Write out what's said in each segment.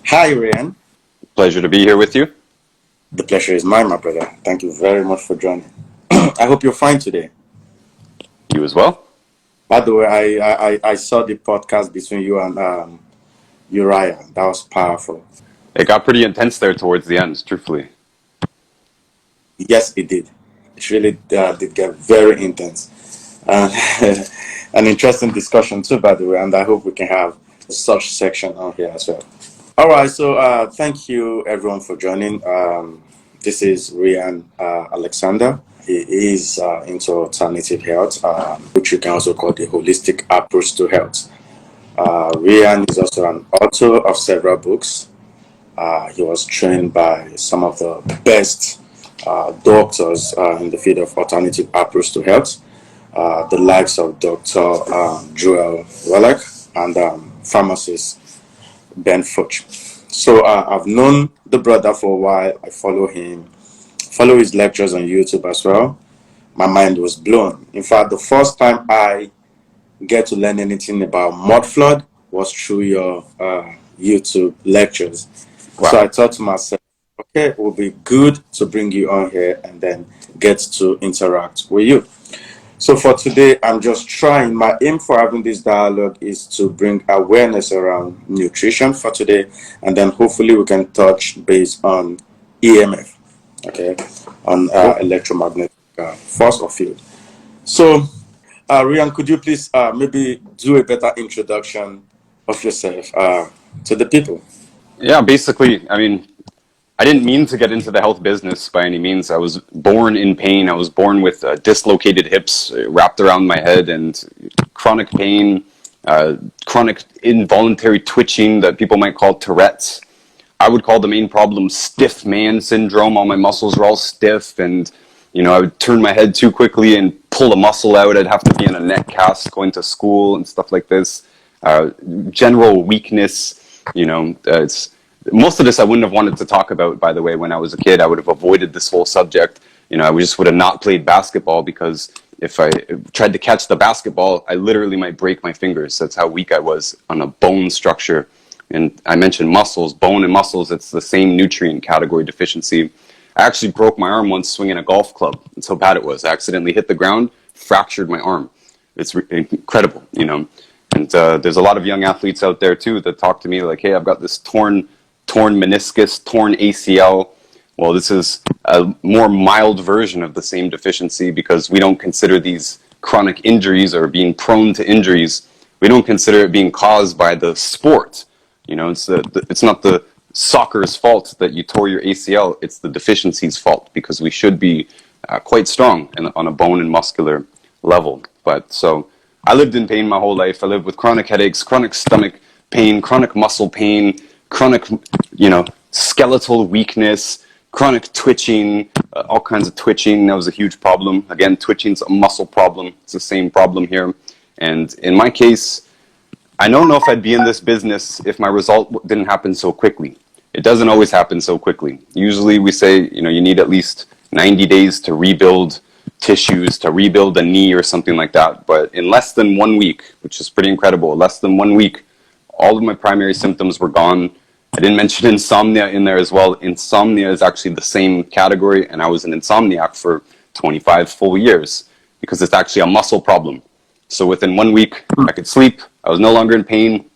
Hi, Ryan. Pleasure to be here with you. The pleasure is mine, my brother. Thank you very much for joining. I hope you're fine today. You as well. By the way, I saw the podcast between you and Uriah. That was powerful. It got pretty intense there towards the end, truthfully. Yes, it did. It really did get very intense. Uh, an interesting discussion, too, by the way, and I hope we can have such section on here as well. All right, so thank you everyone for joining. This is Ryan Alexander. He is into alternative health, which you can also call the holistic approach to health. Ryan is also an author of several books. He was trained by some of the best doctors in the field of alternative approach to health, the likes of Dr. Joel Wallach and pharmacist Ben Fuch. So I've known the brother for a while. I follow him, follow his lectures on YouTube as well. My mind was blown. In fact, the first time I get to learn anything about mud flood was through your YouTube lectures. So Wow. I thought to myself, okay, it would be good to bring you on here and then get to interact with you. So for today, I'm just trying. My aim for having this dialogue is to bring awareness around nutrition for today, and then hopefully we can touch base on EMF, okay, on Cool. electromagnetic force or field. So, Rian, could you please maybe do a better introduction of yourself to the people? Yeah, basically, I didn't mean to get into the health business by any means. I was born in pain. I was born with dislocated hips wrapped around my head and chronic pain, chronic involuntary twitching that people might call Tourette's. I would call the main problem stiff man syndrome. All my muscles were all stiff, and I would turn my head too quickly and pull a muscle out. I'd have to be in a neck cast going to school and stuff like this. Uh, General weakness. It's most of this I wouldn't have wanted to talk about. By the way, when I was a kid, I would have avoided this whole subject. I just would have not played basketball because if I tried to catch the basketball, I literally might break my fingers. That's how weak I was on a bone structure. And I mentioned muscles, bone and muscles, it's the same nutrient category deficiency. I actually broke my arm once swinging a golf club. That's how bad it was. I accidentally hit the ground, fractured my arm. It's incredible. And there's a lot of young athletes out there too that talk to me like, hey, I've got this torn meniscus, torn ACL. Well, this is a more mild version of the same deficiency because we don't consider these chronic injuries or being prone to injuries. We don't consider it being caused by the sport. It's not the soccer's fault that you tore your ACL. It's the deficiency's fault because we should be quite strong on a bone and muscular level. But so I lived in pain my whole life. I lived with chronic headaches, chronic stomach pain, chronic muscle pain, chronic, skeletal weakness, chronic twitching, all kinds of twitching. That was a huge problem. Again, twitching's a muscle problem. It's the same problem here. And in my case, I don't know if I'd be in this business if my result didn't happen so quickly. It doesn't always happen so quickly. Usually we say, you need at least 90 days to rebuild tissues, to rebuild a knee or something like that. But in less than 1 week, which is pretty incredible, less than 1 week, all of my primary symptoms were gone. I didn't mention insomnia in there as well. Insomnia is actually the same category, and I was an insomniac for 25 full years because it's actually a muscle problem. So within 1 week, I could sleep. I was no longer in pain.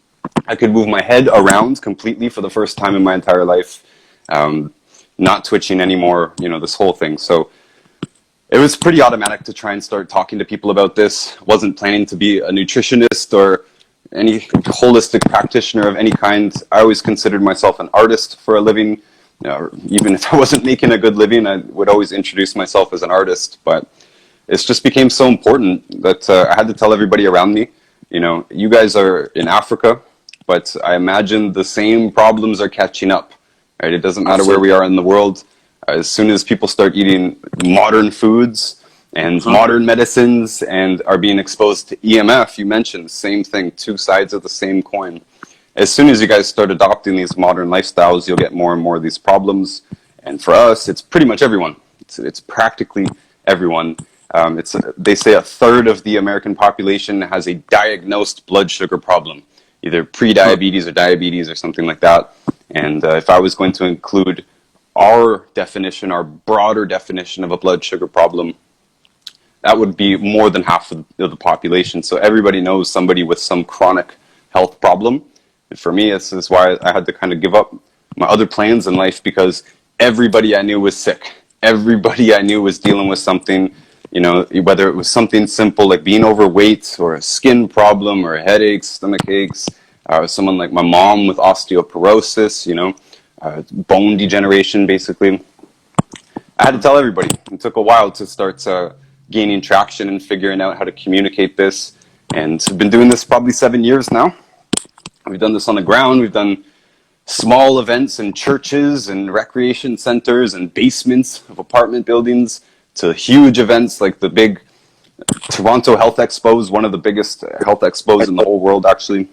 I could move my head around completely for the first time in my entire life. Not twitching anymore, this whole thing. So it was pretty automatic to try and start talking to people about this. Wasn't planning to be a nutritionist or any holistic practitioner of any kind. I always considered myself an artist for a living. Even if I wasn't making a good living, I would always introduce myself as an artist. But it just became so important that I had to tell everybody around me, you guys are in Africa, but I imagine the same problems are catching up, right? It doesn't matter where we are in the world. As soon as people start eating modern foods and modern medicines and are being exposed to EMF, you mentioned, same thing, two sides of the same coin. As soon as you guys start adopting these modern lifestyles, you'll get more and more of these problems. And for us, it's pretty much everyone. It's practically everyone. They say a third of the American population has a diagnosed blood sugar problem, either pre-diabetes or diabetes or something like that. And if I was going to include our definition, our broader definition of a blood sugar problem, that would be more than half of the population. So everybody knows somebody with some chronic health problem. And for me, this is why I had to kind of give up my other plans in life, because everybody I knew was sick. Everybody I knew was dealing with something, you know, whether it was something simple like being overweight, or a skin problem, or headaches, stomach aches, someone like my mom with osteoporosis, you know, bone degeneration, basically. I had to tell everybody. It took a while to start gaining traction and figuring out how to communicate this. And we've been doing this probably 7 years now. We've done this on the ground. We've done small events in churches and recreation centers and basements of apartment buildings, to huge events like the big Toronto Health Expos, one of the biggest health expos in the whole world, actually.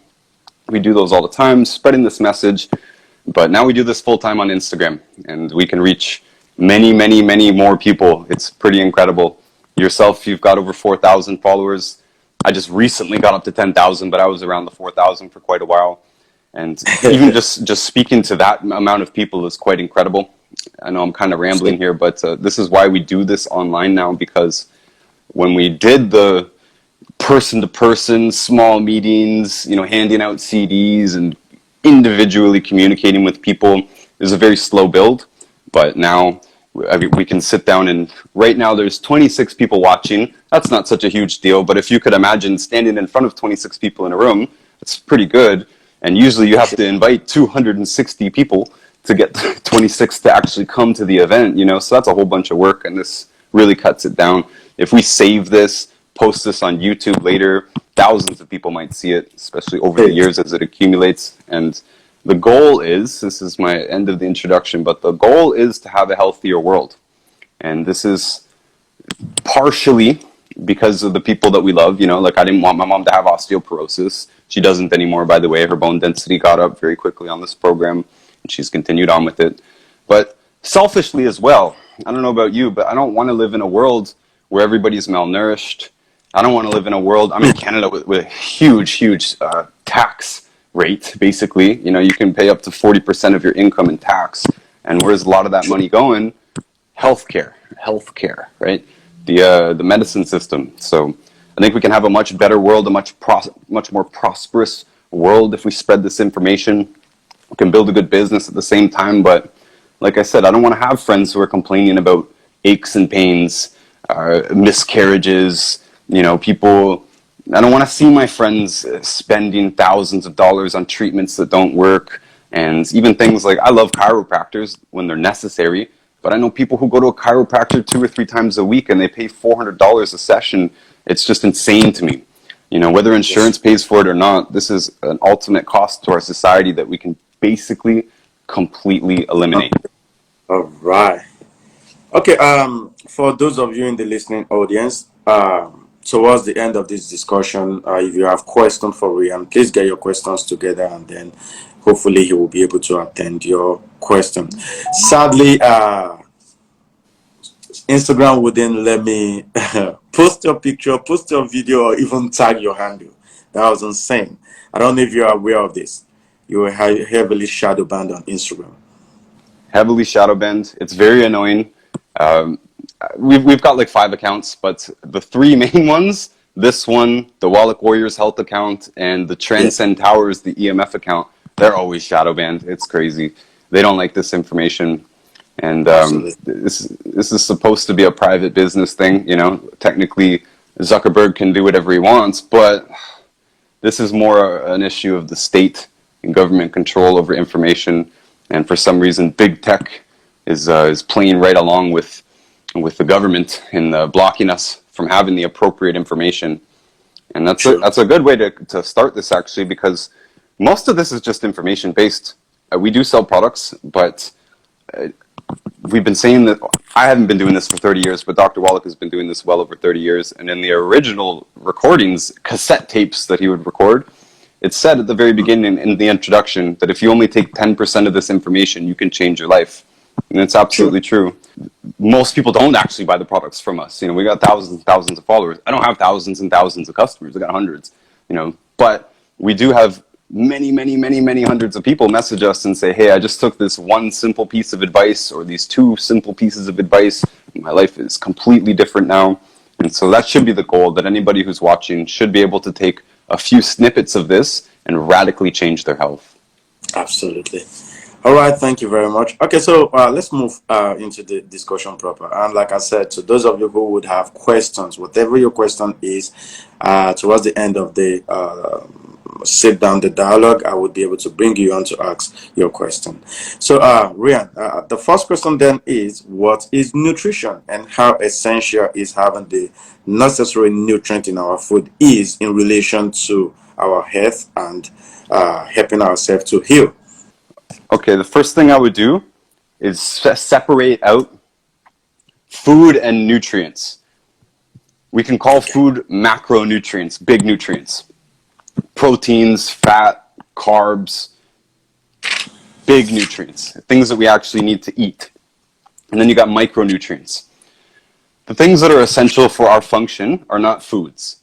We do those all the time, spreading this message. But now we do this full time on Instagram, and we can reach many, many, many more people. It's pretty incredible. Yourself, you've got over 4,000 followers. I just recently got up to 10,000, but I was around the 4,000 for quite a while. And even just speaking to that amount of people is quite incredible. I know I'm kind of rambling here, but this is why we do this online now, because when we did the person-to-person small meetings, you know, handing out CDs and individually communicating with people, is a very slow build. But now we can sit down, and right now there's 26 people watching. That's not such a huge deal, but if you could imagine standing in front of 26 people in a room, it's pretty good. And usually you have to invite 260 people to get 26 to actually come to the event, you know, so that's a whole bunch of work, and this really cuts it down. If we save this, post this on YouTube later, thousands of people might see it, especially over the years as it accumulates. And the goal is, this is my end of the introduction, but the goal is to have a healthier world. And this is partially because of the people that we love, you know, like I didn't want my mom to have osteoporosis. She doesn't anymore, by the way. Her bone density got up very quickly on this program, and she's continued on with it. But selfishly as well, I don't know about you, but I don't want to live in a world where everybody's malnourished. I don't want to live in a world, I'm in Canada with a huge tax rate, basically. You know, you can pay up to 40% of your income in tax. And where's a lot of that money going? Healthcare, right? The medicine system. So I think we can have a much better world, a much more prosperous world if we spread this information. We can build a good business at the same time. But like I said, I don't want to have friends who are complaining about aches and pains, miscarriages, you know, people. I don't want to see my friends spending thousands of dollars on treatments that don't work. And even things like, I love chiropractors when they're necessary, but I know people who go to a chiropractor 2 or 3 times a week and they pay $400 a session. It's just insane to me. You know, whether insurance pays for it or not, this is an ultimate cost to our society that we can basically completely eliminate. All right. Okay. For those of you in the listening audience, towards the end of this discussion, if you have questions for Ryan, please get your questions together, and then hopefully he will be able to attend your question. Sadly, Instagram wouldn't let me post your picture, post your video, or even tag your handle. That was insane. I don't know if you're aware of this. You were heavily shadow banned on Instagram. Heavily shadow banned. It's very annoying. We've got like 5 accounts, but the 3 main ones, this one, the Wallach Warriors Health account, and the Transcend Towers, the EMF account, they're always shadow banned. It's crazy. They don't like this information. And this is supposed to be a private business thing, you know. Technically, Zuckerberg can do whatever he wants, but this is more an issue of the state and government control over information. And for some reason, big tech is playing right along with the government in blocking us from having the appropriate information. And that's a good way to start this, actually, because most of this is just information based. We do sell products, but we've been saying that I haven't been doing this for 30 years, but Dr. Wallach has been doing this well over 30 years. And in the original recordings, cassette tapes that he would record, it said at the very beginning in the introduction that if you only take 10% of this information, you can change your life. And it's absolutely true. Most people don't actually buy the products from us. You know, we got thousands and thousands of followers. I don't have thousands and thousands of customers. I got hundreds, you know, but we do have many hundreds of people message us and say, hey, I just took this one simple piece of advice or these two simple pieces of advice. My life is completely different now. And so that should be the goal, that anybody who's watching should be able to take a few snippets of this and radically change their health. Absolutely. All right, thank you very much. Okay, so let's move into the discussion proper. And like I said, to those of you who would have questions, whatever your question is, towards the end of the sit down the dialogue, I would be able to bring you on to ask your question. So, Rian, the first question then is, what is nutrition and how essential is having the necessary nutrient in our food is in relation to our health and helping ourselves to heal? Okay, the first thing I would do is separate out food and nutrients. We can call food macronutrients, big nutrients. Proteins, fat, carbs, big nutrients, things that we actually need to eat. And then you got micronutrients. The things that are essential for our function are not foods.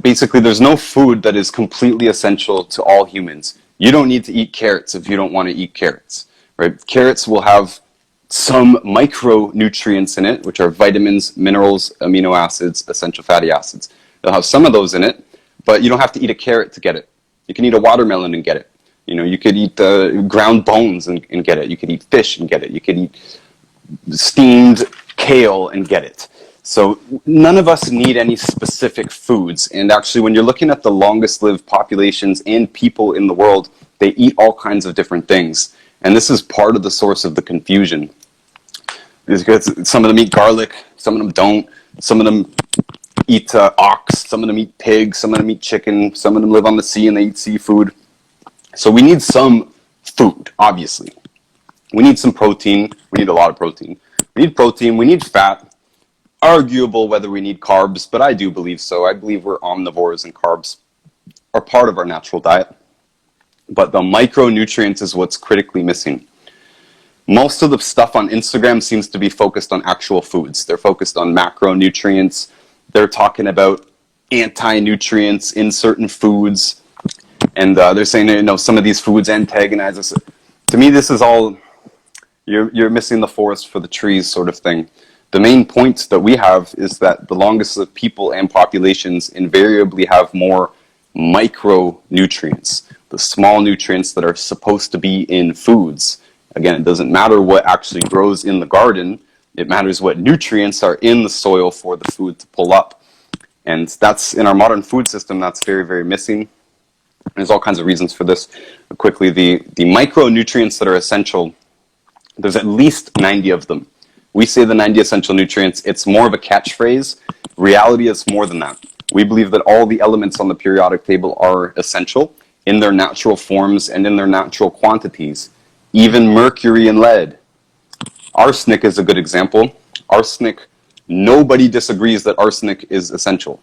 Basically, there's no food that is completely essential to all humans. You don't need to eat carrots if you don't want to eat carrots, right? Carrots will have some micronutrients in it, which are vitamins, minerals, amino acids, essential fatty acids. They'll have some of those in it, but you don't have to eat a carrot to get it. You can eat a watermelon and get it. You know, you could eat ground bones and get it. You could eat fish and get it. You could eat steamed kale and get it. So none of us need any specific foods. And actually, when you're looking at the longest lived populations and people in the world, they eat all kinds of different things. And this is part of the source of the confusion. Because some of them eat garlic, some of them don't. Some of them eat ox, some of them eat pig, some of them eat chicken, some of them live on the sea and they eat seafood. So we need some food, obviously. We need some protein. We need a lot of protein. We need protein. We need fat. Arguable whether we need carbs, but I do believe so. I believe we're omnivores and carbs are part of our natural diet. But the micronutrients is what's critically missing. Most of the stuff on Instagram seems to be focused on actual foods. They're focused on macronutrients. They're talking about anti-nutrients in certain foods. And they're saying, you know, some of these foods antagonize us. To me, this is all, you're missing the forest for the trees sort of thing. The main point that we have is that the longest lived people and populations invariably have more micronutrients, the small nutrients that are supposed to be in foods. Again, it doesn't matter what actually grows in the garden. It matters what nutrients are in the soil for the food to pull up. And that's, in our modern food system, that's very missing. There's all kinds of reasons for this. Quickly, the micronutrients that are essential, there's at least 90 of them. We say the 90 essential nutrients. It's more of a catchphrase. Reality is more than that. We believe that all the elements on the periodic table are essential in their natural forms and in their natural quantities. Even mercury and lead. Arsenic is a good example. Arsenic, nobody disagrees that arsenic is essential.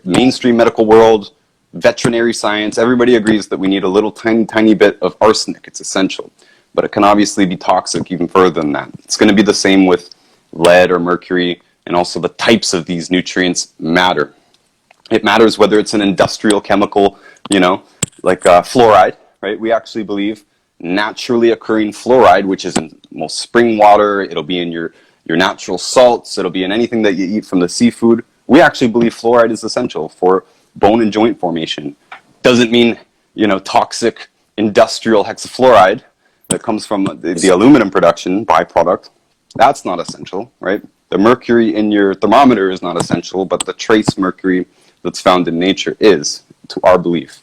Mainstream medical world, veterinary science, everybody agrees that we need a little tiny bit of arsenic. It's essential. But it can obviously be toxic even further than that. It's going to be the same with lead or mercury, and also the types of these nutrients matter. It matters whether it's an industrial chemical, you know, like fluoride, right? We actually believe naturally occurring fluoride, which is in most spring water, it'll be in your natural salts, it'll be in anything that you eat from the seafood. We actually believe fluoride is essential for bone and joint formation. Doesn't mean, you know, toxic industrial hexafluoride that comes from the aluminum production byproduct. That's not essential, right? The mercury in your thermometer is not essential, but the trace mercury that's found in nature is, to our belief.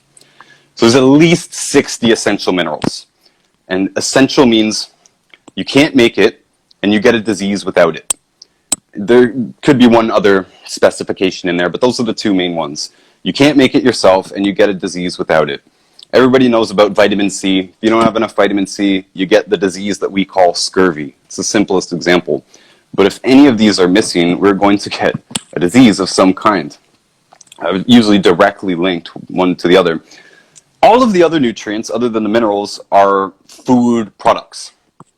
So there's at least 60 essential minerals. And essential means you can't make it and you get a disease without it. There could be one other specification in there, but those are the two main ones. You can't make it yourself and you get a disease without it. Everybody knows about vitamin C. If you don't have enough vitamin C, you get the disease that we call scurvy. It's the simplest example. But if any of these are missing, we're going to get a disease of some kind. Usually directly linked one to the other. All of the other nutrients, other than the minerals, are food products.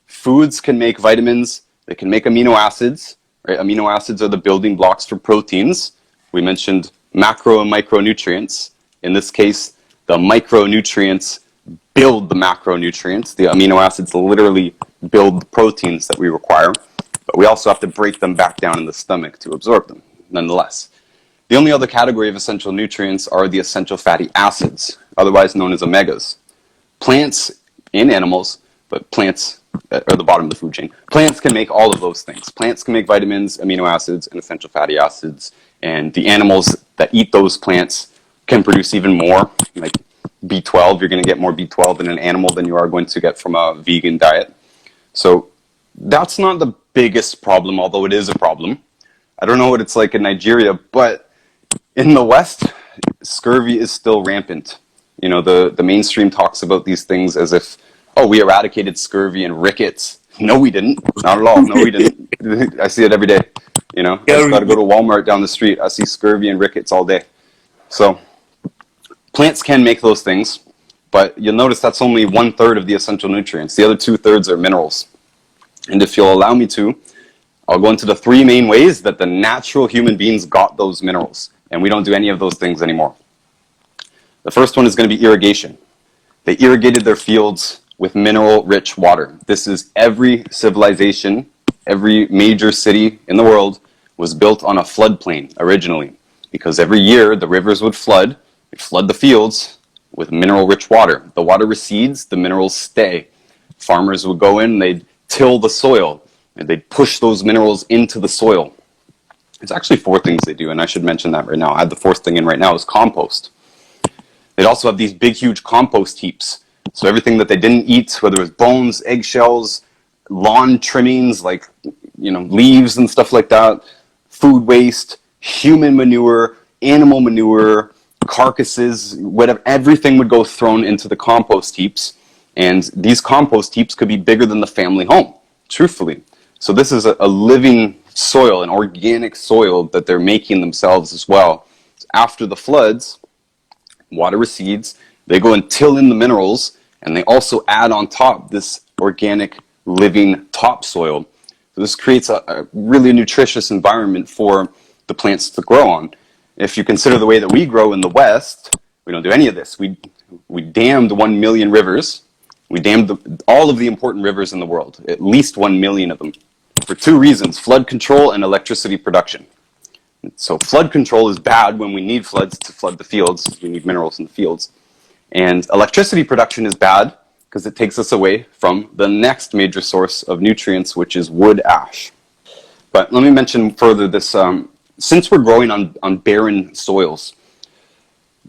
Foods can make vitamins, they can make amino acids. Right? Amino acids are the building blocks for proteins. We mentioned macro and micronutrients. In this case, the micronutrients build the macronutrients. The amino acids literally build the proteins that we require, but we also have to break them back down in the stomach to absorb them, nonetheless. The only other category of essential nutrients are the essential fatty acids, otherwise known as omegas. Plants and animals, but plants are the bottom of the food chain. Plants can make all of those things. Plants can make vitamins, amino acids, and essential fatty acids, and the animals that eat those plants can produce even more, like B12. You're going to get more B12 in an animal than you are going to get from a vegan diet. So that's not the biggest problem, although it is a problem. I don't know what it's like in Nigeria, but in the West, scurvy is still rampant. You know, the mainstream talks about these things as if, oh, we eradicated scurvy and rickets. No, we didn't. Not at all. No, we didn't. I see it every day. You know, I just got to go to Walmart down the street. I see scurvy and rickets all day. So plants can make those things, but you'll notice that's only 1/3 of the essential nutrients. The other 2/3 are minerals. And if you'll allow me to, I'll go into the 3 main ways that the natural human beings got those minerals. And we don't do any of those things anymore. The first one is going to be irrigation. They irrigated their fields with mineral-rich water. This is every civilization, every major city in the world was built on a floodplain originally, because every year the rivers would flood the fields with mineral-rich water. The water recedes, the minerals stay. Farmers would go in, they'd till the soil, and they'd push those minerals into the soil. There's actually 4 things they do, and I should mention that right now. I have the 4th thing in right now is compost. They'd also have these big, huge compost heaps. So everything that they didn't eat, whether it was bones, eggshells, lawn trimmings, like, you know, leaves and stuff like that, food waste, human manure, animal manure, carcasses, whatever, everything would go thrown into the compost heaps. And these compost heaps could be bigger than the family home, truthfully. So this is a living soil, an organic soil that they're making themselves as well. After the floods, water recedes, they go and till in the minerals, and they also add on top this organic living topsoil. So this creates a really nutritious environment for the plants to grow on. If you consider the way that we grow in the West, we don't do any of this. We dammed 1 million rivers. We dammed all of the important rivers in the world, at least 1 million of them, for 2 reasons: flood control and electricity production. So flood control is bad when we need floods to flood the fields. We need minerals in the fields. And electricity production is bad because it takes us away from the next major source of nutrients, which is wood ash. But let me mention further this, since we're growing on barren soils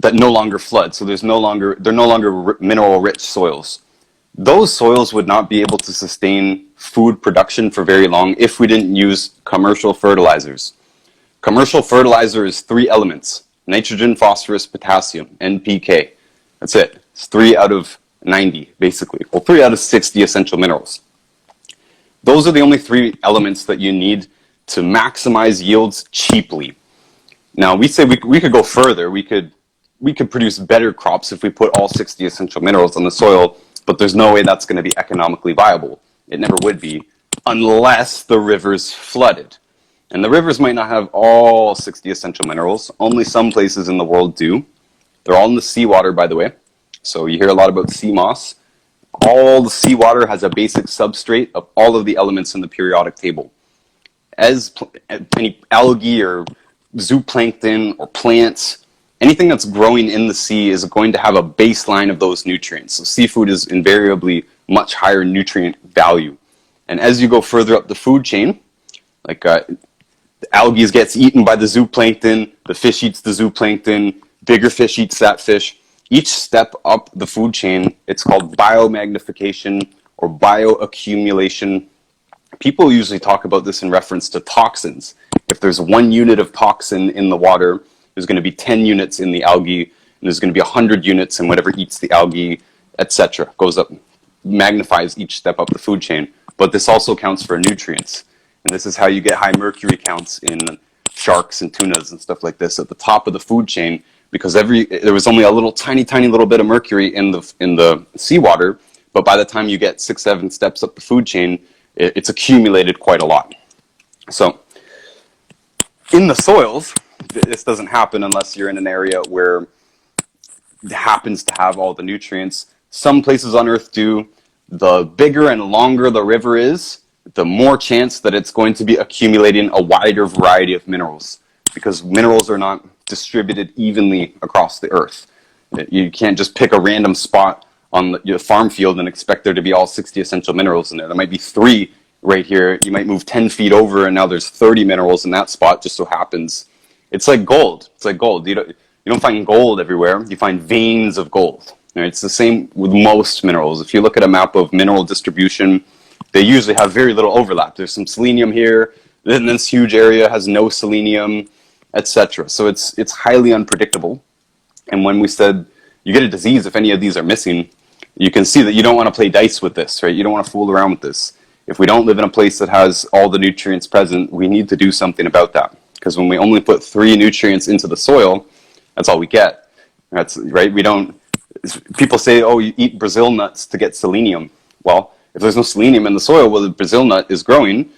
that no longer flood, so they're no longer mineral-rich soils, those soils would not be able to sustain food production for very long if we didn't use commercial fertilizers. Commercial fertilizer is 3 elements: nitrogen, phosphorus, potassium, NPK. That's it. It's 3 out of 90, basically. Well, 3 out of 60 essential minerals. Those are the only 3 elements that you need to maximize yields cheaply. Now, we say we could go further. We could produce better crops if we put all 60 essential minerals on the soil, but there's no way that's going to be economically viable. It never would be, unless the rivers flooded. And the rivers might not have all 60 essential minerals. Only some places in the world do. They're all in the seawater, by the way. So you hear a lot about sea moss. All the seawater has a basic substrate of all of the elements in the periodic table. As any algae or zooplankton or plants, anything that's growing in the sea is going to have a baseline of those nutrients. So seafood is invariably much higher nutrient value. And as you go further up the food chain, like the algae gets eaten by the zooplankton, the fish eats the zooplankton, bigger fish eats that fish. Each step up the food chain, it's called biomagnification or bioaccumulation. People usually talk about this in reference to toxins. If there's 1 unit of toxin in the water, there's going to be 10 units in the algae, and there's going to be 100 units in whatever eats the algae, etc. Goes up, magnifies each step up the food chain. But this also counts for nutrients. And this is how you get high mercury counts in sharks and tunas and stuff like this at the top of the food chain, because there was only a little tiny little bit of mercury in the seawater, but by the time you get 6-7 steps up the food chain, it's accumulated quite a lot. So in the soils, this doesn't happen unless you're in an area where happens to have all the nutrients. Some places on Earth do. The bigger and longer the river is, the more chance that it's going to be accumulating a wider variety of minerals, because minerals are not distributed evenly across the Earth. You can't just pick a random spot on your farm field and expect there to be all 60 essential minerals in there. There might be 3 right here. You might move 10 feet over and now there's 30 minerals in that spot, just so happens. It's like gold. It's like gold. You don't find gold everywhere. You find veins of gold. Right? It's the same with most minerals. If you look at a map of mineral distribution, they usually have very little overlap. There's some selenium here, then this huge area has no selenium, etc. So it's highly unpredictable. And when we said you get a disease if any of these are missing, you can see that you don't want to play dice with this, right? You don't want to fool around with this. If we don't live in a place that has all the nutrients present, we need to do something about that. Because when we only put 3 nutrients into the soil, that's all we get. That's right. We don't. People say, "Oh, you eat Brazil nuts to get selenium." Well, if there's no selenium in the soil where the Brazil nut is growing,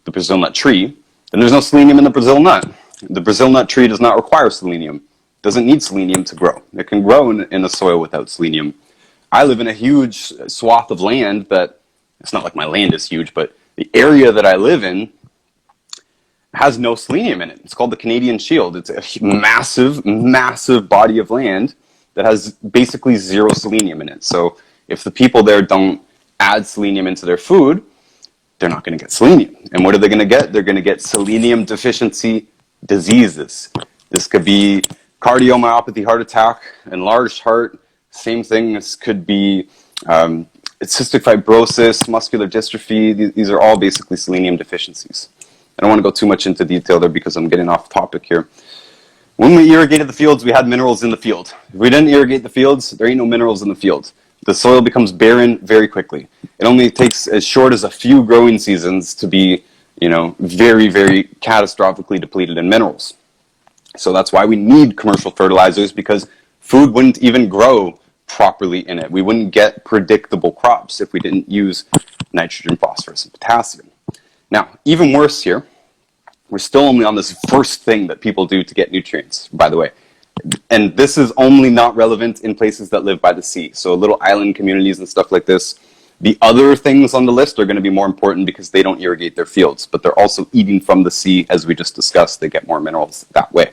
the Brazil nut tree, then there's no selenium in the Brazil nut. The Brazil nut tree does not require selenium. It doesn't need selenium to grow. It can grow in the soil without selenium. I live in a huge swath of land that, it's not like my land is huge, but the area that I live in has no selenium in it. It's called the Canadian Shield. It's a massive, massive body of land that has basically 0 selenium in it. So if the people there don't add selenium into their food, they're not going to get selenium. And what are they going to get? They're going to get selenium deficiency diseases. This could be cardiomyopathy, heart attack, enlarged heart. Same thing. This could be cystic fibrosis, muscular dystrophy. These are all basically selenium deficiencies. I don't want to go too much into detail there because I'm getting off topic here. When we irrigated the fields, we had minerals in the field. If we didn't irrigate the fields, there ain't no minerals in the field. The soil becomes barren very quickly. It only takes as short as a few growing seasons to be, very, very catastrophically depleted in minerals. So that's why we need commercial fertilizers, because food wouldn't even grow properly in it. We wouldn't get predictable crops if we didn't use nitrogen, phosphorus, and potassium. Now, even worse here, we're still only on this first thing that people do to get nutrients, by the way. And this is only not relevant in places that live by the sea. So little island communities and stuff like this. The other things on the list are going to be more important because they don't irrigate their fields, but they're also eating from the sea, as we just discussed. They get more minerals that way.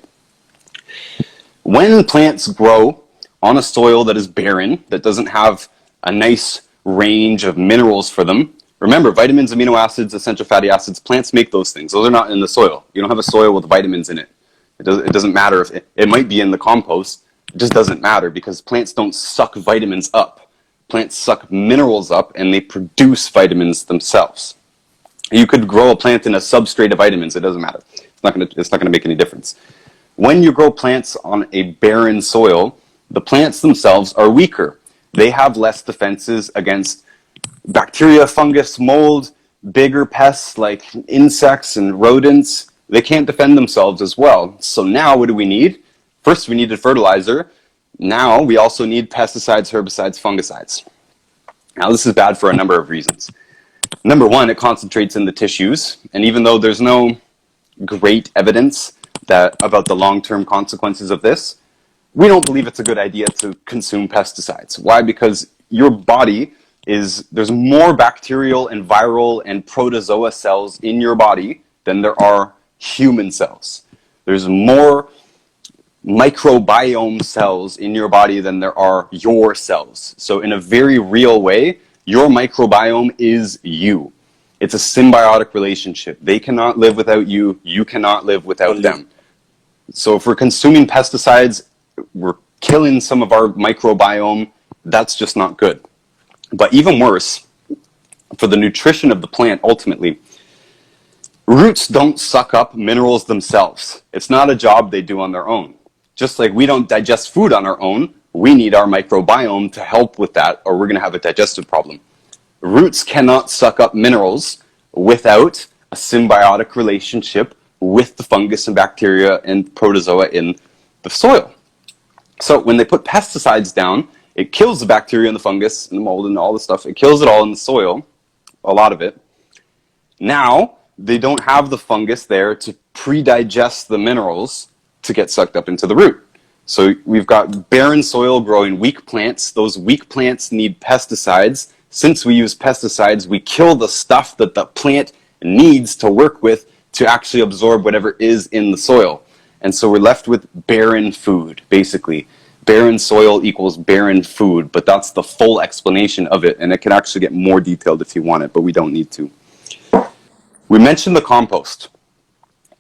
When plants grow on a soil that is barren, that doesn't have a nice range of minerals for them, remember, vitamins, amino acids, essential fatty acids, plants make those things. Those are not in the soil. You don't have a soil with vitamins in it. It doesn't matter if it might be in the compost. It just doesn't matter because plants don't suck vitamins up. Plants suck minerals up and they produce vitamins themselves. You could grow a plant in a substrate of vitamins. It doesn't matter. It's not going to make any difference. When you grow plants on a barren soil, the plants themselves are weaker. They have less defenses against bacteria, fungus, mold, bigger pests like insects and rodents. They can't defend themselves as well. So now what do we need? First, we needed fertilizer. Now we also need pesticides, herbicides, fungicides. Now this is bad for a number of reasons. Number one, it concentrates in the tissues. And even though there's no great evidence about the long-term consequences of this, we don't believe it's a good idea to consume pesticides. Why? Because your body there's more bacterial and viral and protozoa cells in your body than there are human cells. There's more microbiome cells in your body than there are your cells. So in a very real way, your microbiome is you. It's a symbiotic relationship. They cannot live without you. You cannot live without them. So if we're consuming pesticides, we're killing some of our microbiome. That's just not good. But even worse, for the nutrition of the plant, ultimately, roots don't suck up minerals themselves. It's not a job they do on their own. Just like we don't digest food on our own, we need our microbiome to help with that, or we're going to have a digestive problem. Roots cannot suck up minerals without a symbiotic relationship with the fungus and bacteria and protozoa in the soil. So when they put pesticides down, it kills the bacteria and the fungus and the mold and all the stuff. It kills it all in the soil, a lot of it. Now, they don't have the fungus there to pre-digest the minerals to get sucked up into the root. So we've got barren soil growing weak plants. Those weak plants need pesticides. Since we use pesticides, we kill the stuff that the plant needs to work with to actually absorb whatever is in the soil. And so we're left with barren food, basically. Barren soil equals barren food, but that's the full explanation of it. And it can actually get more detailed if you want it, but we don't need to. We mentioned the compost.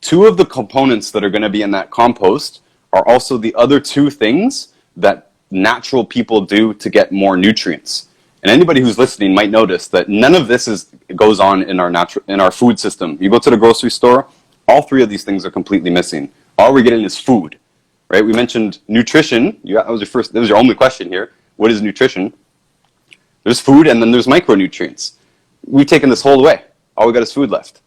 Two of the components that are going to be in that compost are also the other two things that natural people do to get more nutrients. And anybody who's listening might notice that none of this goes on in our food system. You go to the grocery store, all three of these things are completely missing. All we're getting is food, right? We mentioned nutrition. That was your only question here. What is nutrition? There's food, and then there's micronutrients. We've taken this whole away. All we got is food left.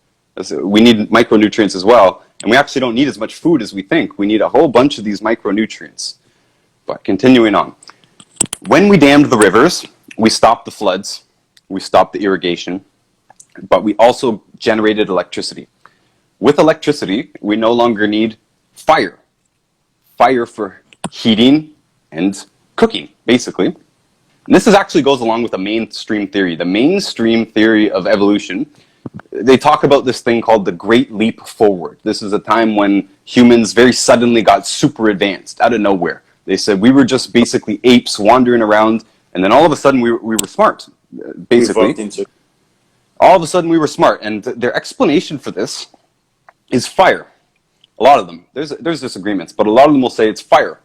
We need micronutrients as well, and we actually don't need as much food as we think. We need a whole bunch of these micronutrients. But continuing on. When we dammed the rivers, we stopped the floods, we stopped the irrigation, but we also generated electricity. With electricity, we no longer need fire. Fire for heating and cooking, basically. And this actually goes along with the mainstream theory. The mainstream theory of evolution, they talk about this thing called the Great Leap Forward. This is a time when humans very suddenly got super advanced out of nowhere. They said we were just basically apes wandering around, and then all of a sudden we were smart, basically. All of a sudden we were smart, and their explanation for this is fire. A lot of them. There's disagreements, but a lot of them will say it's fire.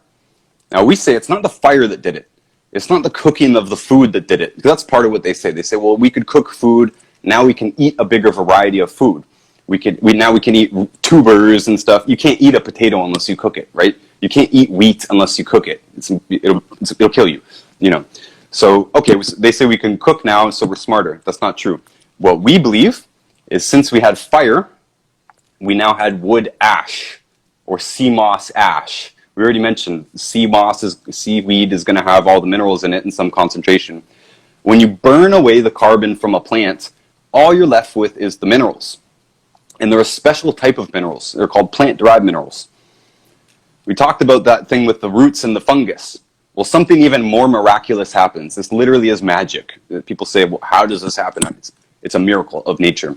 Now we say it's not the fire that did it. It's not the cooking of the food that did it. That's part of what they say. They say, well, we could cook food. Now we can eat a bigger variety of food. Now we can eat tubers and stuff. You can't eat a potato unless you cook it, right? You can't eat wheat unless you cook it. It'll kill you, you know. So, okay, they say we can cook now, so we're smarter. That's not true. What we believe is since we had fire, we now had wood ash or sea moss ash. We already mentioned seaweed is going to have all the minerals in it in some concentration. When you burn away the carbon from a plant, all you're left with is the minerals. And they're a special type of minerals. They're called plant-derived minerals. We talked about that thing with the roots and the fungus. Well, something even more miraculous happens. This literally is magic. People say, well, how does this happen? It's a miracle of nature.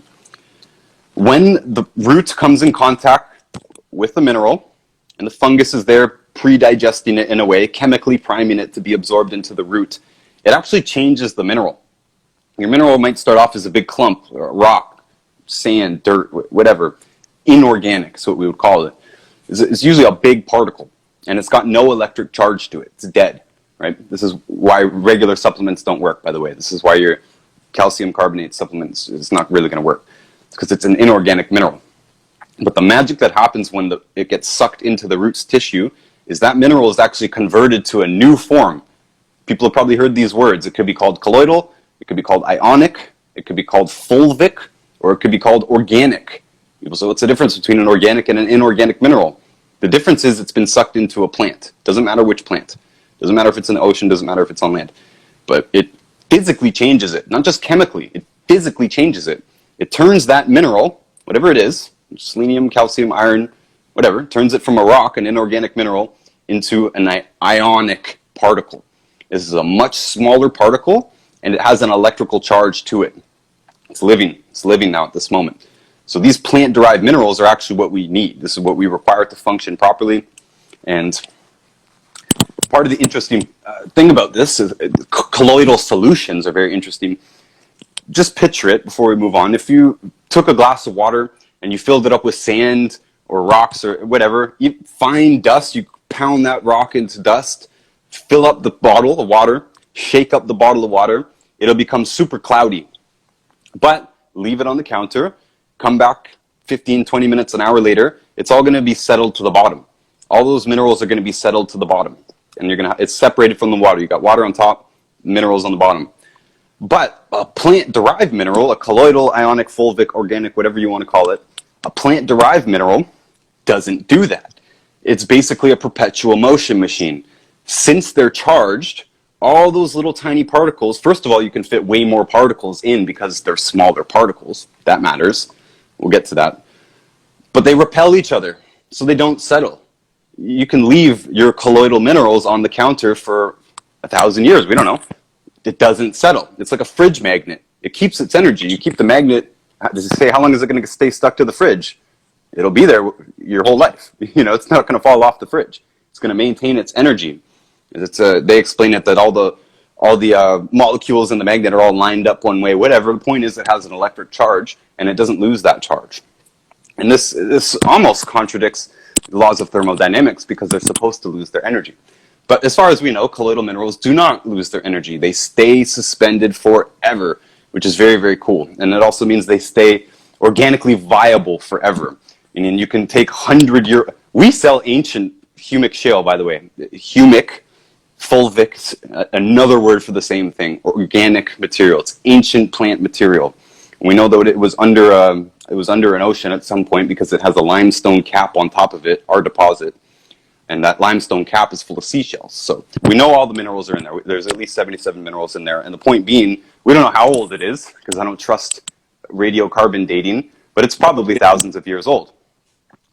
When the root comes in contact with the mineral, and the fungus is there pre-digesting it in a way, chemically priming it to be absorbed into the root, it actually changes the mineral. Your mineral might start off as a big clump, or rock, sand, dirt, whatever. Inorganic is what we would call it. It's usually a big particle, and it's got no electric charge to it. It's dead, right? This is why regular supplements don't work, by the way. This is why your calcium carbonate supplements is not really going to work. It's because it's an inorganic mineral. But the magic that happens when it gets sucked into the root's tissue is that mineral is actually converted to a new form. People have probably heard these words. It could be called colloidal, it could be called ionic, it could be called fulvic, or it could be called organic. People say, what's the difference between an organic and an inorganic mineral? The difference is it's been sucked into a plant. Doesn't matter which plant. Doesn't matter if it's in the ocean, doesn't matter if it's on land. But it physically changes it, not just chemically, it physically changes it. It turns that mineral, whatever it is, selenium, calcium, iron, whatever, turns it from a rock, an inorganic mineral, into an ionic particle. This is a much smaller particle, and it has an electrical charge to it. It's living now at this moment. So these plant-derived minerals are actually what we need. This is what we require to function properly. And part of the interesting thing about this is colloidal solutions are very interesting. Just picture it before we move on. If you took a glass of water and you filled it up with sand or rocks or whatever, you find dust, you pound that rock into dust, fill up the bottle of water, shake up the bottle of water, it'll become super cloudy. But leave it on the counter, come back 15, 20 minutes, an hour later, it's all going to be settled to the bottom. All those minerals are going to be settled to the bottom. And it's separated from the water. You got water on top, minerals on the bottom. But a plant-derived mineral, a colloidal, ionic, fulvic, organic, whatever you want to call it, a plant-derived mineral doesn't do that. It's basically a perpetual motion machine. Since they're charged, all those little tiny particles, first of all, you can fit way more particles in because they're smaller particles. That matters. We'll get to that. But they repel each other, so they don't settle. You can leave your colloidal minerals on the counter for 1,000 years. We don't know. It doesn't settle. It's like a fridge magnet. It keeps its energy. You keep the magnet. Does it say how long is it going to stay stuck to the fridge? It'll be there your whole life. It's not going to fall off the fridge. It's going to maintain its energy. They explain it that all the molecules in the magnet are all lined up one way. Whatever. The point is, it has an electric charge, and it doesn't lose that charge. And this almost contradicts the laws of thermodynamics because they're supposed to lose their energy. But as far as we know, colloidal minerals do not lose their energy. They stay suspended forever, which is very, very cool. And it also means they stay organically viable forever. And you can take 100-year... We sell ancient humic shale, by the way. Humic, fulvic, another word for the same thing. Organic material. It's ancient plant material. We know that it was under an ocean at some point because it has a limestone cap on top of it, our deposit. And that limestone cap is full of seashells. So we know all the minerals are in there. There's at least 77 minerals in there. And the point being, we don't know how old it is because I don't trust radiocarbon dating, but it's probably thousands of years old.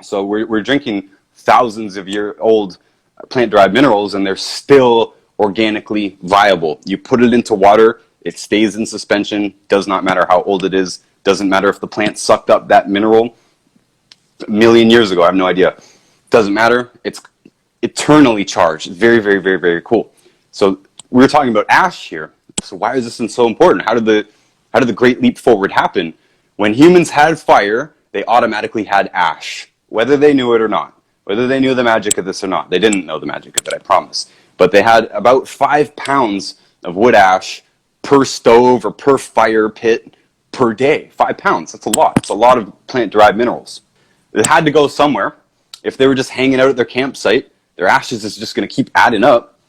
So we're drinking thousands of year old plant-derived minerals, and they're still organically viable. You put it into water, it stays in suspension, does not matter how old it is, doesn't matter if the plant sucked up that mineral a million years ago, I have no idea. Doesn't matter, it's eternally charged. Very, very, very, very cool. So we were talking about ash here. So why is this so important? How did the great leap forward happen? When humans had fire, they automatically had ash, whether they knew it or not. Whether they knew the magic of this or not. They didn't know the magic of it, I promise. But they had about 5 pounds of wood ash per stove or per fire pit per day. 5 pounds, that's a lot. It's a lot of plant-derived minerals. It had to go somewhere. If they were just hanging out at their campsite, their ashes is just going to keep adding up.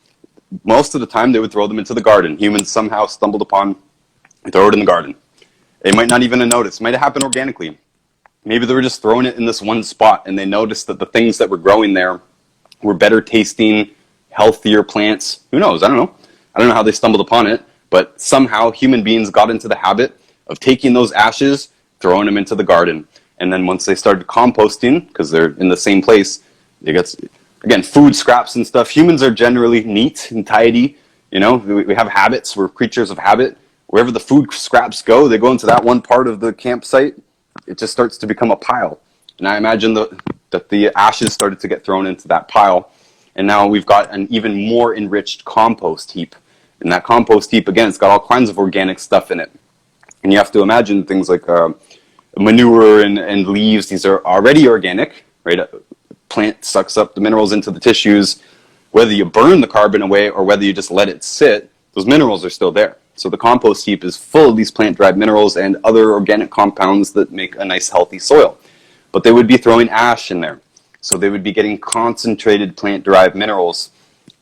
Most of the time, they would throw them into the garden. Humans somehow stumbled upon and throw it in the garden. They might not even have noticed. It might have happened organically. Maybe they were just throwing it in this one spot, and they noticed that the things that were growing there were better tasting, healthier plants. Who knows? I don't know. I don't know how they stumbled upon it, but somehow human beings got into the habit of taking those ashes, throwing them into the garden. And then once they started composting, because they're in the same place, they get, again, food scraps and stuff. Humans are generally neat and tidy. We have habits. We're creatures of habit. Wherever the food scraps go, they go into that one part of the campsite. It just starts to become a pile. And I imagine that the ashes started to get thrown into that pile. And now we've got an even more enriched compost heap. And that compost heap, again, it's got all kinds of organic stuff in it. And you have to imagine things like manure and leaves. These are already organic, right? A plant sucks up the minerals into the tissues. Whether you burn the carbon away or whether you just let it sit, those minerals are still there. So the compost heap is full of these plant-derived minerals and other organic compounds that make a nice, healthy soil. But they would be throwing ash in there. So they would be getting concentrated plant-derived minerals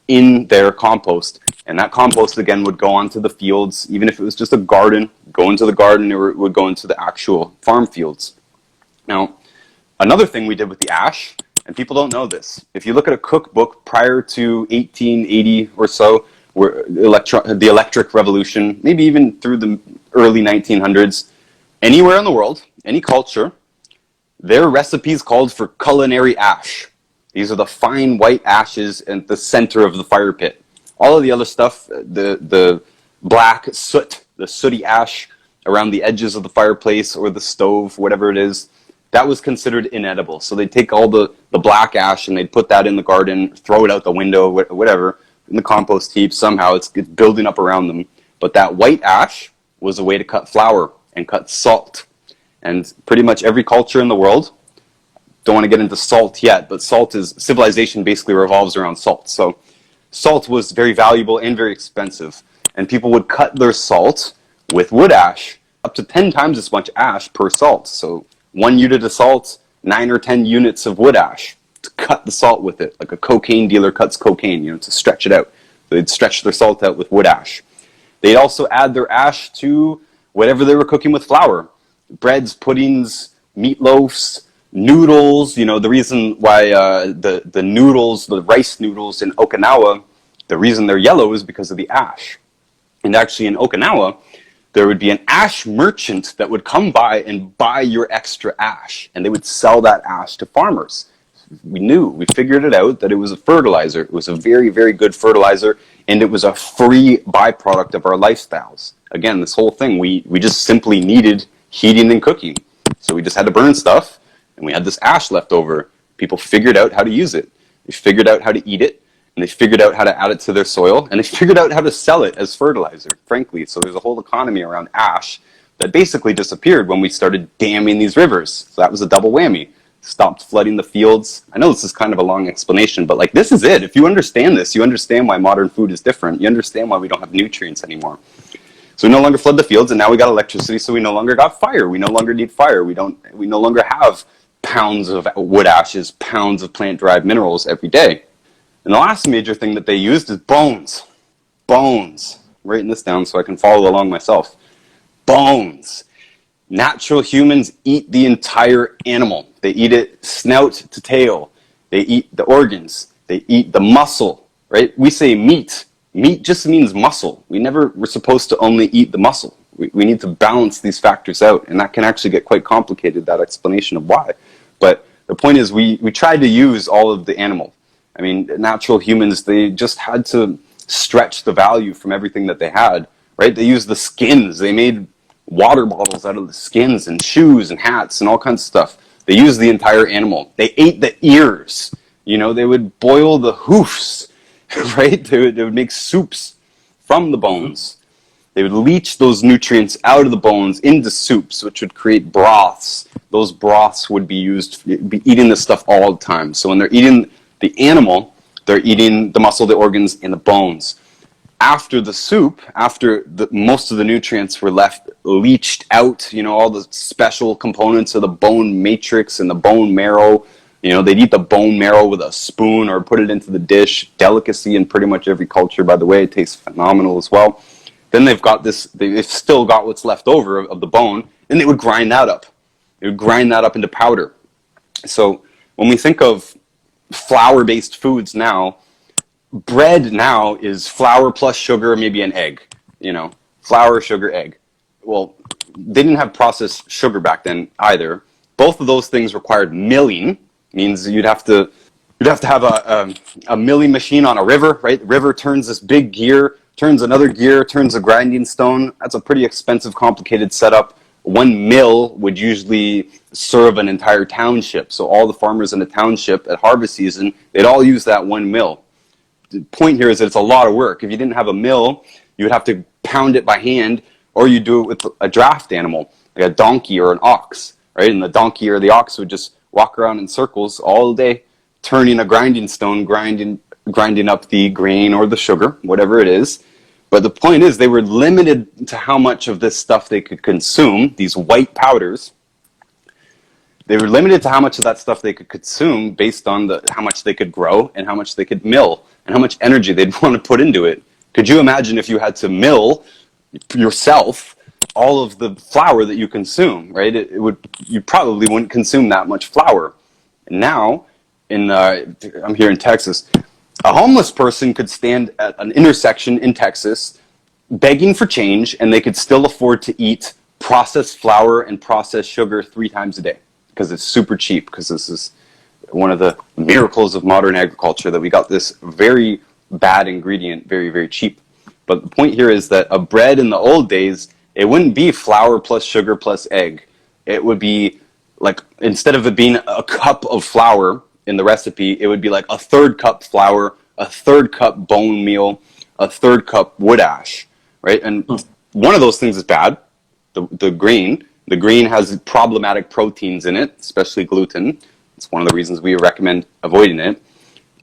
in their compost. And that compost, again, would go onto the fields. Even if it was just a garden, go into the garden, or it would go into the actual farm fields. Now, another thing we did with the ash, and people don't know this, if you look at a cookbook prior to 1880 or so, where the electric revolution, maybe even through the early 1900s, anywhere in the world, any culture, their recipes called for culinary ash. These are the fine white ashes at the center of the fire pit. All of the other stuff, the black soot, the sooty ash around the edges of the fireplace or the stove, whatever it is, that was considered inedible. So they'd take all the black ash and they'd put that in the garden, throw it out the window, whatever, in the compost heap. Somehow it's building up around them. But that white ash was a way to cut flour and cut salt. And pretty much every culture in the world, don't want to get into salt yet, but civilization basically revolves around salt. So salt was very valuable and very expensive. And people would cut their salt with wood ash, up to 10 times as much ash per salt. So 1 unit of salt, 9 or 10 units of wood ash to cut the salt with it, like a cocaine dealer cuts cocaine, to stretch it out. So they'd stretch their salt out with wood ash. They'd also add their ash to whatever they were cooking with flour. Breads, puddings, meatloafs, noodles. The reason why the noodles, the rice noodles in Okinawa, the reason they're yellow is because of the ash. And actually in Okinawa, there would be an ash merchant that would come by and buy your extra ash. And they would sell that ash to farmers. we figured it out that it was a fertilizer. It was a very, very good fertilizer, and it was a free byproduct of our lifestyles. Again, this whole thing, we just simply needed heating and cooking. So we just had to burn stuff, and we had this ash left over. People figured out how to use it. They figured out how to eat it, and they figured out how to add it to their soil, and they figured out how to sell it as fertilizer, frankly. So there's a whole economy around ash that basically disappeared when we started damming these rivers. So that was a double whammy. Stopped flooding the fields. I know this is kind of a long explanation, but like this is it. If you understand this, you understand why modern food is different. You understand why we don't have nutrients anymore. So we no longer flood the fields, and now we got electricity, so we no longer got fire. We no longer need fire. We no longer have pounds of wood ashes, pounds of plant-derived minerals every day. And the last major thing that they used is bones. Bones. I'm writing this down so I can follow along myself. Bones. Natural humans eat the entire animal. They eat it snout to tail. They eat the organs. They eat the muscle, right? We say meat. Meat just means muscle. We never were supposed to only eat the muscle. We need to balance these factors out, and that can actually get quite complicated, that explanation of why. But the point is we tried to use all of the animal. I mean, natural humans, they just had to stretch the value from everything that they had, right? They used the skins. They made water bottles out of the skins and shoes and hats and all kinds of stuff. They used the entire animal. They ate the ears. You know, they would boil the hoofs, right? They would make soups from the bones. They would leach those nutrients out of the bones into soups, which would create broths. Those broths would be used, be eating this stuff all the time. So when they're eating the animal, they're eating the muscle, the organs, and the bones. After the soup, after most of the nutrients were left leached out, you know, all the special components of the bone matrix and the bone marrow, you know, they'd eat the bone marrow with a spoon or put it into the dish. Delicacy in pretty much every culture, by the way. It tastes phenomenal as well. Then they've still got what's left over of the bone, and they would grind that up. They would grind that up into powder. So when we think of flour-based foods now, bread now is flour plus sugar, maybe an egg, you know, flour, sugar, egg. Well, they didn't have processed sugar back then either. Both of those things required milling. Means you'd have to have a milling machine on a river, right? The river turns this big gear, turns another gear, turns a grinding stone. That's a pretty expensive, complicated setup. One mill would usually serve an entire township. So all the farmers in the township at harvest season, they'd all use that one mill. The point here is that it's a lot of work. If you didn't have a mill, you would have to pound it by hand, or you do it with a draft animal, like a donkey or an ox, right? And the donkey or the ox would just walk around in circles all day, turning a grinding stone, grinding up the grain or the sugar, whatever it is. But the point is they were limited to how much of this stuff they could consume, these white powders. They were limited to how much of that stuff they could consume based on how much they could grow and how much they could mill and how much energy they'd want to put into it. Could you imagine if you had to mill yourself all of the flour that you consume, right? You probably wouldn't consume that much flour. And now, I'm here in Texas, a homeless person could stand at an intersection in Texas begging for change, and they could still afford to eat processed flour and processed sugar 3 times a day because it's super cheap, because this is one of the miracles of modern agriculture, that we got this very bad ingredient very, very cheap. But the point here is that a bread in the old days, it wouldn't be flour plus sugar plus egg. It would be like, instead of it being a cup of flour in the recipe, it would be like a 1/3 cup flour, a 1/3 cup bone meal, a 1/3 cup wood ash, right? And one of those things is bad, the grain. The grain has problematic proteins in it, especially gluten. It's one of the reasons we recommend avoiding it.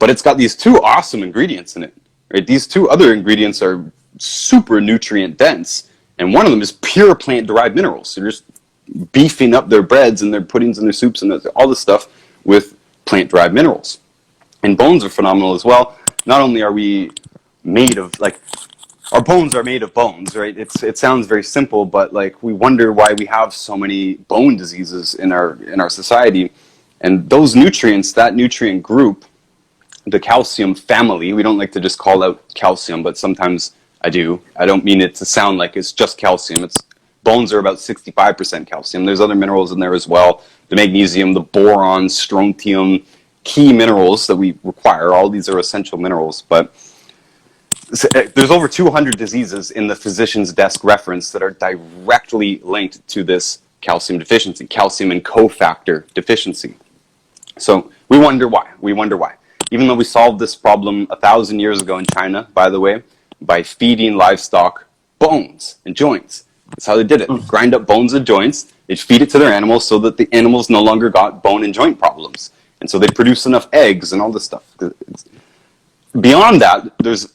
But it's got these 2 awesome ingredients in it, right? These 2 other ingredients are super nutrient dense, and one of them is pure plant-derived minerals. So they're just beefing up their breads and their puddings and their soups and all this stuff with plant-derived minerals. And bones are phenomenal as well. Not only are we made of, like, our bones are made of bones, right? It sounds very simple, but like we wonder why we have so many bone diseases in our society. And those nutrients, that nutrient group, the calcium family, we don't like to just call out calcium, but sometimes I do. I don't mean it to sound like it's just calcium. Bones are about 65% calcium. There's other minerals in there as well. The magnesium, the boron, strontium, key minerals that we require. All these are essential minerals, but there's over 200 diseases in the physician's desk reference that are directly linked to this calcium deficiency, calcium and cofactor deficiency. So we wonder why. We wonder why. Even though we solved this problem 1,000 years ago in China, by the way, by feeding livestock bones and joints. That's how they did it. Grind up bones and joints. They'd feed it to their animals so that the animals no longer got bone and joint problems. And so they'd produce enough eggs and all this stuff. Beyond that, there's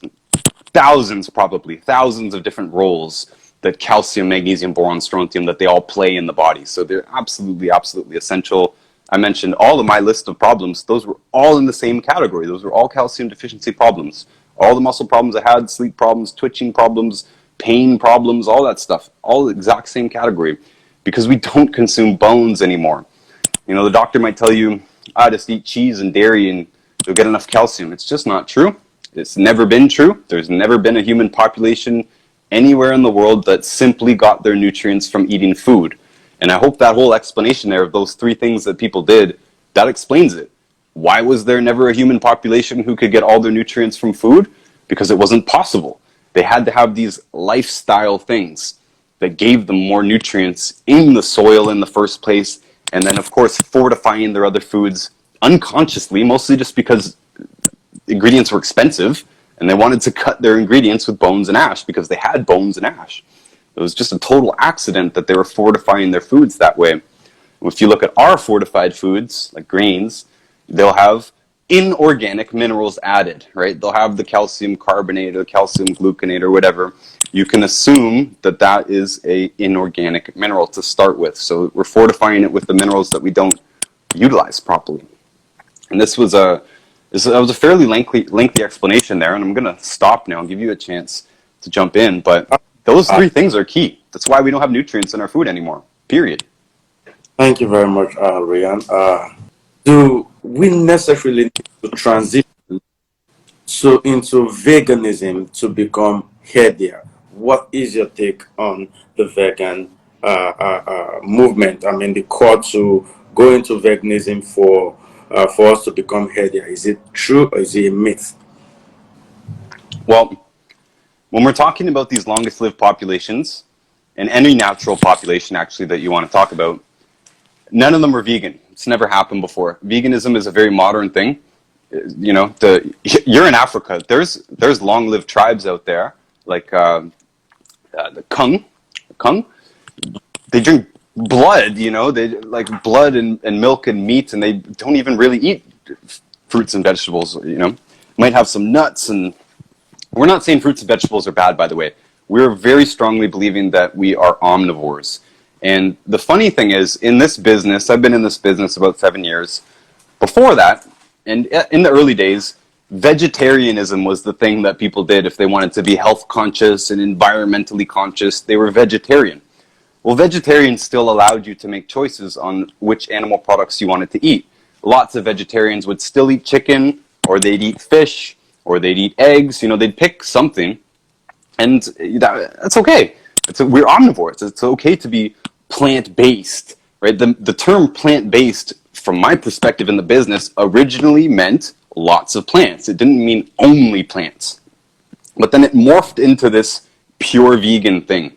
probably thousands of different roles that calcium, magnesium, boron, strontium, that they all play in the body. So they're absolutely, absolutely essential. I mentioned all of my list of problems. Those were all in the same category. Those were all calcium deficiency problems. All the muscle problems I had, sleep problems, twitching problems, pain problems, all that stuff, all the exact same category, because we don't consume bones anymore. You know, the doctor might tell you, just eat cheese and dairy and you'll get enough calcium. It's just not true. It's never been true. There's never been a human population anywhere in the world that simply got their nutrients from eating food. And I hope that whole explanation there of those three things that people did, that explains it. Why was there never a human population who could get all their nutrients from food? Because it wasn't possible. They had to have these lifestyle things that gave them more nutrients in the soil in the first place, and then, of course, fortifying their other foods unconsciously, mostly just because ingredients were expensive, and they wanted to cut their ingredients with bones and ash because they had bones and ash. It was just a total accident that they were fortifying their foods that way. If you look at our fortified foods, like grains, they'll have inorganic minerals added, right? They'll have the calcium carbonate or calcium gluconate or whatever. You can assume that that is a inorganic mineral to start with. So we're fortifying it with the minerals that we don't utilize properly. And that was a fairly lengthy explanation there, and I'm going to stop now and give you a chance to jump in. But those three things are key. That's why we don't have nutrients in our food anymore, period. Thank you very much, Ryan. Do we necessarily need to transition into veganism to become healthier? What is your take on the vegan movement? I mean, the call to go into veganism for us to become healthier. Is it true or is it a myth? Well, when we're talking about these longest lived populations, and any natural population actually that you want to talk about, none of them are vegan. It's never happened before. Veganism is a very modern thing. You know, you're in Africa. There's long-lived tribes out there, like the Kung. They drink blood. You know, they like blood and milk and meat, and they don't even really eat fruits and vegetables. You know, might have some nuts, and we're not saying fruits and vegetables are bad, by the way. We're very strongly believing that we are omnivores. And the funny thing is, in this business, I've been in this business about 7 years. Before that, and in the early days, vegetarianism was the thing that people did if they wanted to be health conscious and environmentally conscious. They were vegetarian. Well, vegetarian still allowed you to make choices on which animal products you wanted to eat. Lots of vegetarians would still eat chicken, or they'd eat fish, or they'd eat eggs. You know, they'd pick something, and that's okay. We're omnivores. It's okay to be plant-based, right? The term plant-based, from my perspective in the business, originally meant lots of plants. It didn't mean only plants. But then it morphed into this pure vegan thing.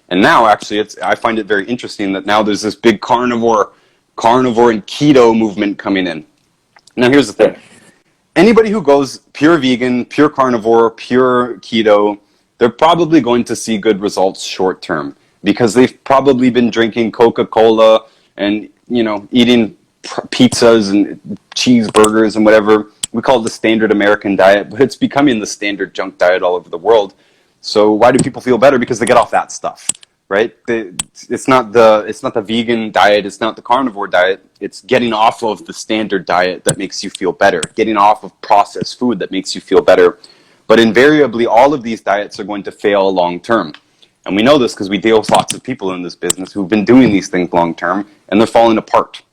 And now, actually, I find it very interesting that now there's this big carnivore and keto movement coming in. Now, here's the thing. Anybody who goes pure vegan, pure carnivore, pure keto, they're probably going to see good results short term, because they've probably been drinking Coca-Cola and, you know, eating pizzas and cheeseburgers and whatever. We call it the standard American diet, but it's becoming the standard junk diet all over the world. So why do people feel better? Because they get off that stuff, right? It's not the vegan diet, it's not the carnivore diet. It's getting off of the standard diet that makes you feel better, getting off of processed food that makes you feel better. But invariably, all of these diets are going to fail long term. And we know this because we deal with lots of people in this business who've been doing these things long term, and they're falling apart.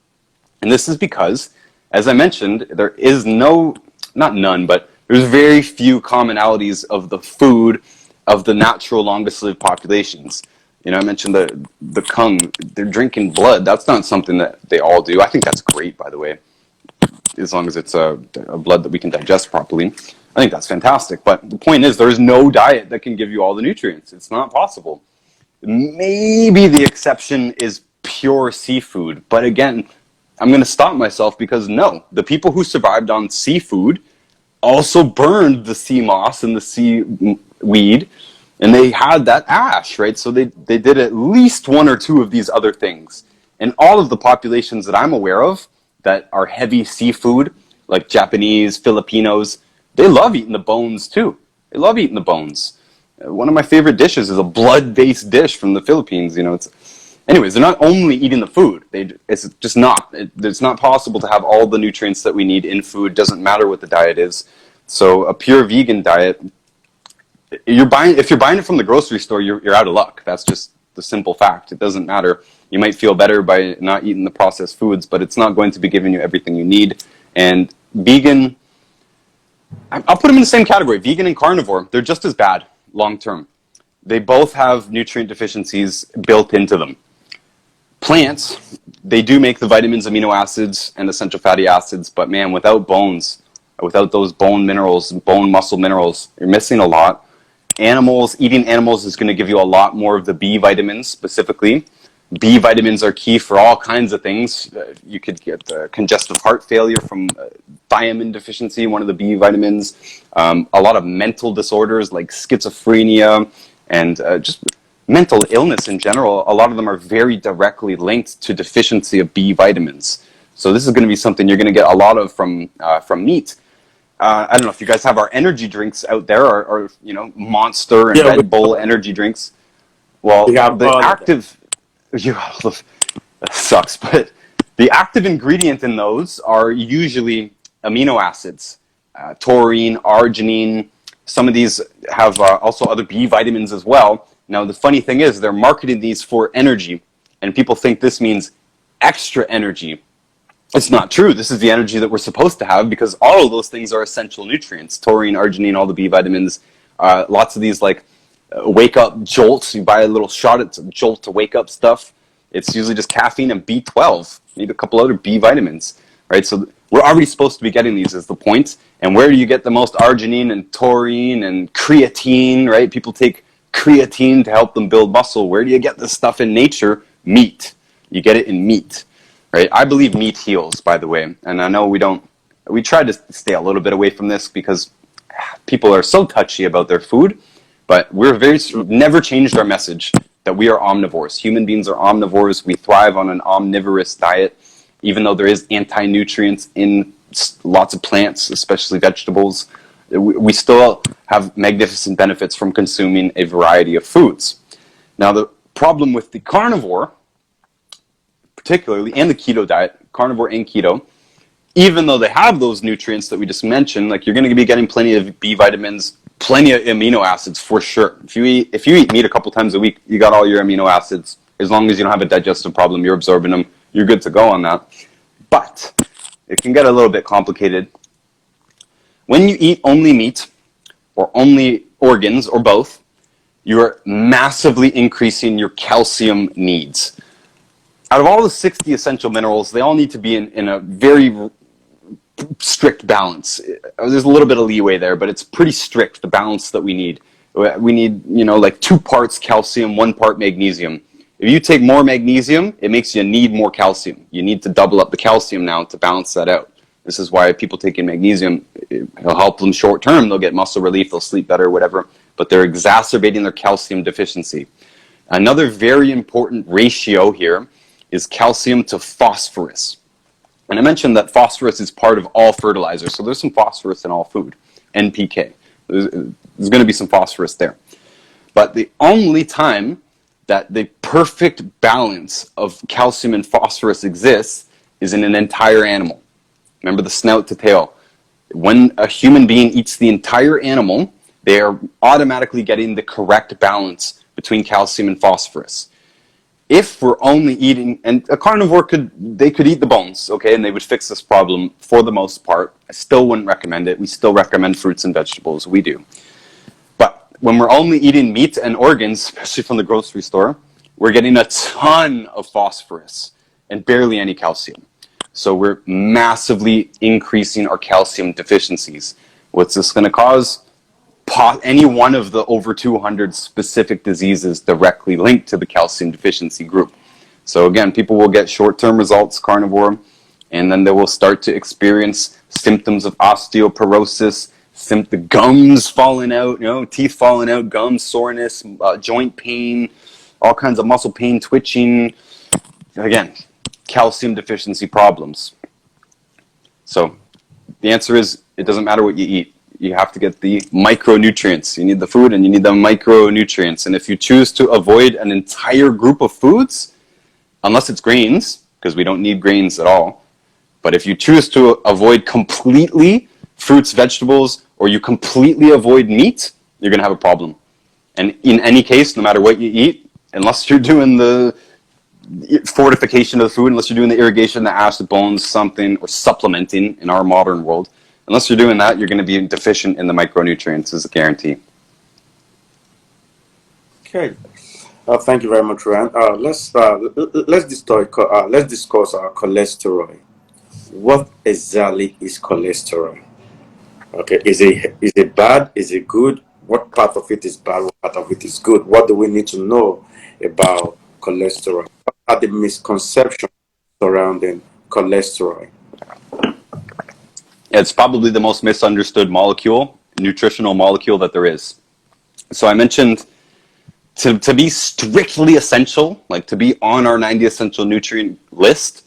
And this is because, as I mentioned, there is not none, but there's very few commonalities of the food of the natural longest lived populations. You know, I mentioned the Kung, they're drinking blood. That's not something that they all do. I think that's great, by the way. as long as it's a blood that we can digest properly. I think that's fantastic. But the point is, there's no diet that can give you all the nutrients. It's not possible. Maybe the exception is pure seafood. But again, I'm going to stop myself because no, the people who survived on seafood also burned the sea moss and the seaweed, and they had that ash, right? So they did at least one or two of these other things. And all of the populations that I'm aware of that are heavy seafood, like Japanese, Filipinos, they love eating the bones too. They love eating the bones. One of my favorite dishes is a blood-based dish from the Philippines. Anyways, they're not only eating the food. It's just not. It's not possible to have all the nutrients that we need in food. Doesn't matter what the diet is. So a pure vegan diet, if you're buying it from the grocery store, you're out of luck. That's just the simple fact. It doesn't matter. You might feel better by not eating the processed foods, but it's not going to be giving you everything you need. And vegan, I'll put them in the same category. Vegan and carnivore, they're just as bad long term. They both have nutrient deficiencies built into them. Plants, they do make the vitamins, amino acids, and essential fatty acids, but man, without bones, without those bone minerals, bone muscle minerals, you're missing a lot. Eating animals is going to give you a lot more of the B vitamins specifically. B vitamins are key for all kinds of things. You could get congestive heart failure from thiamine deficiency, one of the B vitamins. A lot of mental disorders like schizophrenia and just mental illness in general, a lot of them are very directly linked to deficiency of B vitamins. So this is going to be something you're going to get a lot of from meat. I don't know if you guys have our energy drinks out there, or Monster and Red Bull energy drinks. Well, the active, that sucks, but the active ingredient in those are usually amino acids, taurine, arginine. Some of these have also other B vitamins as well. Now, the funny thing is they're marketing these for energy, and people think this means extra energy. It's not true. This is the energy that we're supposed to have because all of those things are essential nutrients. Taurine, arginine, all the B vitamins, lots of these like wake up jolts. You buy a little shot, it's a jolt to wake up stuff. It's usually just caffeine and B12, maybe a couple other B vitamins, right? So we're already supposed to be getting these is the point. And where do you get the most arginine and taurine and creatine, right? People take creatine to help them build muscle. Where do you get this stuff in nature? Meat. You get it in meat. Right? I believe meat heals, by the way, and I know we try to stay a little bit away from this because people are so touchy about their food, but we've never changed our message that we are omnivores. Human beings are omnivores. We thrive on an omnivorous diet, even though there is anti-nutrients in lots of plants, especially vegetables. We still have magnificent benefits from consuming a variety of foods. Now, the problem with the carnivore, particularly, and the keto diet, carnivore and keto, even though they have those nutrients that we just mentioned, like you're going to be getting plenty of B vitamins, plenty of amino acids for sure. If you eat meat a couple times a week, you got all your amino acids. As long as you don't have a digestive problem, you're absorbing them, you're good to go on that. But it can get a little bit complicated. When you eat only meat or only organs or both, you're massively increasing your calcium needs. Out of all the 60 essential minerals, they all need to be in a very strict balance. There's a little bit of leeway there, but it's pretty strict, the balance that we need. We need, like 2 parts calcium, 1 part magnesium. If you take more magnesium, it makes you need more calcium. You need to double up the calcium now to balance that out. This is why people taking magnesium, it'll help them short term. They'll get muscle relief, they'll sleep better, whatever, but they're exacerbating their calcium deficiency. Another very important ratio here is calcium to phosphorus. And I mentioned that phosphorus is part of all fertilizer, so there's some phosphorus in all food, NPK. There's going to be some phosphorus there. But the only time that the perfect balance of calcium and phosphorus exists is in an entire animal. Remember the snout to tail. When a human being eats the entire animal, they are automatically getting the correct balance between calcium and phosphorus. If we're only eating, and a carnivore could eat the bones, okay, and they would fix this problem for the most part. I still wouldn't recommend it. We still recommend fruits and vegetables. We do. But when we're only eating meat and organs, especially from the grocery store, we're getting a ton of phosphorus and barely any calcium. So we're massively increasing our calcium deficiencies. What's this going to cause? Any one of the over 200 specific diseases directly linked to the calcium deficiency group. So again, people will get short-term results, carnivore, and then they will start to experience symptoms of osteoporosis, the gums falling out, teeth falling out, gums, soreness, joint pain, all kinds of muscle pain, twitching. Again, calcium deficiency problems. So the answer is, it doesn't matter what you eat. You have to get the micronutrients. You need the food and you need the micronutrients. And if you choose to avoid an entire group of foods, unless it's grains, because we don't need grains at all, but if you choose to avoid completely fruits, vegetables, or you completely avoid meat, you're going to have a problem. And in any case, no matter what you eat, unless you're doing the fortification of the food, unless you're doing the irrigation, the acid bones, something, or supplementing in our modern world, unless you're doing that, you're going to be deficient in the micronutrients, is a guarantee. Okay. Thank you very much, Ryan. Let's discuss cholesterol. What exactly is cholesterol? Okay, is it bad? Is it good? What part of it is bad? What part of it is good? What do we need to know about cholesterol? What are the misconceptions surrounding cholesterol? It's probably the most misunderstood molecule, nutritional molecule that there is. So I mentioned to be strictly essential, like to be on our 90 essential nutrient list,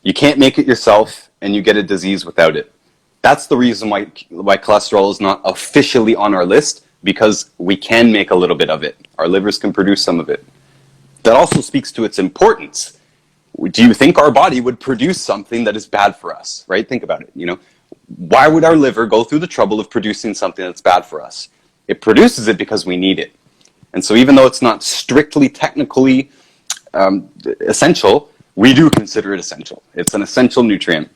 you can't make it yourself and you get a disease without it. That's the reason why cholesterol is not officially on our list, because we can make a little bit of it. Our livers can produce some of it. That also speaks to its importance. Do you think our body would produce something that is bad for us, right? Think about it, Why would our liver go through the trouble of producing something that's bad for us? It produces it because we need it. And so even though it's not strictly technically essential, we do consider it essential. It's an essential nutrient.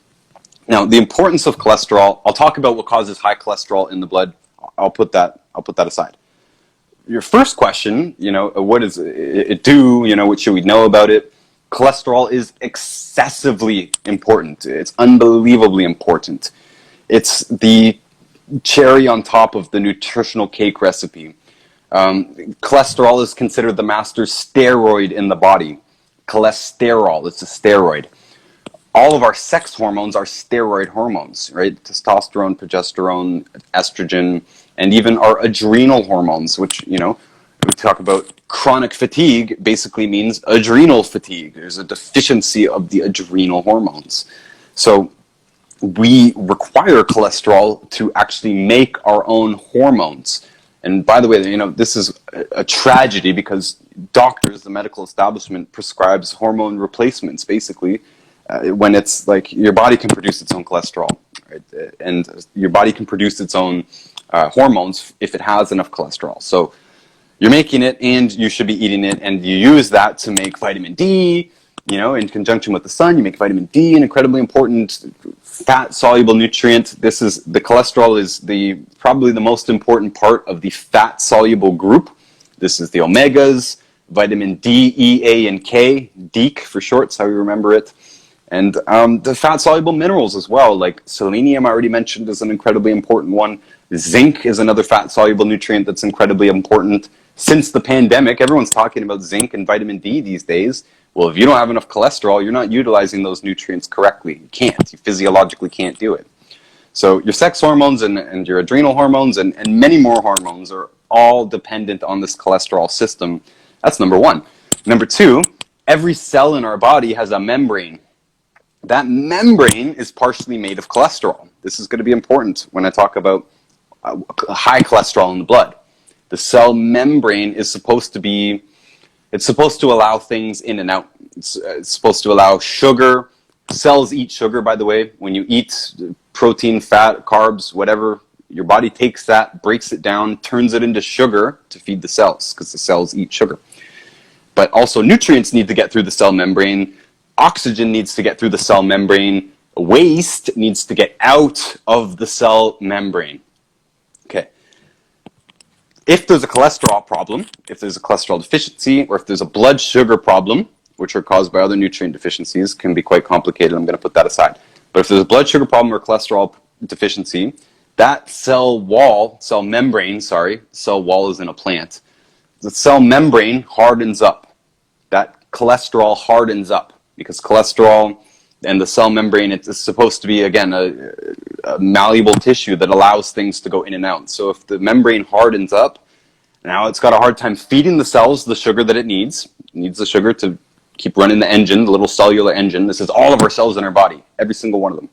Now, the importance of cholesterol, I'll talk about what causes high cholesterol in the blood. I'll put that aside. Your first question, what does it do? What should we know about it? Cholesterol is excessively important. It's unbelievably important. It's the cherry on top of the nutritional cake recipe. Cholesterol is considered the master steroid in the body. Cholesterol, it's a steroid. All of our sex hormones are steroid hormones, right? Testosterone, progesterone, estrogen, and even our adrenal hormones, which, we talk about chronic fatigue, basically means adrenal fatigue. There's a deficiency of the adrenal hormones. So we require cholesterol to actually make our own hormones. And by the way, this is a tragedy, because doctors, the medical establishment, prescribes hormone replacements, basically, when it's like your body can produce its own cholesterol, right? And your body can produce its own hormones if it has enough cholesterol. So you're making it, and you should be eating it, and you use that to make vitamin D. In conjunction with the sun, you make vitamin D, an incredibly important fat-soluble nutrient. The cholesterol is probably the most important part of the fat-soluble group. This is the omegas, vitamin D, E, A, and K, DEEK for short, is how you remember it. And the fat-soluble minerals as well, like selenium I already mentioned is an incredibly important one. Zinc is another fat-soluble nutrient that's incredibly important. Since the pandemic, everyone's talking about zinc and vitamin D these days. Well, if you don't have enough cholesterol, you're not utilizing those nutrients correctly. You can't. You physiologically can't do it. So your sex hormones and your adrenal hormones and many more hormones are all dependent on this cholesterol system. That's number one. Number two, every cell in our body has a membrane. That membrane is partially made of cholesterol. This is going to be important when I talk about high cholesterol in the blood. The cell membrane is supposed to allow things in and out. It's supposed to allow sugar. Cells eat sugar, by the way. When you eat protein, fat, carbs, whatever, your body takes that, breaks it down, turns it into sugar to feed the cells, because the cells eat sugar. But also nutrients need to get through the cell membrane. Oxygen needs to get through the cell membrane. Waste needs to get out of the cell membrane. Okay. If there's a cholesterol problem, if there's a cholesterol deficiency, or if there's a blood sugar problem, which are caused by other nutrient deficiencies, can be quite complicated. I'm going to put that aside. But if there's a blood sugar problem or cholesterol deficiency, that cell wall is in a plant. The cell membrane hardens up. That cholesterol hardens up because cholesterol and the cell membrane, it's supposed to be, again, a malleable tissue that allows things to go in and out. So if the membrane hardens up, now it's got a hard time feeding the cells the sugar that it needs. It needs the sugar to keep running the engine, the little cellular engine. This is all of our cells in our body, every single one of them.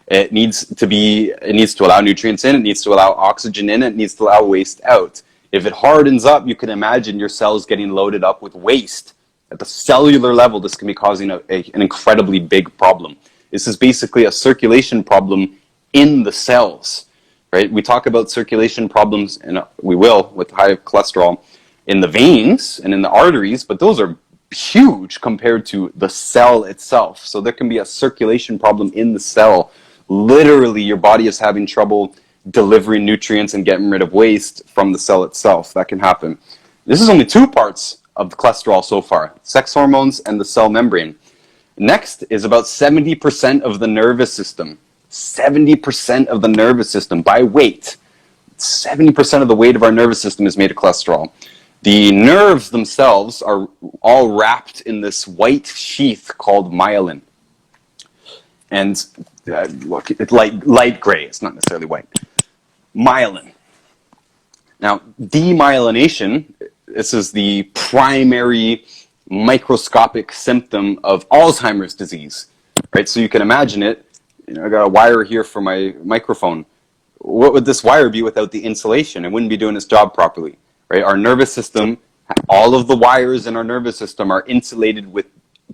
It needs to allow nutrients in, it needs to allow oxygen in, it needs to allow waste out. If it hardens up, you can imagine your cells getting loaded up with waste. At the cellular level, this can be causing an incredibly big problem. This is basically a circulation problem in the cells, right? We talk about circulation problems, and we will with high cholesterol, in the veins and in the arteries, but those are huge compared to the cell itself. So there can be a circulation problem in the cell. Literally, your body is having trouble delivering nutrients and getting rid of waste from the cell itself. That can happen. This is only two parts of the cholesterol so far: sex hormones and the cell membrane. Next is about 70% of the nervous system. 70% of the nervous system by weight. 70% of the weight of our nervous system is made of cholesterol. The nerves themselves are all wrapped in this white sheath called myelin. And look, it's light gray. It's not necessarily white. Myelin. Now, demyelination, this is the primary microscopic symptom of Alzheimer's disease, right? So you can imagine it. I got a wire here for my microphone. What would this wire be without the insulation? It wouldn't be doing its job properly, right? Our nervous system, all of the wires in our nervous system are insulated with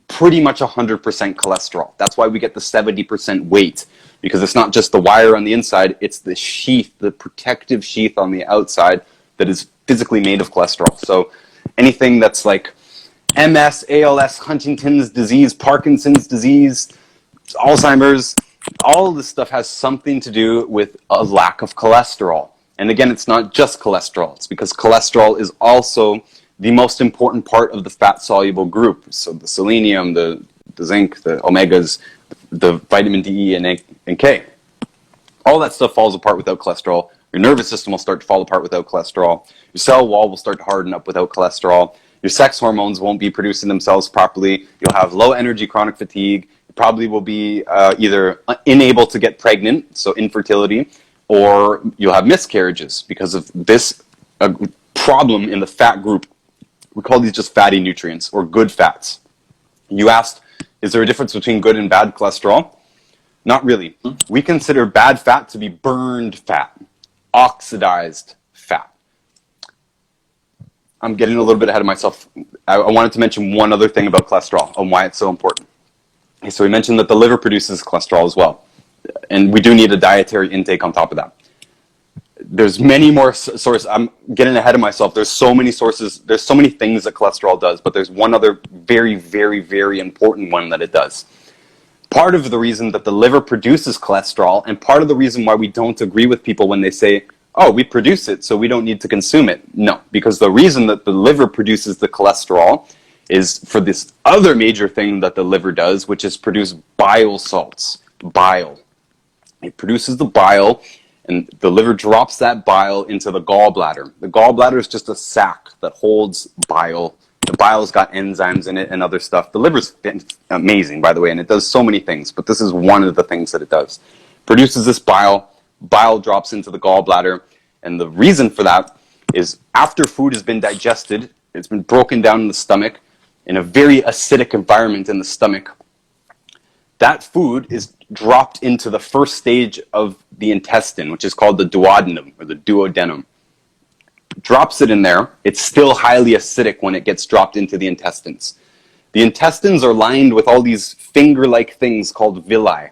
pretty much 100% cholesterol. That's why we get the 70% weight, because it's not just the wire on the inside, it's the sheath, the protective sheath on the outside that is physically made of cholesterol. So anything that's like MS, ALS, Huntington's disease, Parkinson's disease, Alzheimer's, all of this stuff has something to do with a lack of cholesterol. And again, it's not just cholesterol. It's because cholesterol is also the most important part of the fat-soluble group. So the selenium, the zinc, the omegas, the vitamin D, and K. All that stuff falls apart without cholesterol. Your nervous system will start to fall apart without cholesterol. Your cell wall will start to harden up without cholesterol. Your sex hormones won't be producing themselves properly. You'll have low energy chronic fatigue. You probably will be either unable to get pregnant, so infertility, or you'll have miscarriages because of this problem in the fat group. We call these just fatty nutrients or good fats. You asked, is there a difference between good and bad cholesterol? Not really. We consider bad fat to be burned fat, oxidized fat. I'm getting a little bit ahead of myself. I wanted to mention one other thing about cholesterol and why it's so important. Okay, so we mentioned that the liver produces cholesterol as well. And we do need a dietary intake on top of that. There's many more sources. I'm getting ahead of myself. There's so many sources. There's so many things that cholesterol does, but there's one other very, very, very important one that it does. Part of the reason that the liver produces cholesterol, and part of the reason why we don't agree with people when they say, oh, we produce it, so we don't need to consume it. No, because the reason that the liver produces the cholesterol is for this other major thing that the liver does, which is produce bile salts. Bile. It produces the bile, and the liver drops that bile into the gallbladder. The gallbladder is just a sac that holds bile. The bile's got enzymes in it and other stuff. The liver's amazing, by the way, and it does so many things, but this is one of the things that it does. Produces this bile, bile drops into the gallbladder, and the reason for that is after food has been digested, it's been broken down in the stomach, in a very acidic environment in the stomach, that food is dropped into the first stage of the intestine, which is called the duodenum, or the duodenum. Drops it in there. It's still highly acidic when it gets dropped into the intestines. The intestines are lined with all these finger-like things called villi.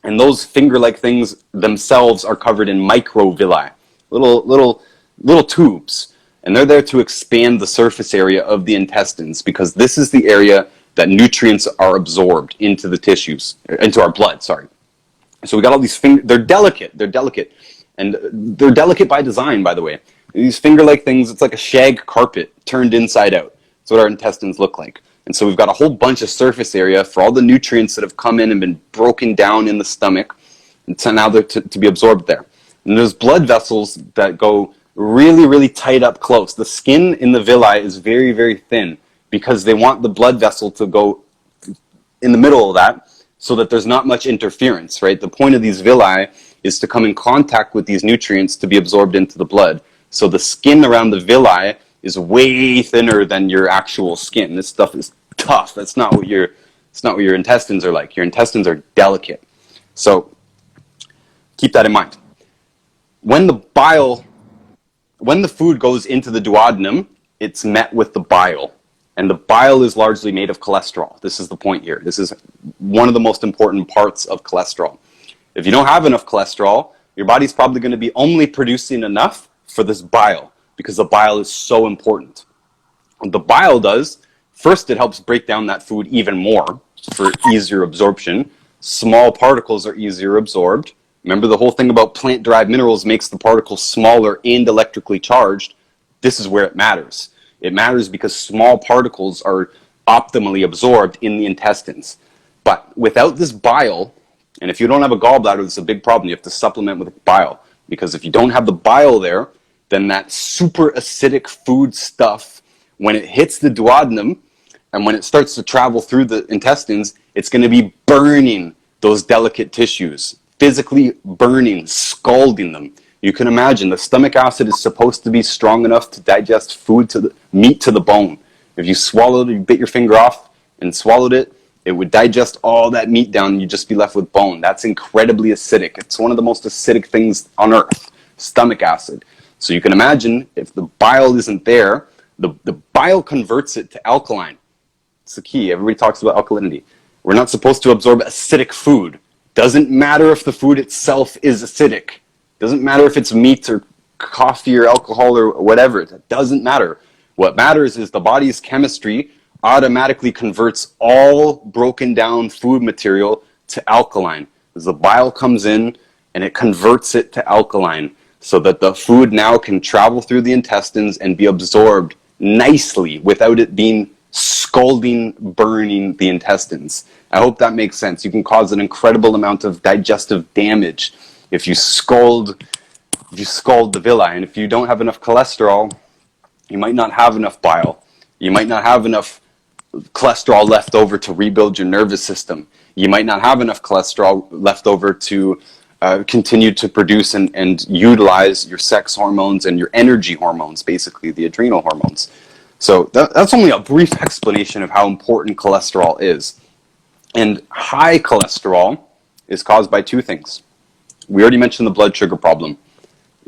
And those finger-like things themselves are covered in microvilli, little tubes. And they're there to expand the surface area of the intestines, because this is the area that nutrients are absorbed into the tissues, into our blood, sorry. So we got all these they're delicate, and they're delicate by design, by the way. These finger-like things, it's like a shag carpet turned inside out. That's what our intestines look like. And so we've got a whole bunch of surface area for all the nutrients that have come in and been broken down in the stomach, and so now they're to be absorbed there. And there's blood vessels that go really, really tight up close. The skin in the villi is very, very thin because they want the blood vessel to go in the middle of that so that there's not much interference, right? The point of these villi is to come in contact with these nutrients to be absorbed into the blood. So the skin around the villi is way thinner than your actual skin. This stuff is tough. That's not what your intestines are like. Your intestines are delicate. So keep that in mind. When the food goes into the duodenum, it's met with the bile. And the bile is largely made of cholesterol. This is the point here. This is one of the most important parts of cholesterol. If you don't have enough cholesterol, your body's probably going to be only producing enough for this bile, because the bile is so important. What the bile does, first it helps break down that food even more for easier absorption. Small particles are easier absorbed. Remember, the whole thing about plant-derived minerals makes the particles smaller and electrically charged. This is where it matters. It matters because small particles are optimally absorbed in the intestines. But without this bile, and if you don't have a gallbladder, it's a big problem. You have to supplement with bile. Because if you don't have the bile there, then that super acidic food stuff, when it hits the duodenum, and when it starts to travel through the intestines, it's going to be burning those delicate tissues. Physically burning, scalding them. You can imagine the stomach acid is supposed to be strong enough to digest meat to the bone. If you swallowed it, you bit your finger off and swallowed it, it would digest all that meat down and you'd just be left with bone. That's incredibly acidic. It's one of the most acidic things on earth, stomach acid. So you can imagine if the bile isn't there, the bile converts it to alkaline. It's the key. Everybody talks about alkalinity. We're not supposed to absorb acidic food. Doesn't matter if the food itself is acidic. Doesn't matter if it's meat or coffee or alcohol or whatever. It doesn't matter. What matters is the body's chemistry automatically converts all broken down food material to alkaline. As the bile comes in and it converts it to alkaline so that the food now can travel through the intestines and be absorbed nicely without it being scalding, burning the intestines. I hope that makes sense. You can cause an incredible amount of digestive damage if you scald the villi. And if you don't have enough cholesterol, you might not have enough bile. You might not have enough cholesterol left over to rebuild your nervous system. You might not have enough cholesterol left over to continue to produce and utilize your sex hormones and your energy hormones, basically the adrenal hormones. So that's only a brief explanation of how important cholesterol is. And high cholesterol is caused by two things. We already mentioned the blood sugar problem.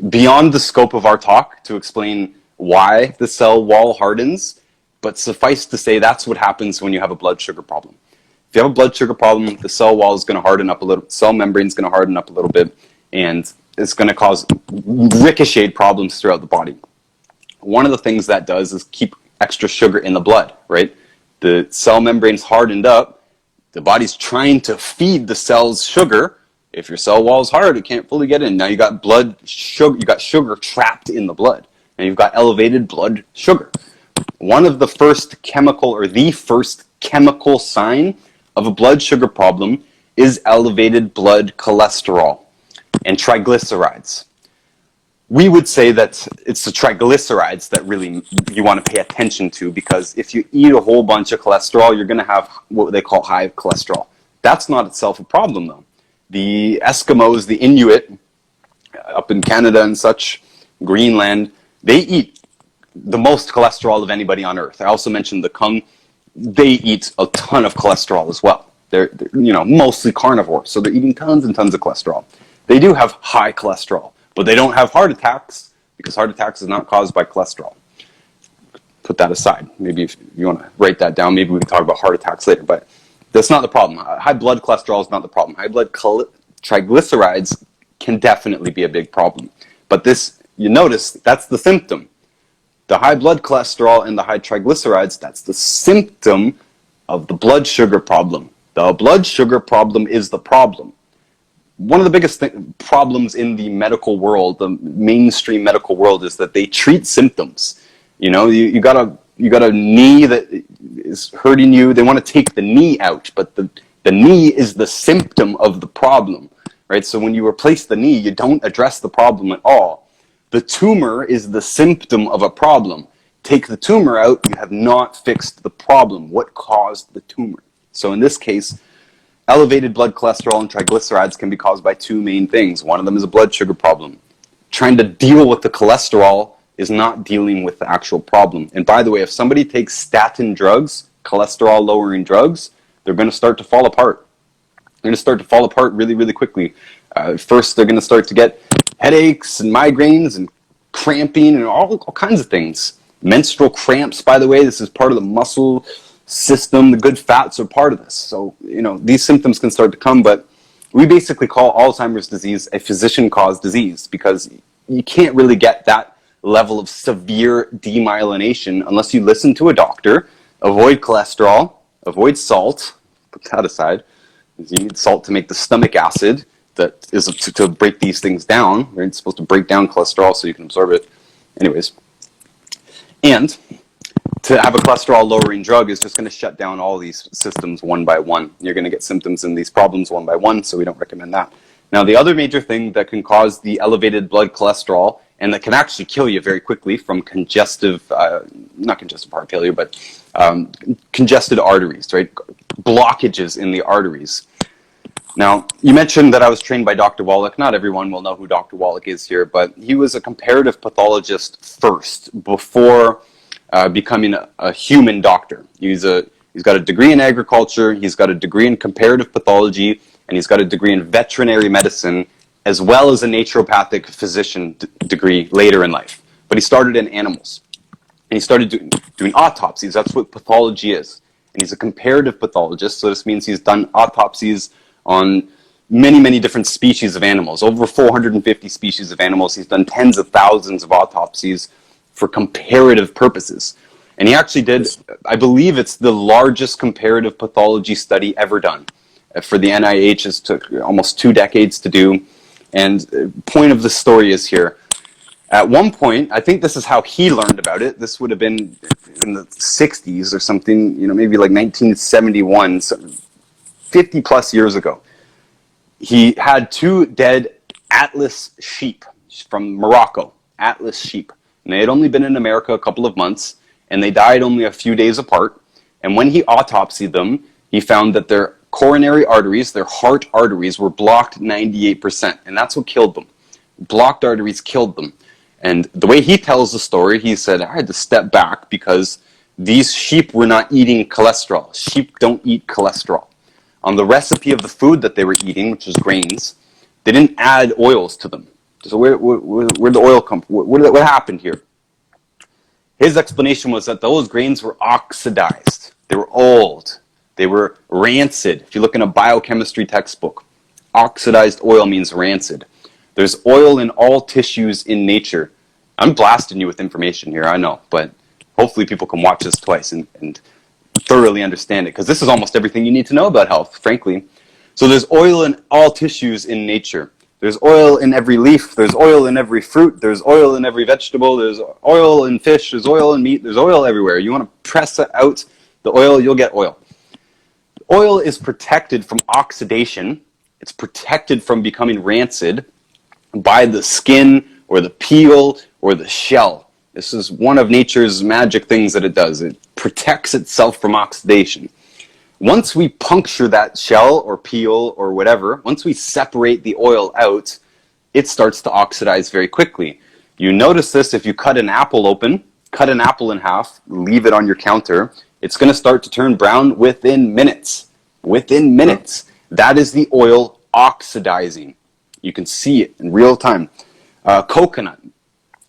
Beyond the scope of our talk to explain why the cell wall hardens, but suffice to say that's what happens when you have a blood sugar problem. If you have a blood sugar problem, the cell wall is going to harden up a little, cell membrane is going to harden up a little bit, and it's going to cause ricocheted problems throughout the body. One of the things that does is keep extra sugar in the blood, right? The cell membrane's hardened up, the body's trying to feed the cells sugar. If your cell wall is hard, it can't fully get in. Now you got sugar trapped in the blood, and you've got elevated blood sugar. One of the first chemical, or the first chemical sign of a blood sugar problem is elevated blood cholesterol and triglycerides. We would say that it's the triglycerides that really you want to pay attention to, because if you eat a whole bunch of cholesterol, you're going to have what they call high cholesterol. That's not itself a problem, though. The Eskimos, the Inuit, up in Canada and such, Greenland, they eat the most cholesterol of anybody on Earth. I also mentioned the Kung. They eat a ton of cholesterol as well. They're mostly carnivore, so they're eating tons and tons of cholesterol. They do have high cholesterol, but they don't have heart attacks, because heart attacks is not caused by cholesterol. Put that aside. Maybe if you want to write that down, maybe we can talk about heart attacks later, but that's not the problem. High blood cholesterol is not the problem. High blood triglycerides can definitely be a big problem. But this, you notice, that's the symptom. The high blood cholesterol and the high triglycerides, that's the symptom of the blood sugar problem. The blood sugar problem is the problem. One of the biggest problems in the medical world, the mainstream medical world, is that they treat symptoms. You got you got a knee that is hurting you. They want to take the knee out, but the knee is the symptom of the problem, right? So when you replace the knee, you don't address the problem at all. The tumor is the symptom of a problem. Take the tumor out, you have not fixed the problem. What caused the tumor? So in this case, elevated blood cholesterol and triglycerides can be caused by two main things. One of them is a blood sugar problem. Trying to deal with the cholesterol is not dealing with the actual problem. And by the way, if somebody takes statin drugs, cholesterol lowering drugs, they're going to start to fall apart. They're going to start to fall apart really, really quickly. First, they're going to start to get headaches and migraines and cramping and all kinds of things. Menstrual cramps, by the way, this is part of the muscle system. The good fats are part of this. So, these symptoms can start to come, but we basically call Alzheimer's disease a physician-caused disease because you can't really get that level of severe demyelination unless you listen to a doctor. Avoid cholesterol, avoid salt, put that aside. You need salt to make the stomach acid that is to break these things down. Right? It's supposed to break down cholesterol so you can absorb it. Anyways. And to have a cholesterol lowering drug is just going to shut down all these systems one by one. You're going to get symptoms and these problems one by one, so we don't recommend that. Now, the other major thing that can cause the elevated blood cholesterol and that can actually kill you very quickly from not congestive heart failure, but congested arteries, right? Blockages in the arteries. Now, you mentioned that I was trained by Dr. Wallach. Not everyone will know who Dr. Wallach is here, but he was a comparative pathologist first before becoming a human doctor. He's got a degree in agriculture, he's got a degree in comparative pathology, and he's got a degree in veterinary medicine, as well as a naturopathic physician degree later in life. But he started in animals. And he started doing autopsies. That's what pathology is. And he's a comparative pathologist, so this means he's done autopsies on many, many different species of animals. Over 450 species of animals. He's done tens of thousands of autopsies for comparative purposes. And he actually did, I believe it's the largest comparative pathology study ever done. For the NIH, it took almost 2 decades to do. And the point of the story is here. At one point, I think this is how he learned about it. This would have been in the 60s or something, maybe like 1971, 50 plus years ago. He had 2 dead Atlas sheep from Morocco, Atlas sheep. And they had only been in America a couple of months, and they died only a few days apart. And when he autopsied them, he found that their coronary arteries, their heart arteries, were blocked 98%, and that's what killed them. Blocked arteries killed them. And the way he tells the story, he said, I had to step back because these sheep were not eating cholesterol. Sheep don't eat cholesterol. On the recipe of the food that they were eating, which was grains, they didn't add oils to them. So where'd the oil come from? What happened here? His explanation was that those grains were oxidized. They were old. They were rancid. If you look in a biochemistry textbook, oxidized oil means rancid. There's oil in all tissues in nature. I'm blasting you with information here, I know, but hopefully people can watch this twice and thoroughly understand it, because this is almost everything you need to know about health, frankly. So there's oil in all tissues in nature. There's oil in every leaf. There's oil in every fruit. There's oil in every vegetable. There's oil in fish. There's oil in meat. There's oil everywhere. You want to press out the oil, you'll get oil. Oil is protected from oxidation. It's protected from becoming rancid by the skin or the peel or the shell. This is one of nature's magic things that it does. It protects itself from oxidation. Once we puncture that shell or peel or whatever, once we separate the oil out, it starts to oxidize very quickly. You notice this if you cut an apple open, cut an apple in half, leave it on your counter, it's going to start to turn brown within minutes. Within minutes. That is the oil oxidizing. You can see it in real time. Coconut.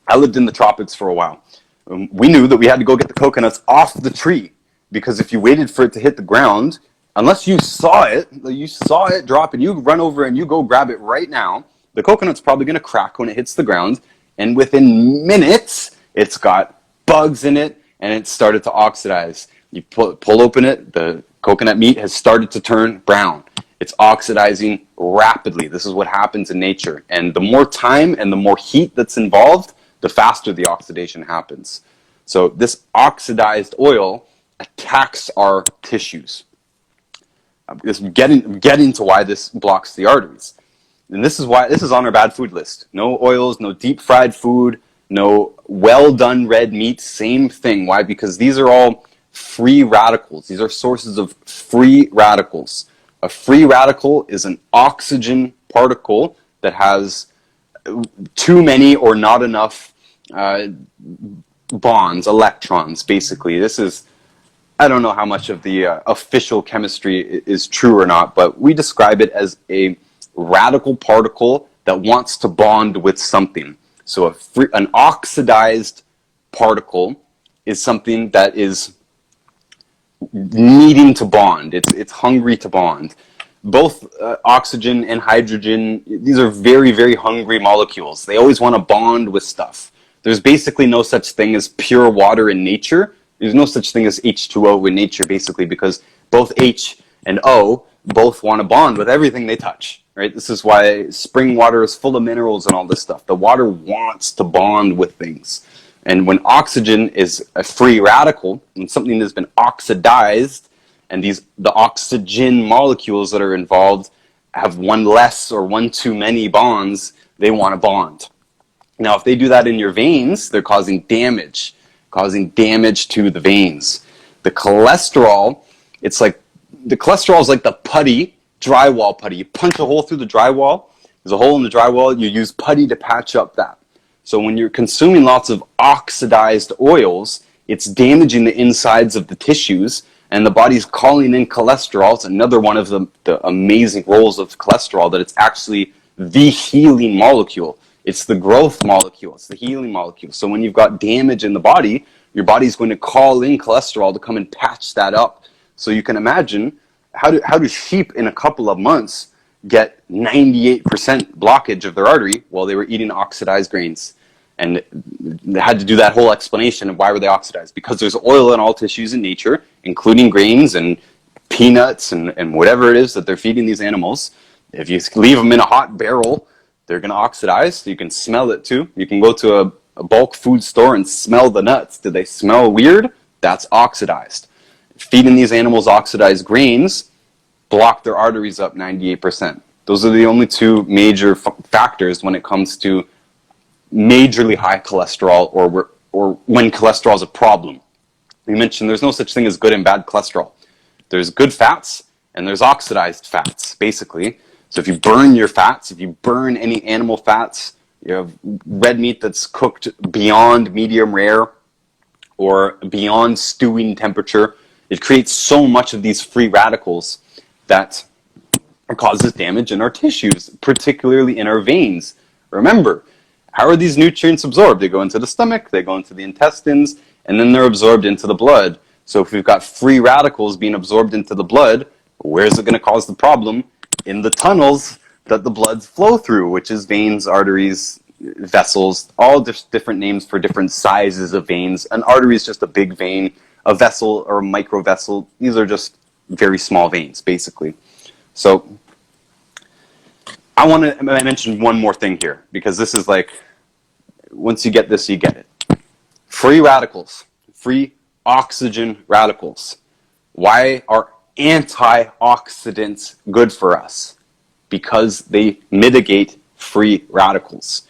I lived in the tropics for a while. We knew that we had to go get the coconuts off the tree, because if you waited for it to hit the ground, unless you saw it drop and you run over and you go grab it right now, the coconut's probably going to crack when it hits the ground, and within minutes, it's got bugs in it and it started to oxidize. You pull open it, the coconut meat has started to turn brown. It's oxidizing rapidly. This is what happens in nature. And the more time and the more heat that's involved, the faster the oxidation happens. So this oxidized oil attacks our tissues. Get into why this blocks the arteries. And this is why this is on our bad food list. No oils, no deep fried food, no well done red meat, same thing. Why? Because these are all free radicals. These are sources of free radicals. A free radical is an oxygen particle that has too many or not enough bonds, electrons, basically. This is, I don't know how much of the official chemistry is true or not, but we describe it as a radical particle that wants to bond with something. So an oxidized particle is something that is needing to bond. It's hungry to bond. Both oxygen and hydrogen, these are very, very hungry molecules. They always want to bond with stuff. There's basically no such thing as pure water in nature. There's no such thing as H2O in nature, basically, because both H and O both want to bond with everything they touch, right? This is why spring water is full of minerals and all this stuff. The water wants to bond with things. And when oxygen is a free radical, when something has been oxidized, and the oxygen molecules that are involved have one less or one too many bonds, they want to bond. Now, if they do that in your veins, they're causing damage to the veins. The cholesterol, the cholesterol is like the putty, drywall putty. You punch a hole through the drywall, there's a hole in the drywall, you use putty to patch up that. So when you're consuming lots of oxidized oils, it's damaging the insides of the tissues, and the body's calling in cholesterol. It's another one of the amazing roles of cholesterol, that it's actually the healing molecule. It's the growth molecule. It's the healing molecule. So when you've got damage in the body, your body's going to call in cholesterol to come and patch that up. So you can imagine, how do sheep in a couple of months get 98% blockage of their artery while they were eating oxidized grains? And they had to do that whole explanation of why were they oxidized. Because there's oil in all tissues in nature, including grains and peanuts and whatever it is that they're feeding these animals. If you leave them in a hot barrel, they're going to oxidize. You can smell it too. You can go to a bulk food store and smell the nuts. Do they smell weird? That's oxidized. Feeding these animals oxidized grains block their arteries up 98%. Those are the only two major factors when it comes to majorly high cholesterol, or when cholesterol is a problem. We mentioned there's no such thing as good and bad cholesterol. There's good fats and there's oxidized fats, basically. So if you burn your fats, if you burn any animal fats, you have red meat that's cooked beyond medium rare or beyond stewing temperature, it creates so much of these free radicals that causes damage in our tissues, particularly in our veins. Remember, how are these nutrients absorbed? They go into the stomach, they go into the intestines, and then they're absorbed into the blood. So if we've got free radicals being absorbed into the blood, where's it going to cause the problem? In the tunnels that the bloods flow through, which is veins, arteries, vessels, all different names for different sizes of veins. An artery is just a big vein. A vessel or a microvessel, these are just very small veins, basically. So I want to mention one more thing here, because this is like, once you get this, you get it. Free radicals, free oxygen radicals. Why are antioxidants good for us? Because they mitigate free radicals.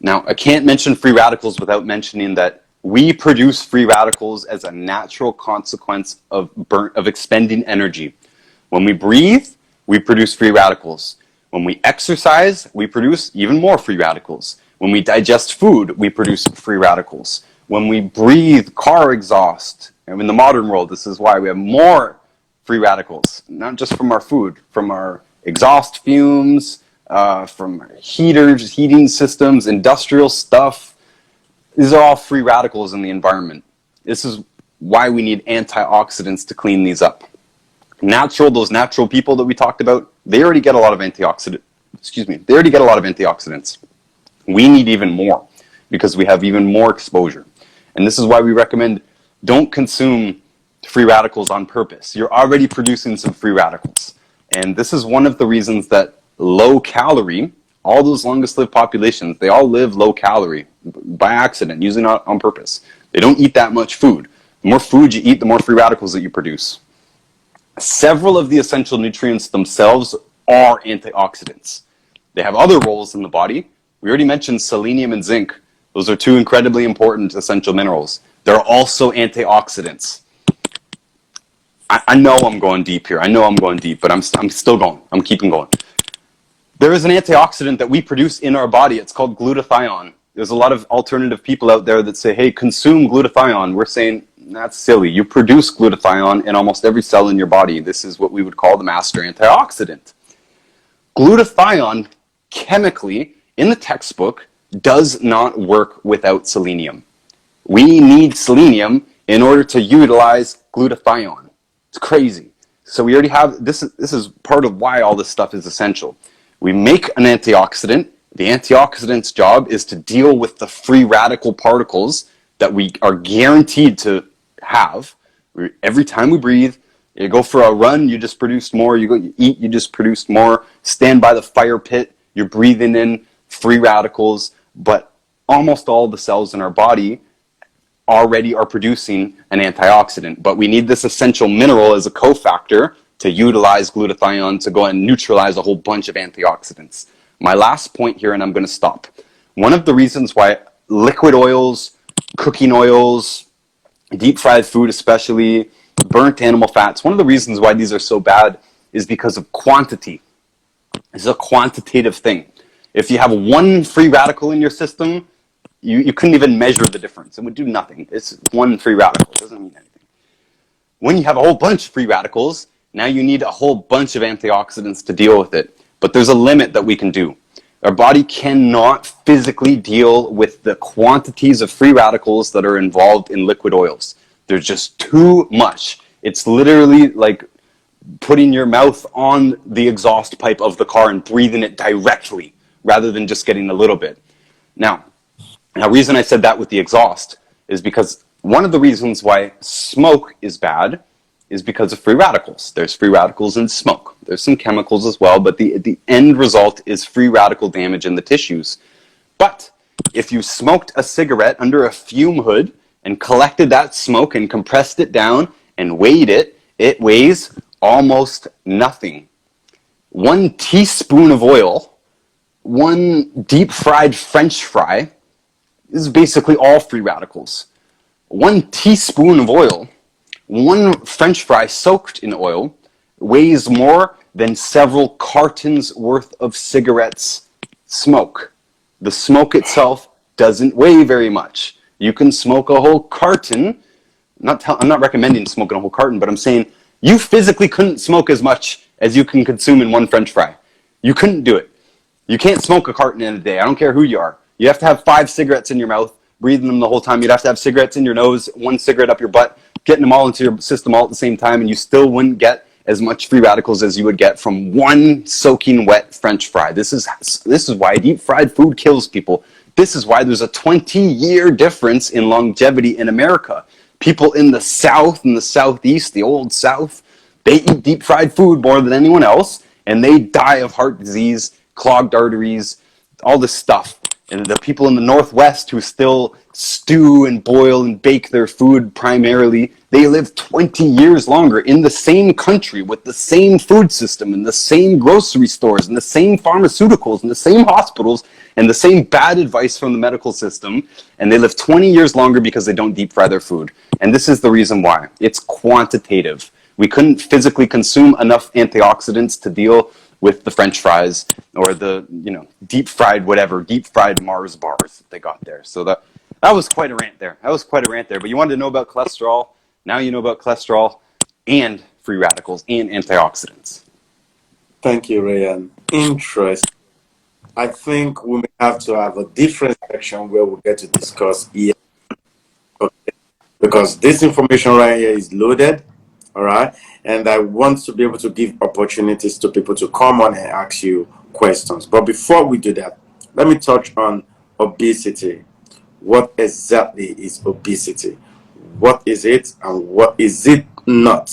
Now, I can't mention free radicals without mentioning that we produce free radicals as a natural consequence of expending energy. When we breathe, we produce free radicals. When we exercise, we produce even more free radicals. When we digest food, we produce free radicals. When we breathe car exhaust, and in the modern world, this is why we have more free radicals, not just from our food, from our exhaust fumes, from heaters, heating systems, industrial stuff. These are all free radicals in the environment. This is why we need antioxidants to clean these up. Those natural people that we talked about, they already get a lot of antioxidants. We need even more, because we have even more exposure. And this is why we recommend don't consume free radicals on purpose. You're already producing some free radicals. And this is one of the reasons that low calorie, all those longest lived populations, they all live low calorie by accident, using it on purpose. They don't eat that much food. The more food you eat, the more free radicals that you produce. Several of the essential nutrients themselves are antioxidants. They have other roles in the body. We already mentioned selenium and zinc. Those are two incredibly important essential minerals. They're also antioxidants. I know I'm going deep here. I know I'm going deep, but I'm still going. I'm keeping going. There is an antioxidant that we produce in our body. It's called glutathione. There's a lot of alternative people out there that say, hey, consume glutathione. We're saying, that's silly. You produce glutathione in almost every cell in your body. This is what we would call the master antioxidant. Glutathione, chemically, in the textbook, does not work without selenium. We need selenium in order to utilize glutathione. It's crazy. So we already have, this is part of why all this stuff is essential. We make an antioxidant. The antioxidant's job is to deal with the free radical particles that we are guaranteed to have. Every time we breathe, you go for a run, you just produced more. You eat, you just produced more. Stand by the fire pit, you're breathing in free radicals. But almost all the cells in our body already are producing an antioxidant. But we need this essential mineral as a cofactor to utilize glutathione to go and neutralize a whole bunch of antioxidants. My last point here, and I'm going to stop. One of the reasons why liquid oils, cooking oils, deep fried food especially, burnt animal fats, one of the reasons why these are so bad is because of quantity. It's a quantitative thing. If you have one free radical in your system, you couldn't even measure the difference. It would do nothing. It's one free radical. It doesn't mean anything. When you have a whole bunch of free radicals, now you need a whole bunch of antioxidants to deal with it. But there's a limit that we can do. Our body cannot physically deal with the quantities of free radicals that are involved in liquid oils. There's just too much. It's literally like putting your mouth on the exhaust pipe of the car and breathing it directly rather than just getting a little bit. Now, the reason I said that with the exhaust is because one of the reasons why smoke is bad is because of free radicals. There's free radicals in smoke. There's some chemicals as well, but the end result is free radical damage in the tissues. But if you smoked a cigarette under a fume hood and collected that smoke and compressed it down and weighed it, it weighs almost nothing. 1 teaspoon of oil, 1 deep fried French fry, this is basically all free radicals. 1 teaspoon of oil, 1 French fry soaked in oil, weighs more than several cartons worth of cigarettes smoke. The smoke itself doesn't weigh very much. You can smoke a whole carton. I'm not recommending smoking a whole carton, but I'm saying you physically couldn't smoke as much as you can consume in 1 French fry. You couldn't do it. You can't smoke a carton in a day. I don't care who you are. You have to have 5 cigarettes in your mouth, breathing them the whole time. You'd have to have cigarettes in your nose, 1 cigarette up your butt, getting them all into your system all at the same time, and you still wouldn't get as much free radicals as you would get from 1 soaking wet French fry. This is why deep fried food kills people. This is why there's a 20-year difference in longevity in America. People in the South and the Southeast, the old South, they eat deep fried food more than anyone else, and they die of heart disease, clogged arteries, all this stuff. And the people in the Northwest who still stew and boil and bake their food primarily, they live 20 years longer in the same country with the same food system and the same grocery stores and the same pharmaceuticals and the same hospitals and the same bad advice from the medical system. And they live 20 years longer because they don't deep fry their food. And this is the reason why. It's quantitative. We couldn't physically consume enough antioxidants to deal with the French fries or the, deep fried Mars bars that they got there. So that was quite a rant there. But you wanted to know about cholesterol. Now you know about cholesterol and free radicals and antioxidants. Thank you, Ryan. Interesting. I think we may have to have a different section where we get to discuss EM. Okay. Because this information right here is loaded. All right. And I want to be able to give opportunities to people to come on and ask you questions. But before we do that, let me touch on obesity. What exactly is obesity? What is it and what is it not?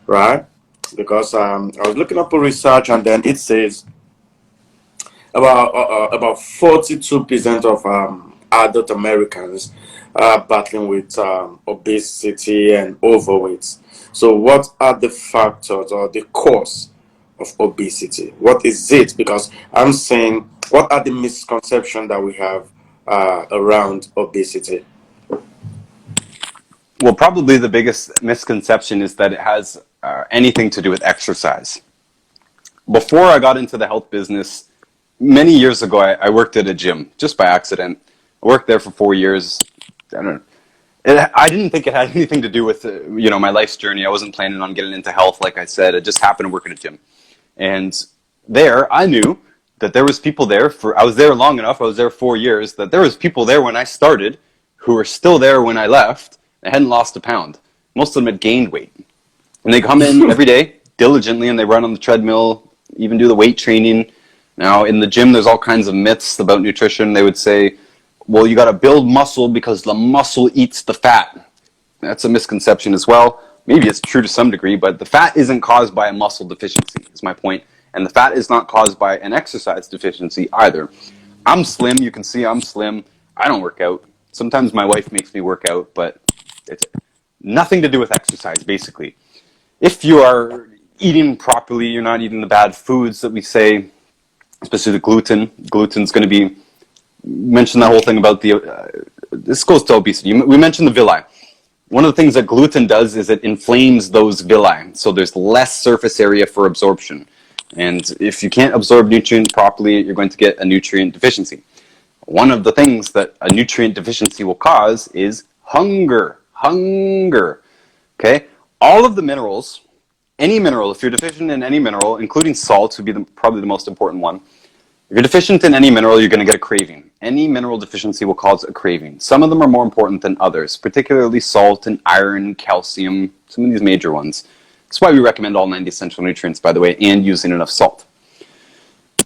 Right? Because I was looking up a research and then it says about 42% of adult Americans battling with obesity and overweight. So, what are the factors or the cause of obesity? What is it? Because I'm saying, what are the misconceptions that we have around obesity? Well, probably the biggest misconception is that it has anything to do with exercise. Before I got into the health business, many years ago, I worked at a gym just by accident. I worked there for 4 years. I don't know. I didn't think it had anything to do with my life's journey. I wasn't planning on getting into health, like I said. I just happened to work at a gym, and there I knew that there was people there for. I was there long enough. I was there 4 years. That there was people there when I started, who were still there when I left. They hadn't lost a pound. Most of them had gained weight, and they come in every day diligently, and they run on the treadmill, even do the weight training. Now in the gym, there's all kinds of myths about nutrition. They would say, well, you got to build muscle because the muscle eats the fat. That's a misconception as well. Maybe it's true to some degree, but the fat isn't caused by a muscle deficiency, is my point. And the fat is not caused by an exercise deficiency either. I'm slim. You can see I'm slim. I don't work out. Sometimes my wife makes me work out, but it's nothing to do with exercise, basically. If you are eating properly, you're not eating the bad foods that we say, especially the gluten. Gluten's going to be mentioned that whole thing about this goes to obesity. We mentioned the villi. One of the things that gluten does is it inflames those villi, so there's less surface area for absorption. And if you can't absorb nutrients properly, you're going to get a nutrient deficiency. One of the things that a nutrient deficiency will cause is hunger. Hunger. Okay? All of the minerals, any mineral, if you're deficient in any mineral, including salt would be probably the most important one. If you're deficient in any mineral, you're going to get a craving. Any mineral deficiency will cause a craving. Some of them are more important than others, particularly salt and iron, calcium, some of these major ones. That's why we recommend all 90 essential nutrients, by the way, and using enough salt.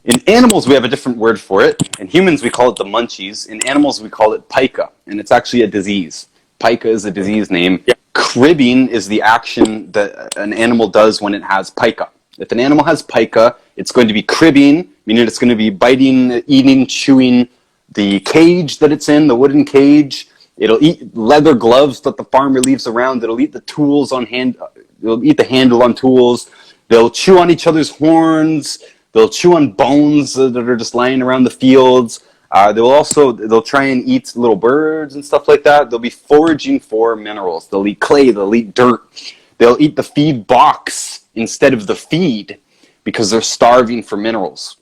In animals, we have a different word for it. In humans, we call it the munchies. In animals, we call it pica, and it's actually a disease. Pica is a disease name. Yeah. Cribbing is the action that an animal does when it has pica. If an animal has pica, it's going to be cribbing, meaning it's going to be biting, eating, chewing the cage that it's in, the wooden cage. It'll eat leather gloves that the farmer leaves around. It'll eat the tools on hand. It'll eat the handle on tools. They'll chew on each other's horns. They'll chew on bones that are just lying around the fields. They'll try and eat little birds and stuff like that. They'll be foraging for minerals. They'll eat clay. They'll eat dirt. They'll eat the feed box instead of the feed because they're starving for minerals.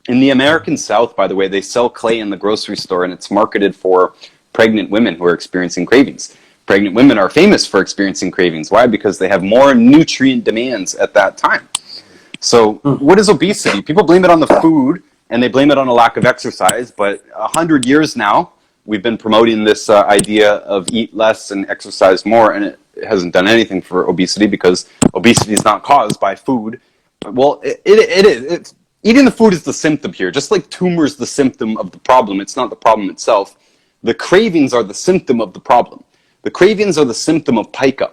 In the American South, by the way, they sell clay in the grocery store, and it's marketed for pregnant women who are experiencing cravings. Pregnant women are famous for experiencing cravings. Why? Because they have more nutrient demands at that time. So what is obesity? People blame it on the food, and they blame it on a lack of exercise, but 100 years now, we've been promoting this idea of eat less and exercise more, and it hasn't done anything for obesity because obesity is not caused by food. Well, it is. Eating the food is the symptom here. Just like tumor is the symptom of the problem, it's not the problem itself. The cravings are the symptom of the problem. The cravings are the symptom of pica.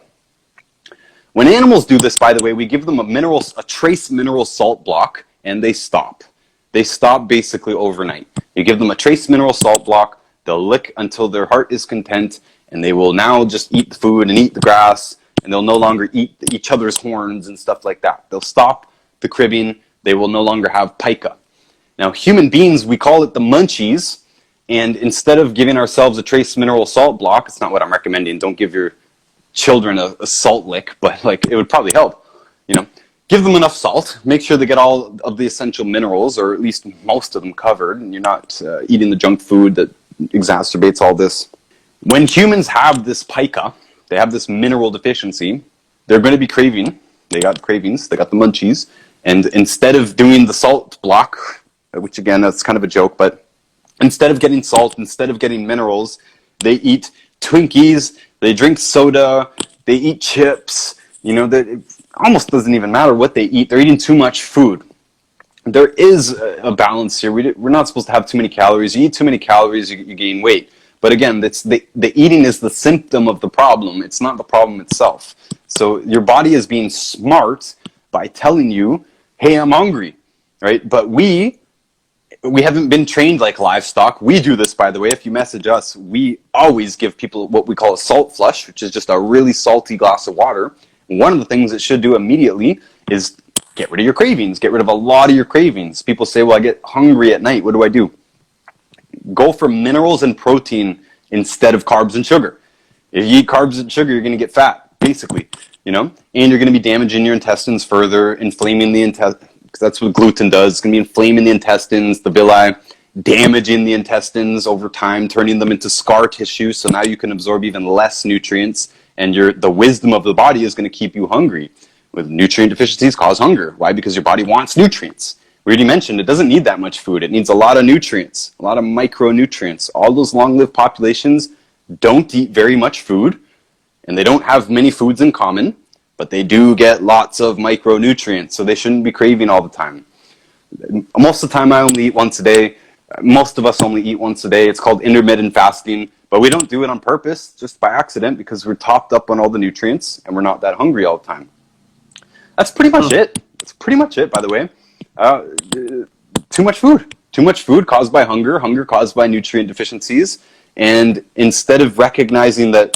When animals do this, by the way, we give them a trace mineral salt block, and they stop. They stop basically overnight. You give them a trace mineral salt block, they'll lick until their heart is content, and they will now just eat the food and eat the grass, and they'll no longer eat each other's horns and stuff like that. They'll stop the cribbing. They will no longer have pica. Now, human beings, we call it the munchies, and instead of giving ourselves a trace mineral salt block, it's not what I'm recommending. Don't give your children a salt lick, but like it would probably help. Give them enough salt. Make sure they get all of the essential minerals, or at least most of them covered, and you're not eating the junk food that exacerbates all this. When humans have this pica, they have this mineral deficiency, they're going to be craving. They got cravings. They got the munchies. And instead of doing the salt block, which again, that's kind of a joke, but instead of getting salt, instead of getting minerals, they eat Twinkies, they drink soda, they eat chips. It almost doesn't even matter what they eat. They're eating too much food. There is a balance here. We're not supposed to have too many calories. You eat too many calories, you gain weight. But again, the eating is the symptom of the problem. It's not the problem itself. So your body is being smart by telling you, hey, I'm hungry, right? But we we haven't been trained like livestock. We do this, by the way. If you message us, we always give people what we call a salt flush, which is just a really salty glass of water. One of the things it should do immediately is get rid of your cravings, get rid of a lot of your cravings. People say, well, I get hungry at night. What do? Go for minerals and protein instead of carbs and sugar. If you eat carbs and sugar, you're going to get fat, basically, and you're going to be damaging your intestines further, inflaming the intestines, because that's what gluten does. It's going to be inflaming the intestines, the villi, damaging the intestines over time, turning them into scar tissue, so now you can absorb even less nutrients, and the wisdom of the body is going to keep you hungry. With nutrient deficiencies cause hunger. Why? Because your body wants nutrients. We already mentioned it doesn't need that much food. It needs a lot of nutrients, a lot of micronutrients. All those long-lived populations don't eat very much food, and they don't have many foods in common, but they do get lots of micronutrients, so they shouldn't be craving all the time. Most of the time I only eat once a day. Most of us only eat once a day. It's called intermittent fasting, but we don't do it on purpose, just by accident, because we're topped up on all the nutrients, and we're not that hungry all the time. That's pretty much it. That's pretty much it, by the way. Too much food. Too much food caused by hunger. Hunger caused by nutrient deficiencies. And instead of recognizing that,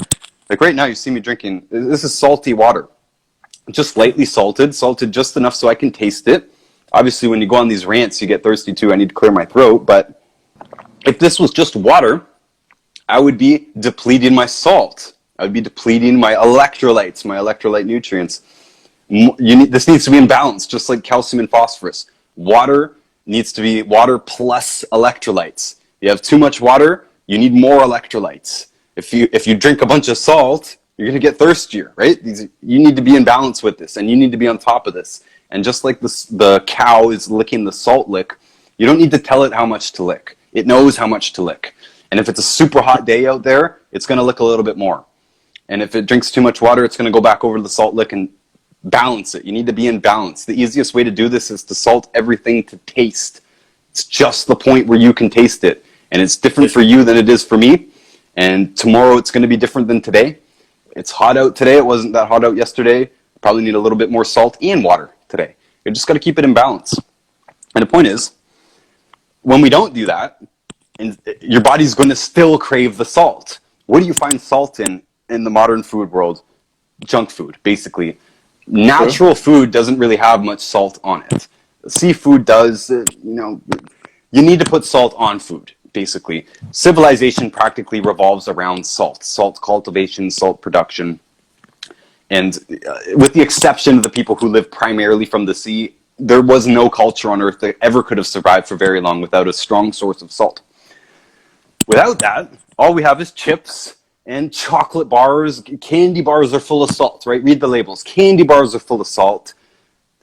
like right now you see me drinking, this is salty water. Just lightly salted just enough so I can taste it. Obviously when you go on these rants you get thirsty too. I need to clear my throat. But if this was just water, I would be depleting my salt. I would be depleting my electrolytes, my electrolyte nutrients. This needs to be in balance, just like calcium and phosphorus. Water needs to be water plus electrolytes. You have too much water, you need more electrolytes. If you drink a bunch of salt, you're going to get thirstier, right? You need to be in balance with this, and you need to be on top of this. And just like the cow is licking the salt lick, you don't need to tell it how much to lick. It knows how much to lick. And if it's a super hot day out there, it's going to lick a little bit more. And if it drinks too much water, it's going to go back over to the salt lick and balance it. You need to be in balance. The easiest way to do this is to salt everything to taste. It's just the point where you can taste it. And it's different for you than it is for me. And tomorrow it's going to be different than today. It's hot out today. It wasn't that hot out yesterday. Probably need a little bit more salt and water today. You just got to keep it in balance. And the point is, when we don't do that, your body's going to still crave the salt. What do you find salt in the modern food world? Junk food, basically. Natural food doesn't really have much salt on it. Seafood does, you need to put salt on food, basically. Civilization practically revolves around salt. Salt cultivation, salt production. And with the exception of the people who live primarily from the sea, there was no culture on Earth that ever could have survived for very long without a strong source of salt. Without that, all we have is chips and chocolate bars. Candy bars are full of salt, right? Read the labels. Candy bars are full of salt.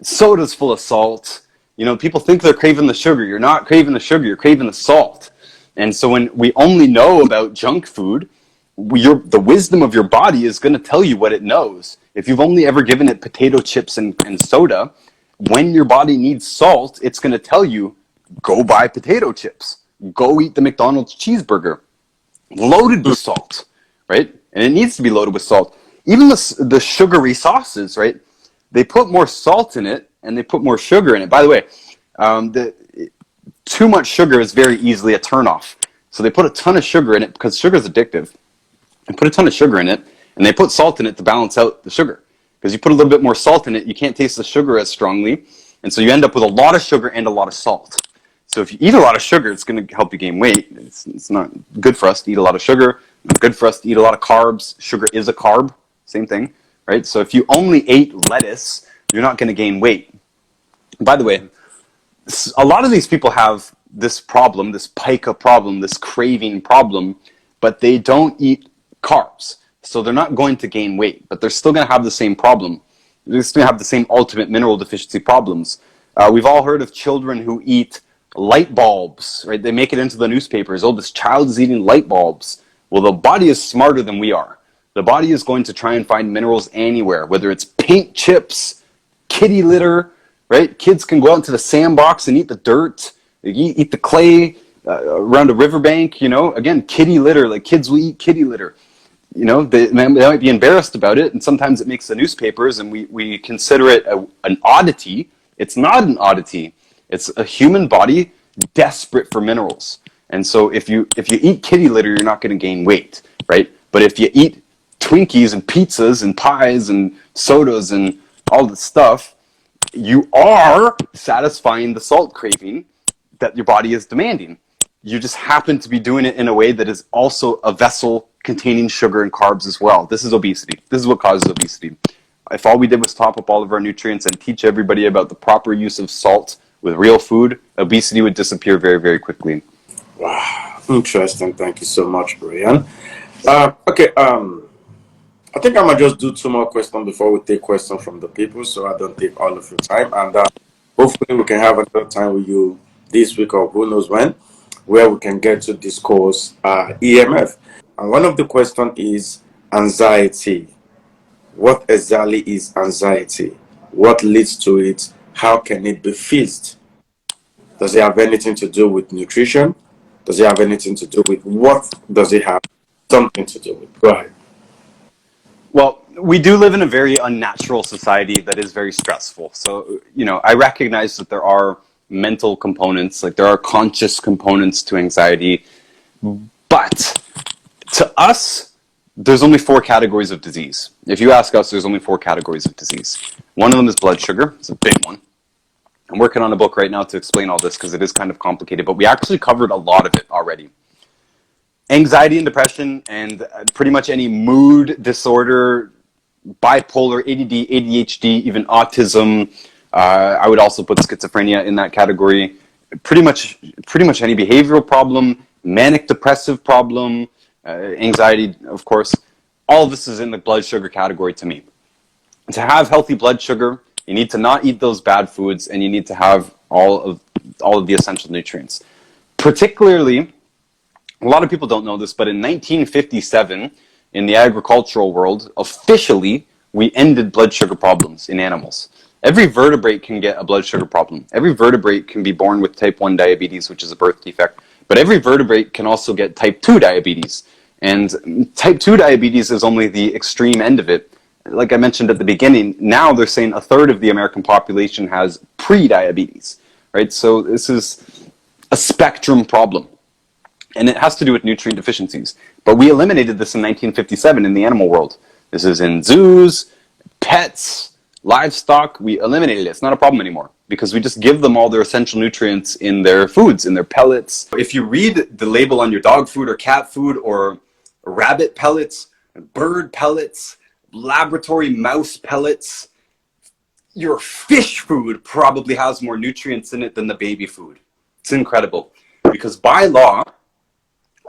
Soda's full of salt. People think they're craving the sugar. You're not craving the sugar. You're craving the salt. And so when we only know about junk food, the wisdom of your body is going to tell you what it knows. If you've only ever given it potato chips and soda, when your body needs salt, it's going to tell you, go buy potato chips. Go eat the McDonald's cheeseburger. Loaded with salt, right? And it needs to be loaded with salt. Even the sugary sauces, right? They put more salt in it and they put more sugar in it. By the way, too much sugar is very easily a turnoff. So they put a ton of sugar in it because sugar is addictive. They put a ton of sugar in it and they put salt in it to balance out the sugar. Because you put a little bit more salt in it, you can't taste the sugar as strongly. And so you end up with a lot of sugar and a lot of salt. So if you eat a lot of sugar, it's going to help you gain weight. It's not good for us to eat a lot of sugar. It's good for us to eat a lot of carbs. Sugar is a carb. Same thing, right? So if you only ate lettuce, you're not going to gain weight. By the way, a lot of these people have this problem, this pica problem, this craving problem, but they don't eat carbs. So they're not going to gain weight, but they're still going to have the same problem. They're still going to have the same ultimate mineral deficiency problems. We've all heard of children who eat light bulbs, right? They make it into the newspapers. Oh, this child is eating light bulbs. Well, the body is smarter than we are. The body is going to try and find minerals anywhere, whether it's paint chips, kitty litter, right? Kids can go out into the sandbox and eat the dirt, eat the clay around a riverbank, Again, kitty litter, like kids will eat kitty litter. They might be embarrassed about it, and sometimes it makes the newspapers, and we consider it an oddity. It's not an oddity. It's a human body desperate for minerals. And so if you eat kitty litter, you're not going to gain weight, right? But if you eat Twinkies and pizzas and pies and sodas and all this stuff, you are satisfying the salt craving that your body is demanding. You just happen to be doing it in a way that is also a vessel containing sugar and carbs as well. This is obesity. This is what causes obesity. If all we did was top up all of our nutrients and teach everybody about the proper use of salt with real food, obesity would disappear very, very quickly. Wow, interesting. Thank you so much, Brian. Okay, I think I might just do two more questions before we take questions from the people, so I don't take all of your time. And hopefully, we can have another time with you this week or who knows when, where we can get to discuss EMF. And one of the questions is anxiety. What exactly is anxiety? What leads to it? How can it be fixed? Does it have anything to do with nutrition? Does it have anything to do with what does it have something to do with? Go ahead. Well, we do live in a very unnatural society that is very stressful. So, I recognize that there are mental components, like there are conscious components to anxiety, but to us, there's only four categories of disease. If you ask us, there's only four categories of disease. One of them is blood sugar. It's a big one. I'm working on a book right now to explain all this because it is kind of complicated, but we actually covered a lot of it already. Anxiety and depression and pretty much any mood disorder, bipolar, ADD, ADHD, even autism. I would also put schizophrenia in that category. Pretty much any behavioral problem, manic depressive problem, anxiety, of course. All of this is in the blood sugar category to me. To have healthy blood sugar, you need to not eat those bad foods, and you need to have all of the essential nutrients. Particularly, a lot of people don't know this, but in 1957, in the agricultural world, officially, we ended blood sugar problems in animals. Every vertebrate can get a blood sugar problem. Every vertebrate can be born with type 1 diabetes, which is a birth defect. But every vertebrate can also get type 2 diabetes. And type 2 diabetes is only the extreme end of it. Like I mentioned at the beginning, now they're saying a third of the American population has pre-diabetes, right? So this is a spectrum problem. And it has to do with nutrient deficiencies. But we eliminated this in 1957 in the animal world. This is in zoos, pets, livestock. We eliminated it. It's not a problem anymore because we just give them all their essential nutrients in their foods, in their pellets. If you read the label on your dog food or cat food or rabbit pellets, bird pellets, laboratory mouse pellets, your fish food probably has more nutrients in it than the baby food. It's incredible. Because by law,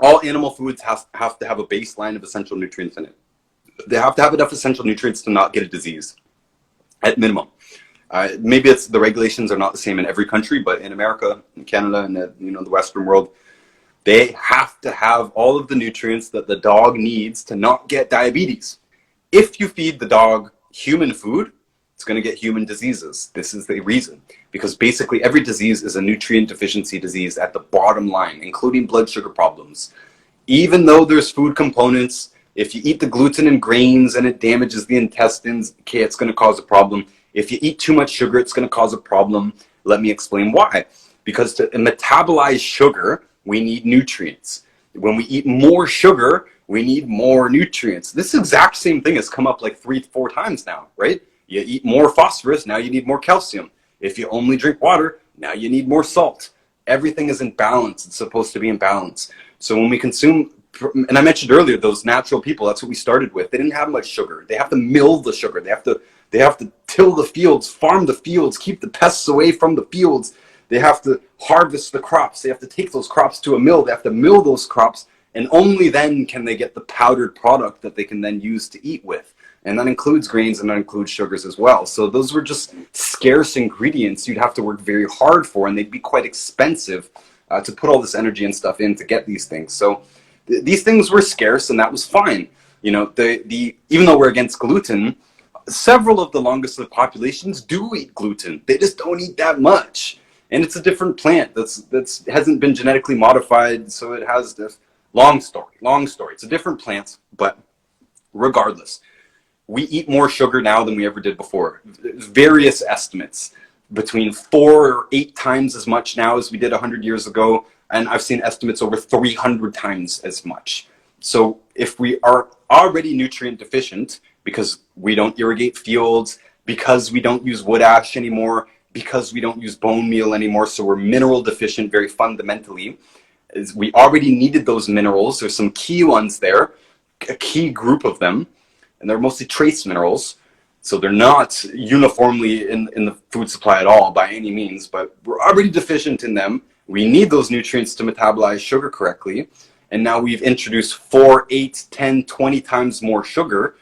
all animal foods have to have a baseline of essential nutrients in it. They have to have enough essential nutrients to not get a disease, at minimum. Maybe it's the regulations are not the same in every country, but in America, in Canada, and the Western world, they have to have all of the nutrients that the dog needs to not get diabetes. If you feed the dog human food, it's going to get human diseases. This is the reason. Because basically every disease is a nutrient deficiency disease at the bottom line, including blood sugar problems. Even though there's food components, if you eat the gluten and grains and it damages the intestines, okay, it's going to cause a problem. If you eat too much sugar, it's going to cause a problem. Let me explain why. Because to metabolize sugar, we need nutrients. When we eat more sugar, we need more nutrients. This exact same thing has come up like 3-4 times now, right? You eat more phosphorus, now you need more calcium. If you only drink water, now you need more salt. Everything is in balance. It's supposed to be in balance. So when we consume, and I mentioned earlier, those natural people, that's what we started with. They didn't have much sugar. They have to mill the sugar. They have to till the fields, farm the fields, keep the pests away from the fields. They have to harvest the crops. They have to take those crops to a mill. They have to mill those crops, and only then can they get the powdered product that they can then use to eat with. And that includes grains and that includes sugars as well. So those were just scarce ingredients you'd have to work very hard for, and they'd be quite expensive to put all this energy and stuff in to get these things. So these things were scarce, and that was fine. Even though we're against gluten, several of the longest lived populations do eat gluten. They just don't eat that much. And it's a different plant that's hasn't been genetically modified, so it has this long story. It's a different plant, but regardless, we eat more sugar now than we ever did before. Various estimates. between 4 or 8 times as much now as we did 100 years ago. And I've seen estimates over 300 times as much. So if we are already nutrient deficient because we don't irrigate fields, because we don't use wood ash anymore, because we don't use bone meal anymore, so we're mineral deficient very fundamentally, is we already needed those minerals. There's some key ones there, a key group of them, and they're mostly trace minerals. So they're not uniformly in the food supply at all by any means, but we're already deficient in them. We need those nutrients to metabolize sugar correctly. And now we've introduced 4, 8, 10, 20 times more sugar.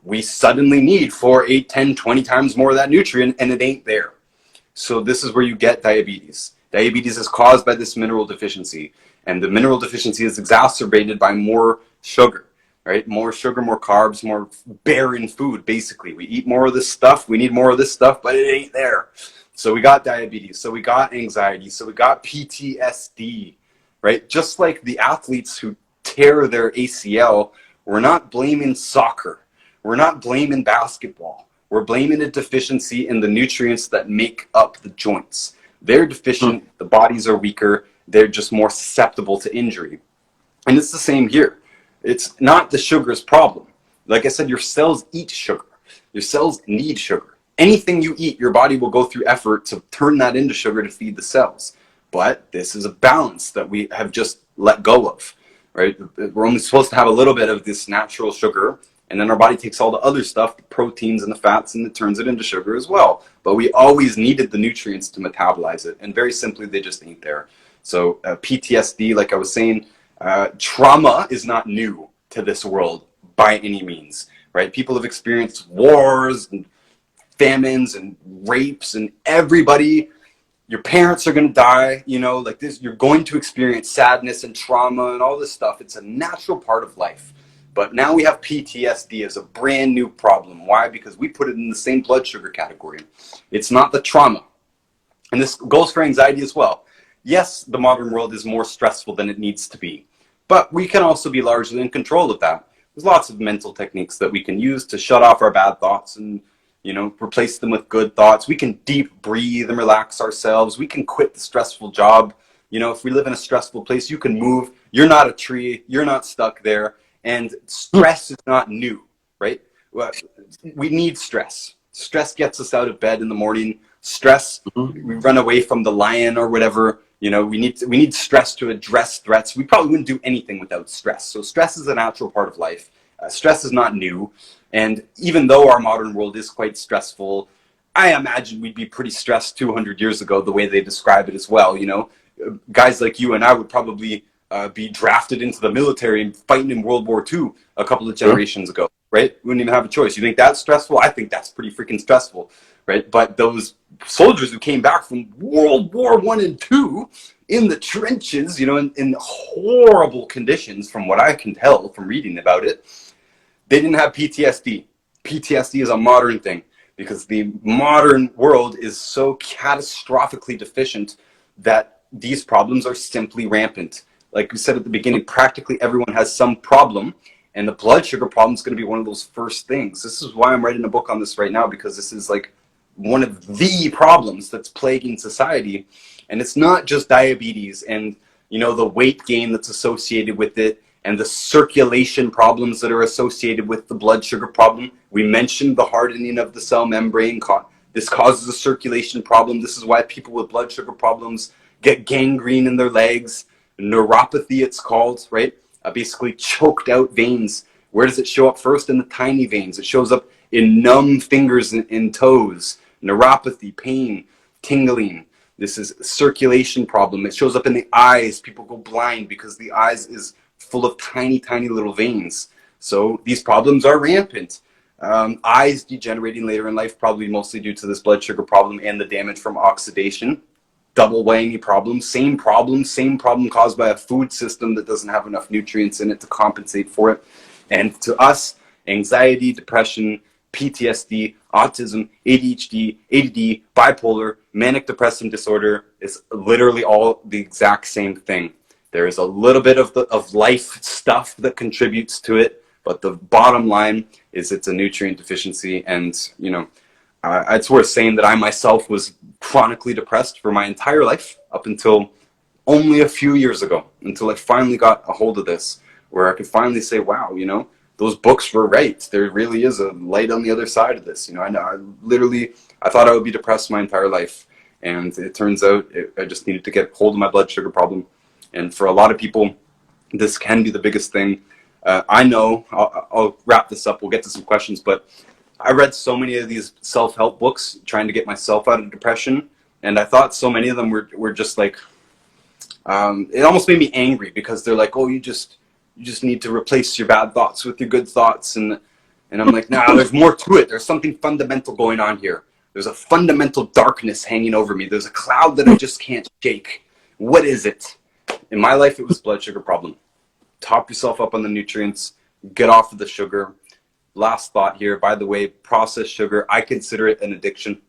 We suddenly need 4, 8, 10, 20 times more of that nutrient, and it ain't there. So this is where you get diabetes. Diabetes is caused by this mineral deficiency, and the mineral deficiency is exacerbated by more sugar, right? More sugar, more carbs, more barren food, basically. We eat more of this stuff, we need more of this stuff, but it ain't there. So we got diabetes, so we got anxiety, so we got PTSD, right? Just like the athletes who tear their ACL, we're not blaming soccer. We're not blaming basketball. We're blaming a deficiency in the nutrients that make up the joints. They're deficient, the bodies are weaker, they're just more susceptible to injury. And it's the same here. It's not the sugar's problem. Like I said, your cells eat sugar. Your cells need sugar. Anything you eat, your body will go through effort to turn that into sugar to feed the cells. But this is a balance that we have just let go of, right? We're only supposed to have a little bit of this natural sugar, and then our body takes all the other stuff, the proteins and the fats, and it turns it into sugar as well. But we always needed the nutrients to metabolize it, and very simply, they just ain't there. So PTSD, like I was saying, trauma is not new to this world by any means, right? People have experienced wars and famines and rapes, and everybody, your parents are going to die, you know, like this, you're going to experience sadness and trauma and all this stuff. It's a natural part of life. But now we have PTSD as a brand new problem. Why? Because we put it in the same blood sugar category. It's not the trauma. And this goes for anxiety as well. Yes, the modern world is more stressful than it needs to be, but we can also be largely in control of that. There's lots of mental techniques that we can use to shut off our bad thoughts and, you know, replace them with good thoughts. We can deep breathe and relax ourselves. We can quit the stressful job. You know, if we live in a stressful place, you can move. You're not a tree. You're not stuck there. And stress is not new, right? We need stress. Stress gets us out of bed in the morning. Stress, we run away from the lion or whatever. You know, we need stress to address threats. We probably wouldn't do anything without stress. So stress is a natural part of life. Stress is not new. And even though our modern world is quite stressful, I imagine we'd be pretty stressed 200 years ago, the way they describe it as well. You know, guys like you and I would probably be drafted into the military and fighting in World War II a couple of generations ago, right? We wouldn't even have a choice. You think that's stressful? I think that's pretty freaking stressful, right? But those soldiers who came back from World War I and II in the trenches, you know, in horrible conditions, from what I can tell from reading about it, they didn't have PTSD. PTSD is a modern thing because the modern world is so catastrophically deficient that these problems are simply rampant. Like we said at the beginning, practically everyone has some problem, and the blood sugar problem is going to be one of those first things. This is why I'm writing a book on this right now, because this is like one of the problems that's plaguing society. And it's not just diabetes and, you know, the weight gain that's associated with it and the circulation problems that are associated with the blood sugar problem. We mentioned the hardening of the cell membrane. This causes a circulation problem. This is why people with blood sugar problems get gangrene in their legs. Neuropathy, it's called, right? Basically choked out veins. Where does it show up first? In the tiny veins. It shows up in numb fingers and toes. Neuropathy, pain, tingling. This is a circulation problem. It shows up in the eyes. People go blind because the eyes is full of tiny, tiny little veins. So these problems are rampant. Eyes degenerating later in life, probably mostly due to this blood sugar problem and the damage from oxidation. Double whammy problem, same problem caused by a food system that doesn't have enough nutrients in it to compensate for it. And to us, anxiety, depression, PTSD, autism, ADHD, ADD, bipolar, manic depressive disorder is literally all the exact same thing. There is a little bit of life stuff that contributes to it, but the bottom line is it's a nutrient deficiency. And, you know, it's worth saying that I myself was chronically depressed for my entire life up until only a few years ago, until I finally got a hold of this, where I could finally say, wow, you know, those books were right. There really is a light on the other side of this. You know, I thought I would be depressed my entire life. And it turns out I just needed to get hold of my blood sugar problem. And for a lot of people, this can be the biggest thing. I know, I'll wrap this up, we'll get to some questions, but I read so many of these self-help books trying to get myself out of depression, and I thought so many of them were just like, it almost made me angry, because they're like, oh, you just need to replace your bad thoughts with your good thoughts, and I'm like, nah, there's more to it. There's something fundamental going on here. There's a fundamental darkness hanging over me. There's a cloud that I just can't shake. What is it? In my life, it was blood sugar problem. Top yourself up on the nutrients, get off of the sugar. Last thought here, by the way, processed sugar, I consider it an addiction.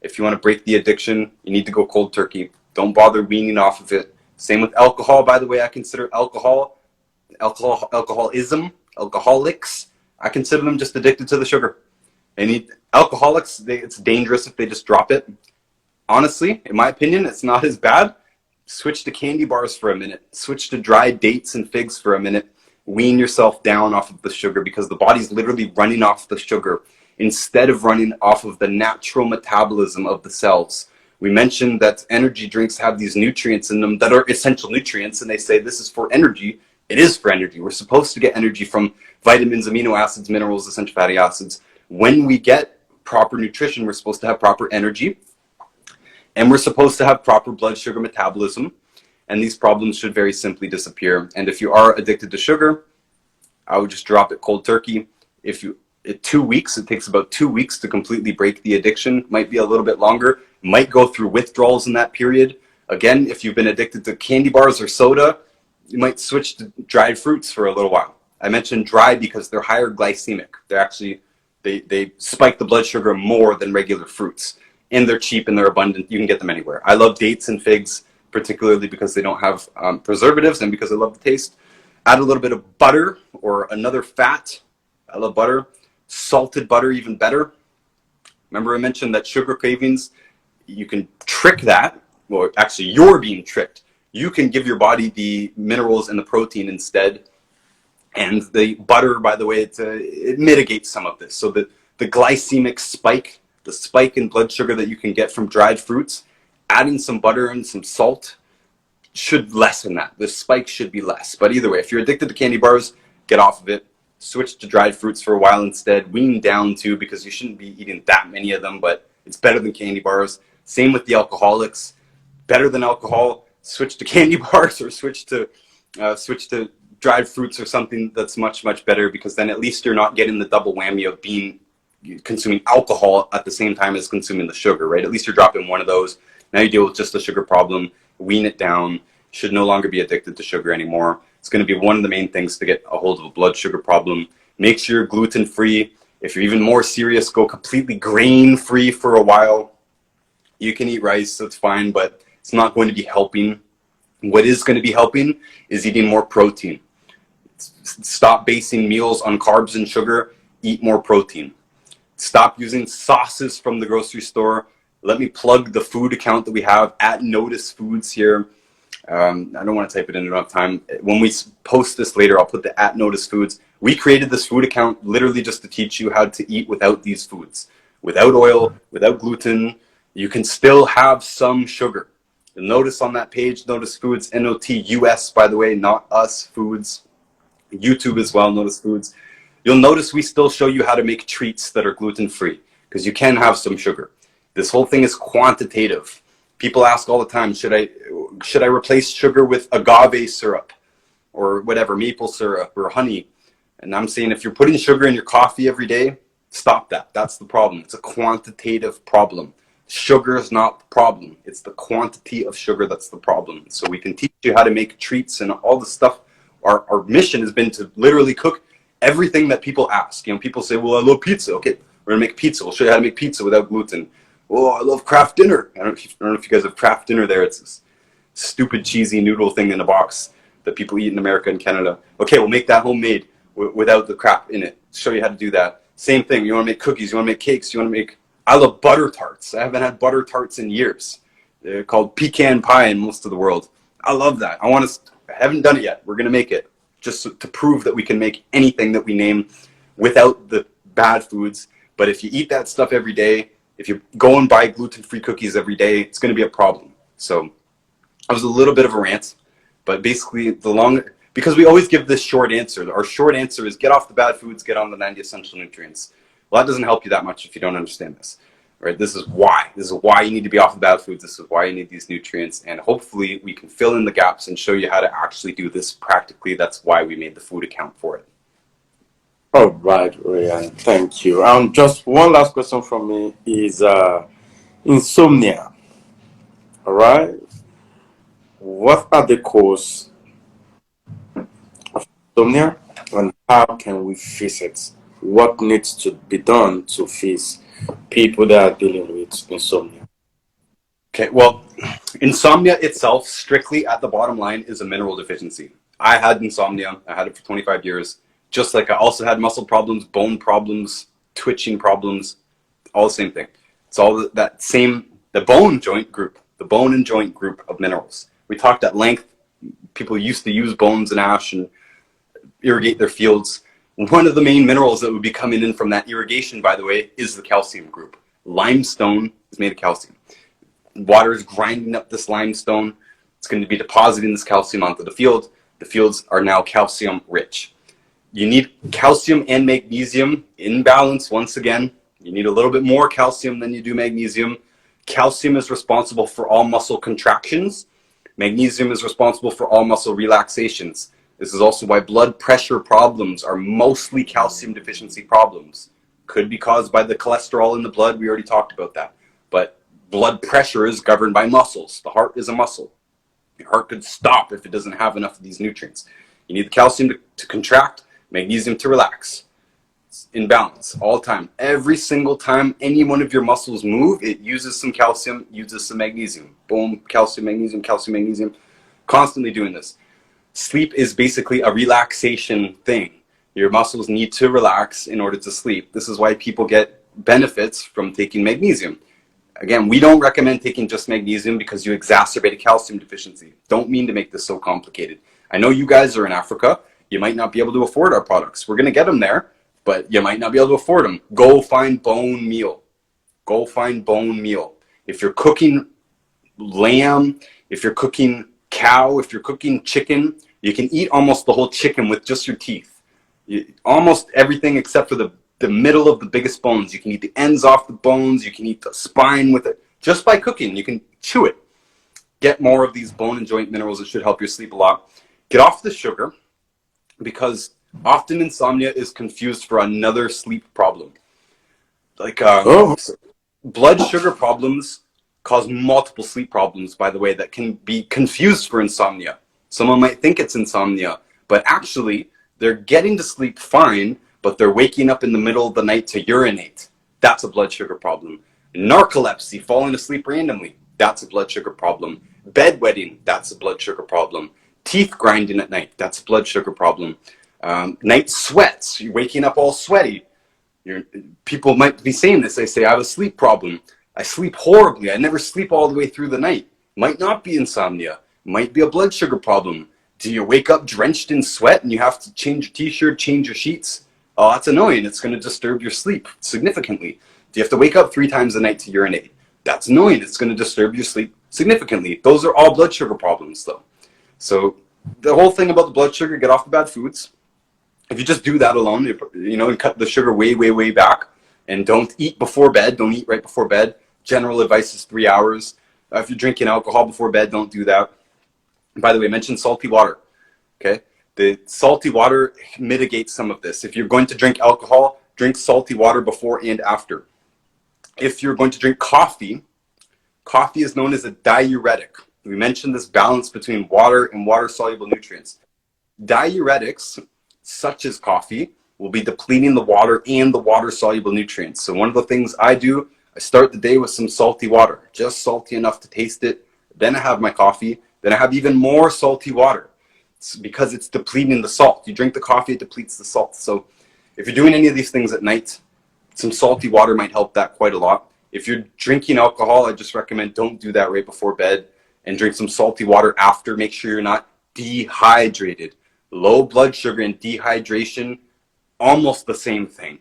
If you want to break the addiction, you need to go cold turkey. Don't bother weaning off of it. Same with alcohol, by the way. I consider alcoholism, alcoholics, I consider them just addicted to the sugar. Alcoholics, it's dangerous if they just drop it. Honestly, in my opinion, it's not as bad. Switch to candy bars for a minute. Switch to dried dates and figs for a minute. Wean yourself down off of the sugar, because the body's literally running off the sugar instead of running off of the natural metabolism of the cells. We mentioned that energy drinks have these nutrients in them that are essential nutrients, and they say this is for energy. It is for energy. We're supposed to get energy from vitamins, amino acids, minerals, essential fatty acids. When we get proper nutrition, we're supposed to have proper energy, and we're supposed to have proper blood sugar metabolism, and these problems should very simply disappear. And if you are addicted to sugar, I would just drop it cold turkey. It takes about 2 weeks to completely break the addiction. Might be a little bit longer. Might go through withdrawals in that period. Again, if you've been addicted to candy bars or soda, you might switch to dried fruits for a little while. I mentioned dry because they're higher glycemic. They spike the blood sugar more than regular fruits. And they're cheap and they're abundant. You can get them anywhere. I love dates and figs, particularly because they don't have preservatives and because I love the taste. Add a little bit of butter or another fat. I love butter. Salted butter, even better. Remember I mentioned that sugar cravings, you can trick that. Well, actually, you're being tricked. You can give your body the minerals and the protein instead. And the butter, by the way, it mitigates some of this. So the glycemic spike, the spike in blood sugar that you can get from dried fruits, adding some butter and some salt should lessen that. The spike should be less. But either way, if you're addicted to candy bars, get off of it. Switch to dried fruits for a while instead. Wean down too, because you shouldn't be eating that many of them, but it's better than candy bars. Same with the alcoholics. Better than alcohol, switch to candy bars, or switch to dried fruits or something that's much, much better, because then at least you're not getting the double whammy of consuming alcohol at the same time as consuming the sugar, right? At least you're dropping one of those. Now you deal with just the sugar problem, wean it down, should no longer be addicted to sugar anymore. It's going to be one of the main things to get a hold of a blood sugar problem. Make sure you're gluten-free. If you're even more serious, go completely grain-free for a while. You can eat rice, that's fine, but it's not going to be helping. What is going to be helping is eating more protein. Stop basing meals on carbs and sugar. Eat more protein. Stop using sauces from the grocery store. Let me plug the food account that we have at Notice Foods here. I don't want to type it in enough time. When we post this later, I'll put the at Notice Foods. We created this food account literally just to teach you how to eat without these foods. Without oil, without gluten. You can still have some sugar. You'll notice on that page, Notice Foods, NOTUS, by the way, not us foods. YouTube as well, Notice Foods. You'll notice we still show you how to make treats that are gluten-free, because you can have some sugar. This whole thing is quantitative. People ask all the time, should I replace sugar with agave syrup or whatever, maple syrup or honey? And I'm saying, if you're putting sugar in your coffee every day, stop that. That's the problem. It's a quantitative problem. Sugar is not the problem. It's the quantity of sugar that's the problem. So we can teach you how to make treats and all the stuff. Our mission has been to literally cook everything that people ask. You know, people say, well, I love pizza. Okay, we're gonna make pizza. We'll show you how to make pizza without gluten. Oh, I love Kraft Dinner. I don't know if you guys have Kraft Dinner there. It's this stupid cheesy noodle thing in a box that people eat in America and Canada. Okay, we'll make that homemade without the crap in it. Show you how to do that. Same thing. You want to make cookies. You want to make cakes. You want to make I love butter tarts. I haven't had butter tarts in years. They're called pecan pie in most of the world. I love that. I haven't done it yet. We're going to make it just to prove that we can make anything that we name without the bad foods. But if you eat that stuff every day, if you go and buy gluten-free cookies every day, it's going to be a problem. So that was a little bit of a rant, but basically because we always give this short answer. Our short answer is get off the bad foods, get on the 90 essential nutrients. Well, that doesn't help you that much if you don't understand this, right? This is why you need to be off the bad foods. This is why you need these nutrients. And hopefully we can fill in the gaps and show you how to actually do this practically. That's why we made the food account for it. All right, Ryan. Thank you. Just one last question from me is insomnia. All right. What are the causes of insomnia and how can we fix it? What needs to be done to fix people that are dealing with insomnia? Okay, well, insomnia itself, strictly at the bottom line, is a mineral deficiency. I had insomnia. I had it for 25 years. Just like I also had muscle problems, bone problems, twitching problems, all the same thing. It's all that same, the bone and joint group of minerals. We talked at length. People used to use bones and ash and irrigate their fields. One of the main minerals that would be coming in from that irrigation, by the way, is the calcium group. Limestone is made of calcium. Water is grinding up this limestone. It's going to be depositing this calcium onto the field. The fields are now calcium rich. You need calcium and magnesium in balance once again. You need a little bit more calcium than you do magnesium. Calcium is responsible for all muscle contractions. Magnesium is responsible for all muscle relaxations. This is also why blood pressure problems are mostly calcium deficiency problems. Could be caused by the cholesterol in the blood. We already talked about that. But blood pressure is governed by muscles. The heart is a muscle. Your heart could stop if it doesn't have enough of these nutrients. You need the calcium to contract, magnesium to relax. It's in balance all the time. Every single time any one of your muscles move, it uses some calcium, uses some magnesium. Boom, calcium, magnesium, calcium, magnesium. Constantly doing this. Sleep is basically a relaxation thing. Your muscles need to relax in order to sleep. This is why people get benefits from taking magnesium. Again, we don't recommend taking just magnesium because you exacerbate a calcium deficiency. Don't mean to make this so complicated. I know you guys are in Africa. You might not be able to afford our products. We're going to get them there, but you might not be able to afford them. Go find bone meal. Go find bone meal. If you're cooking lamb, if you're cooking cow, if you're cooking chicken, you can eat almost the whole chicken with just your teeth. Almost everything except for the middle of the biggest bones. You can eat the ends off the bones. You can eat the spine with it. Just by cooking, you can chew it. Get more of these bone and joint minerals. It should help your sleep a lot. Get off the sugar because often insomnia is confused for another sleep problem. Like blood sugar problems cause multiple sleep problems, by the way, that can be confused for insomnia. Someone might think it's insomnia, but actually they're getting to sleep fine, but they're waking up in the middle of the night to urinate. That's a blood sugar problem. Narcolepsy, falling asleep randomly, that's a blood sugar problem. Bedwetting, that's a blood sugar problem. Teeth grinding at night, that's a blood sugar problem. Night sweats, you're waking up all sweaty. People might be saying this. They say, I have a sleep problem. I sleep horribly. I never sleep all the way through the night. Might not be insomnia. Might be a blood sugar problem. Do you wake up drenched in sweat and you have to change your t-shirt, change your sheets? Oh, that's annoying. It's going to disturb your sleep significantly. Do you have to wake up 3 times a night to urinate? That's annoying. It's going to disturb your sleep significantly. Those are all blood sugar problems, though. So the whole thing about the blood sugar, get off the bad foods. If you just do that alone, and cut the sugar way, way, way back, and don't eat before bed, don't eat right before bed. General advice is 3 hours. If you're drinking alcohol before bed, don't do that. And by the way, I mentioned salty water. Okay, the salty water mitigates some of this. If you're going to drink alcohol, drink salty water before and after. If you're going to drink coffee, coffee is known as a diuretic. We mentioned this balance between water and water-soluble nutrients. Diuretics, such as coffee, will be depleting the water and the water-soluble nutrients. So one of the things I do, I start the day with some salty water, just salty enough to taste it. Then I have my coffee. Then I have even more salty water. It's because it's depleting the salt. You drink the coffee, it depletes the salt. So if you're doing any of these things at night, some salty water might help that quite a lot. If you're drinking alcohol, I just recommend don't do that right before bed, and drink some salty water after. Make sure you're not dehydrated. Low blood sugar and dehydration, almost the same thing,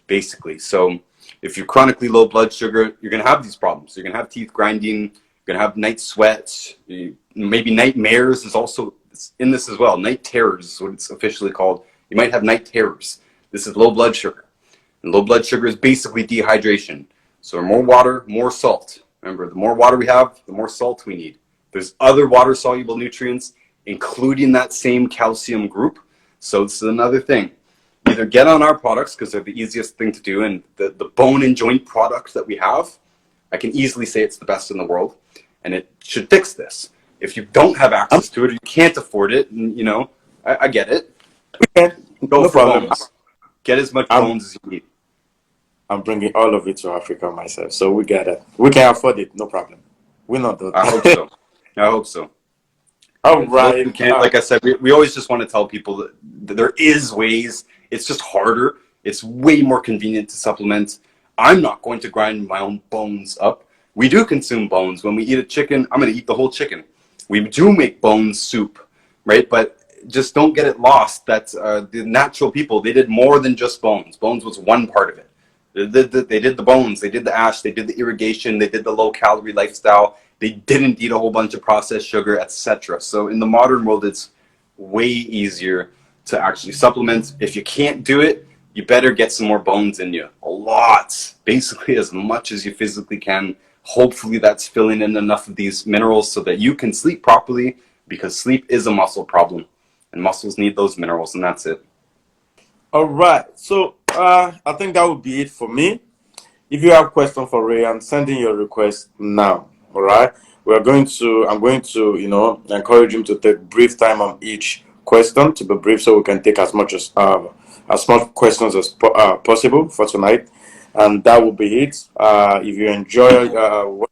basically. So if you're chronically low blood sugar, you're going to have these problems. You're going to have teeth grinding. You're going to have night sweats. Maybe nightmares is also in this as well. Night terrors is what it's officially called. You might have night terrors. This is low blood sugar. And low blood sugar is basically dehydration. So more water, more salt. Remember, the more water we have, the more salt we need. There's other water-soluble nutrients, including that same calcium group. So this is another thing. Either get on our products, because they're the easiest thing to do, and the bone and joint product that we have, I can easily say it's the best in the world, and it should fix this. If you don't have access to it, or you can't afford it, and, you know, I get it. Okay, Go no for problem. bones. Get as much I'm bones as you need. I'm bringing all of it to Africa myself, so we get it. We can afford it, no problem. We're not I hope that. so. I hope so. All And for those who right. can't, like I said, we always just want to tell people that there is ways. It's just harder. It's way more convenient to supplement. I'm not going to grind my own bones up. We do consume bones. When we eat a chicken, I'm going to eat the whole chicken. We do make bone soup, right? But just don't get it lost that the natural people, they did more than just bones. Bones was one part of it. They did the bones, they did the ash, they did the irrigation, they did the low-calorie lifestyle. They didn't eat a whole bunch of processed sugar, etc. So in the modern world, it's way easier to actually supplement. If you can't do it, you better get some more bones in you. A lot. Basically as much as you physically can. Hopefully that's filling in enough of these minerals so that you can sleep properly, because sleep is a muscle problem. And muscles need those minerals, and that's it. All right. So I think that would be it for me. If you have questions for Rayan, send in your request now. All right. I'm going to, encourage him to take brief time on each question to be brief, so we can take as much questions as possible for tonight. And that will be it. If you enjoy what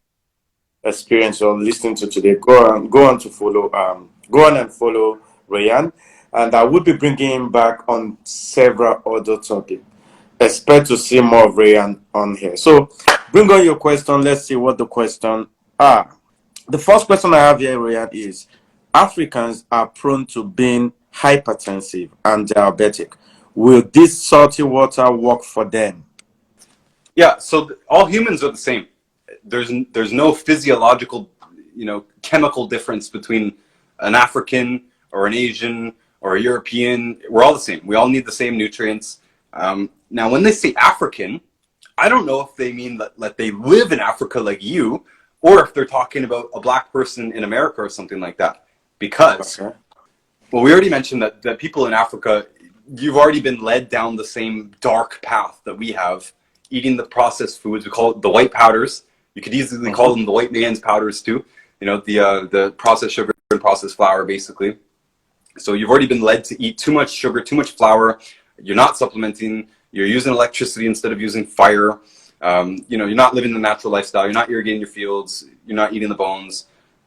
experience or listening to today, go on and follow Rayan, and I will be bringing him back on several other topics. Expect to see more of Rayan on here. So bring on your question. Let's see what the question are. The first question I have here, Rayan, is Africans are prone to being hypertensive and diabetic. Will this salty water work for them? Yeah, so all humans are the same. There's no physiological, chemical difference between an African or an Asian or a European. We're all the same. We all need the same nutrients. Now, when they say African, I don't know if they mean that they live in Africa like you, or if they're talking about a black person in America or something like that. Because, Okay. well, we already mentioned that people in Africa, you've already been led down the same dark path that we have, eating the processed foods. We call it the white powders. You could easily call them the white man's powders too. The processed sugar and processed flour, basically. So you've already been led to eat too much sugar, too much flour. You're not supplementing. You're using electricity instead of using fire. You're not living the natural lifestyle. You're not irrigating your fields. You're not eating the bones.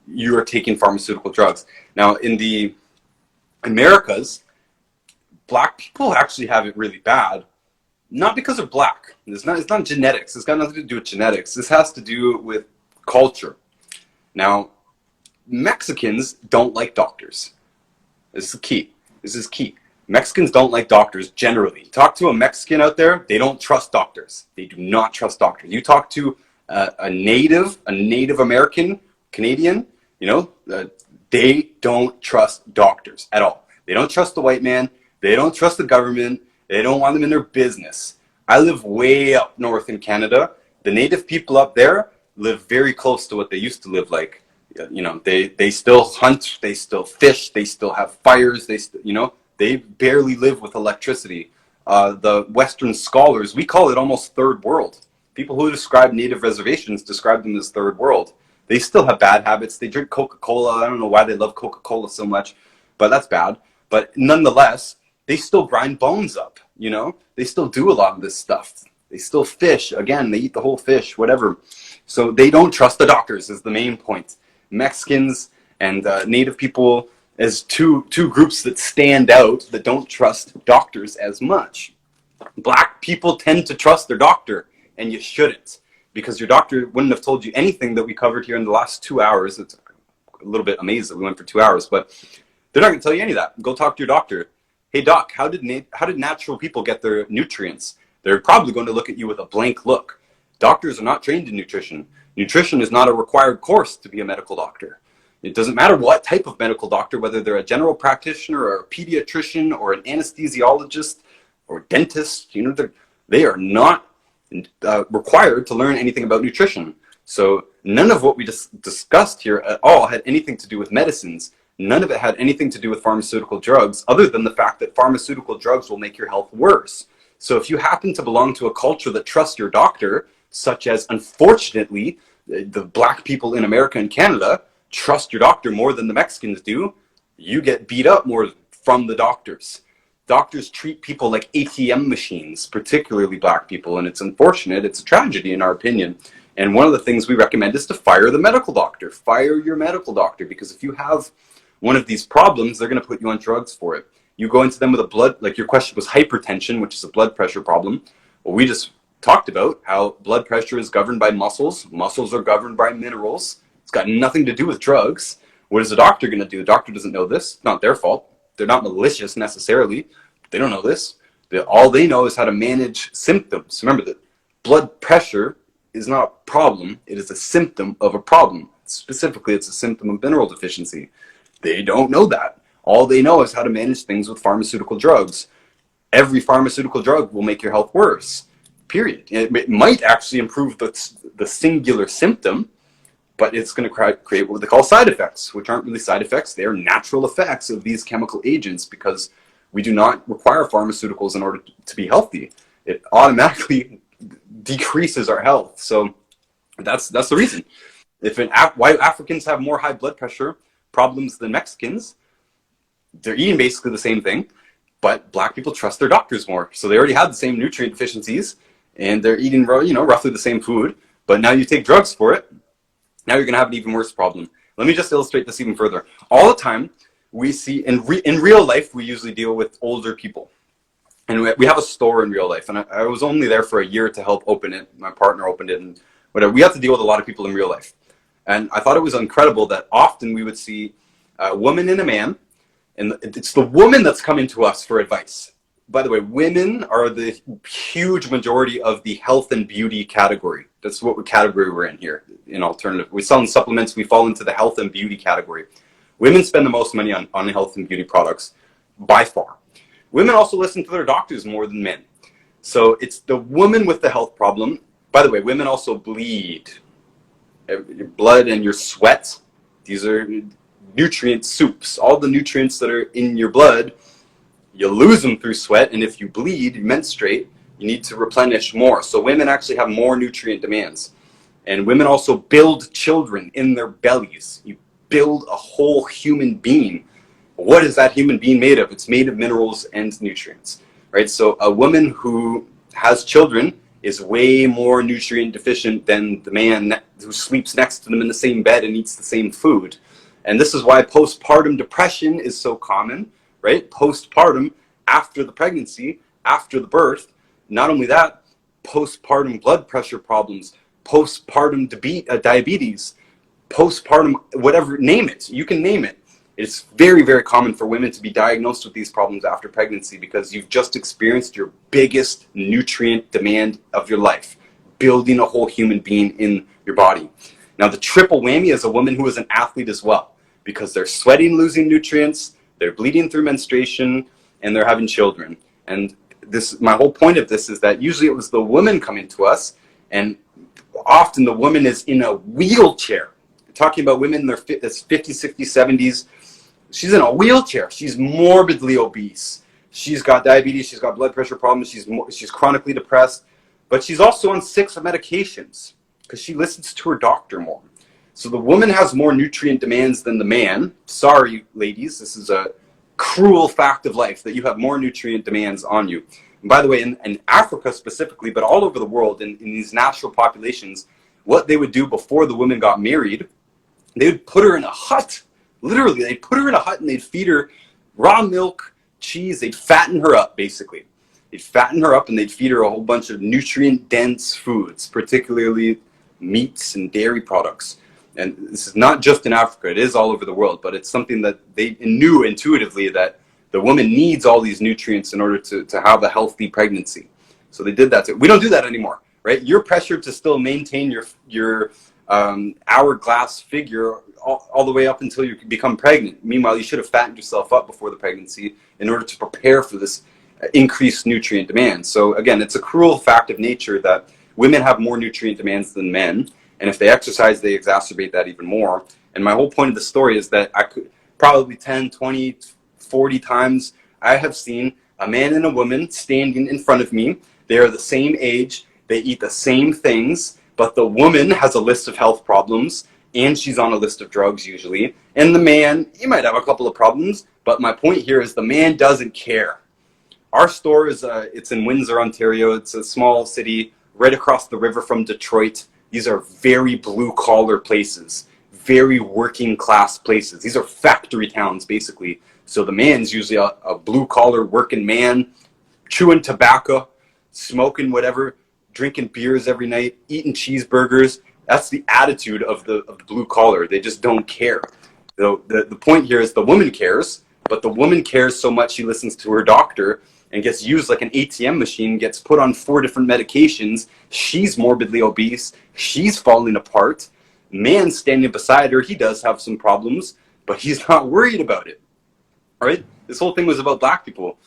You are taking pharmaceutical drugs. Now, in the Americas, black people actually have it really bad. Not because they're black. It's not genetics. It's got nothing to do with genetics. This has to do with culture. Now, Mexicans don't like doctors. This is key. This is key. Mexicans don't like doctors generally. Talk to a Mexican out there, they don't trust doctors. They do not trust doctors. You talk to a Native American, Canadian, they don't trust doctors at all. They don't trust the white man. They don't trust the government. They don't want them in their business. I live way up north in Canada. The Native people up there live very close to what they used to live like. They still hunt, they still fish, they still have fires, they barely live with electricity. The Western scholars, we call it almost third world. People who describe native reservations describe them as third world. They still have bad habits. They drink Coca-Cola. I don't know why they love Coca-Cola so much, but that's bad. But nonetheless, they still grind bones up, They still do a lot of this stuff. They still fish. Again, they eat the whole fish, whatever. So they don't trust the doctors is the main point. Mexicans and Native people as two groups that stand out that don't trust doctors as much. Black people tend to trust their doctor, and you shouldn't. because your doctor wouldn't have told you anything that we covered here in the last 2 hours. It's a little bit amazed that we went for 2 hours, but they're not going to tell you any of that. Go talk to your doctor. Hey doc, how did natural people get their nutrients? They're probably going to look at you with a blank look. Doctors are not trained in nutrition. Nutrition is not a required course to be a medical doctor. It doesn't matter what type of medical doctor, whether they're a general practitioner or a pediatrician or an anesthesiologist or dentist, they are not required to learn anything about nutrition. So none of what we discussed here at all had anything to do with medicines. None of it had anything to do with pharmaceutical drugs, other than the fact that pharmaceutical drugs will make your health worse. So if you happen to belong to a culture that trusts your doctor, such as, unfortunately, the black people in America and Canada trust your doctor more than the Mexicans do, you get beat up more from the doctors. Doctors treat people like ATM machines, particularly black people, and it's unfortunate. It's a tragedy in our opinion. And one of the things we recommend is to fire the medical doctor. Fire your medical doctor, because if you have one of these problems, they're going to put you on drugs for it. You go into them with a blood, like your question was hypertension, which is a blood pressure problem. Well, we just talked about how blood pressure is governed by muscles. Muscles are governed by minerals. It's got nothing to do with drugs. What is a doctor going to do? The doctor doesn't know this. It's not their fault. They're not malicious necessarily. They don't know this. All they know is how to manage symptoms. Remember that blood pressure is not a problem. It is a symptom of a problem. Specifically, it's a symptom of mineral deficiency. They don't know that. All they know is how to manage things with pharmaceutical drugs. Every pharmaceutical drug will make your health worse, period. It might actually improve the singular symptom, but it's going to create what they call side effects, which aren't really side effects. They are natural effects of these chemical agents, because we do not require pharmaceuticals in order to be healthy. It automatically decreases our health. So that's the reason. Why Africans have more high blood pressure problems than Mexicans, they're eating basically the same thing, but black people trust their doctors more. So they already had the same nutrient deficiencies, and they're eating roughly the same food, but now you take drugs for it, now you're going to have an even worse problem. Let me just illustrate this even further. All the time, we see, in real life, we usually deal with older people. And we have a store in real life, and I was only there for a year to help open it. My partner opened it, and whatever. We have to deal with a lot of people in real life. And I thought it was incredible that often we would see a woman and a man, and it's the woman that's coming to us for advice. By the way, women are the huge majority of the health and beauty category. That's what category we're in here in alternative. We sell supplements, we fall into the health and beauty category. Women spend the most money on health and beauty products by far. Women also listen to their doctors more than men. So it's the woman with the health problem. By the way, women also bleed. Your blood and your sweat, these are nutrient soups. All the nutrients that are in your blood, you lose them through sweat, and if you bleed, you menstruate, you need to replenish more. So women actually have more nutrient demands. And women also build children in their bellies. You build a whole human being. What is that human being made of? It's made of minerals and nutrients, right? So a woman who has children is way more nutrient deficient than the man who sleeps next to them in the same bed and eats the same food. And this is why postpartum depression is so common, right? Postpartum, after the pregnancy, after the birth. Not only that, postpartum blood pressure problems, postpartum diabetes, postpartum, whatever, name it. You can name it. It's very, very common for women to be diagnosed with these problems after pregnancy, because you've just experienced your biggest nutrient demand of your life, building a whole human being in your body. Now, the triple whammy is a woman who is an athlete as well, because they're sweating, losing nutrients, they're bleeding through menstruation, and they're having children. And my whole point of this is that usually it was the woman coming to us, and often the woman is in a wheelchair. We're talking about women in their 50s, 60s, 70s. She's in a wheelchair. She's morbidly obese. She's got diabetes. She's got blood pressure problems. She's chronically depressed. But she's also on 6 medications because she listens to her doctor more. So the woman has more nutrient demands than the man. Sorry, ladies. This is a cruel fact of life that you have more nutrient demands on you. And by the way, in Africa specifically, but all over the world, in these natural populations, what they would do before the women got married, they would put her in a hut. Literally, they'd put her in a hut and they'd feed her raw milk, cheese, they'd fatten her up, basically. They'd fatten her up and they'd feed her a whole bunch of nutrient-dense foods, particularly meats and dairy products. And this is not just in Africa, it is all over the world, but it's something that they knew intuitively, that the woman needs all these nutrients in order to have a healthy pregnancy. So they did that too. We don't do that anymore, right? You're pressured to still maintain your hourglass figure all the way up until you become pregnant. Meanwhile, you should have fattened yourself up before the pregnancy in order to prepare for this increased nutrient demand. So again, it's a cruel fact of nature that women have more nutrient demands than men, and if they exercise, they exacerbate that even more. And my whole point of the story is that I could probably 10, 20, 40 times I have seen a man and a woman standing in front of me. They are the same age, they eat the same things, but the woman has a list of health problems and she's on a list of drugs usually. And the man, he might have a couple of problems, but my point here is the man doesn't care. Our store is it's in Windsor, Ontario. It's a small city right across the river from Detroit. These are very blue-collar places, very working-class places. These are factory towns, basically. So the man's usually a blue-collar working man, chewing tobacco, smoking whatever, drinking beers every night, eating cheeseburgers. That's the attitude of the blue-collar. They just don't care. So the point here is the woman cares, but the woman cares so much she listens to her doctor and gets used like an ATM machine, gets put on 4 different medications. She's morbidly obese. She's falling apart. Man standing beside her, he does have some problems, but he's not worried about it. All right? This whole thing was about black people.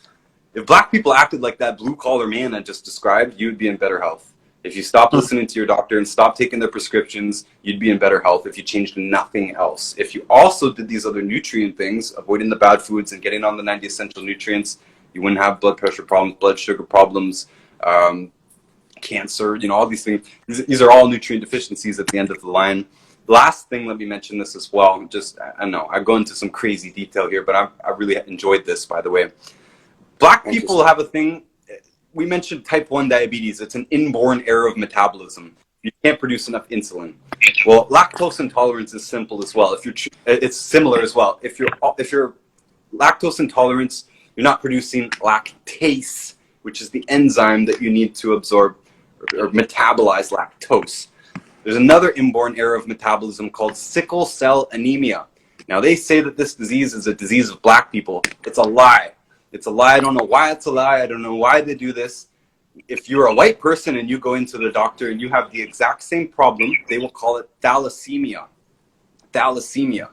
If black people acted like that blue-collar man I just described, you'd be in better health. If you stopped listening to your doctor and stopped taking their prescriptions, you'd be in better health if you changed nothing else. If you also did these other nutrient things, avoiding the bad foods and getting on the 90 essential nutrients, you wouldn't have blood pressure problems, blood sugar problems, cancer, all these things. These are all nutrient deficiencies at the end of the line. Last thing, let me mention this as well. I know I go into some crazy detail here, but I really enjoyed this, by the way. Black people have a thing. We mentioned type 1 diabetes. It's an inborn error of metabolism. You can't produce enough insulin. Well, lactose intolerance is simple as well. It's similar as well. If you're lactose intolerant, you're not producing lactase, which is the enzyme that you need to absorb or metabolize lactose. There's another inborn error of metabolism called sickle cell anemia. Now, they say that this disease is a disease of black people. It's a lie. It's a lie. I don't know why it's a lie. I don't know why they do this. If you're a white person and you go into the doctor and you have the exact same problem, they will call it thalassemia. Thalassemia.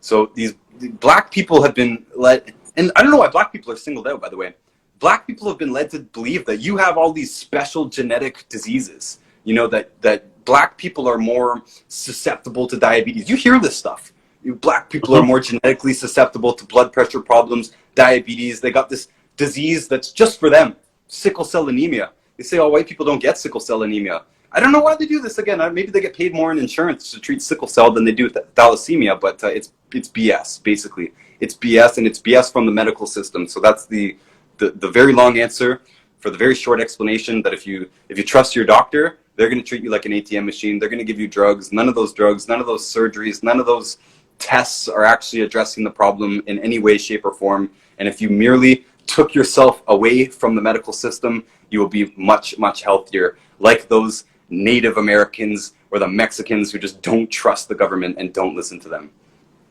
So these black people have been led, and I don't know why black people are singled out, by the way. Black people have been led to believe that you have all these special genetic diseases. That black people are more susceptible to diabetes. You hear this stuff. Black people are more genetically susceptible to blood pressure problems, diabetes. They got this disease that's just for them, sickle cell anemia. They say, oh, white people don't get sickle cell anemia. I don't know why they do this again. Maybe they get paid more in insurance to treat sickle cell than they do thalassemia, but it's BS, basically. It's BS, and it's BS from the medical system. So that's the very long answer for the very short explanation that if you trust your doctor, they're going to treat you like an ATM machine. They're going to give you drugs. None of those drugs, none of those surgeries, none of those tests are actually addressing the problem in any way, shape, or form. And if you merely took yourself away from the medical system, you will be much, much healthier, like those Native Americans or the Mexicans who just don't trust the government and don't listen to them.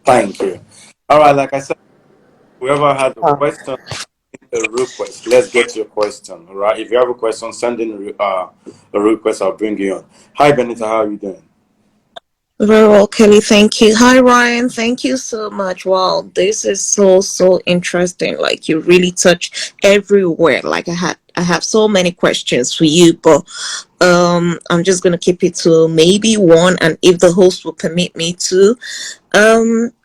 Thank you. All right, like I said, whoever had a question, a request, let's get your question. All right, if you have a question, send in a request. I'll bring you on. Hi, Benita, how are you doing? Very well, Kelly. Thank you. Hi, Ryan. Thank you so much. Wow, this is so interesting. Like, you really touch everywhere. Like, I have so many questions for you, but I'm just gonna keep it to maybe one, and if the host will permit me to.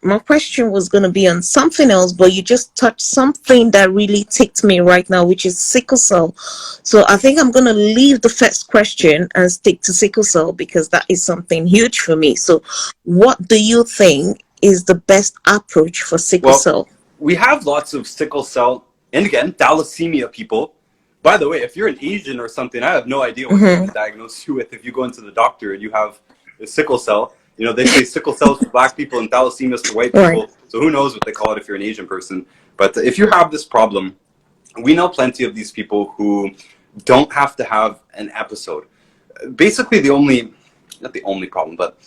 My question was going to be on something else, but you just touched something that really ticked me right now, which is sickle cell. So I think I'm going to leave the first question and stick to sickle cell because that is something huge for me. So what do you think is the best approach for sickle cell? We have lots of sickle cell, and again, thalassemia people. By the way, if you're an Asian or something, I have no idea what they're going to diagnose you with if you go into the doctor and you have a sickle cell. They say sickle cells for black people and thalassemias for white people. Right. So who knows what they call it if you're an Asian person. But if you have this problem, We know plenty of these people who don't have to have an episode. Basically, not the only problem, but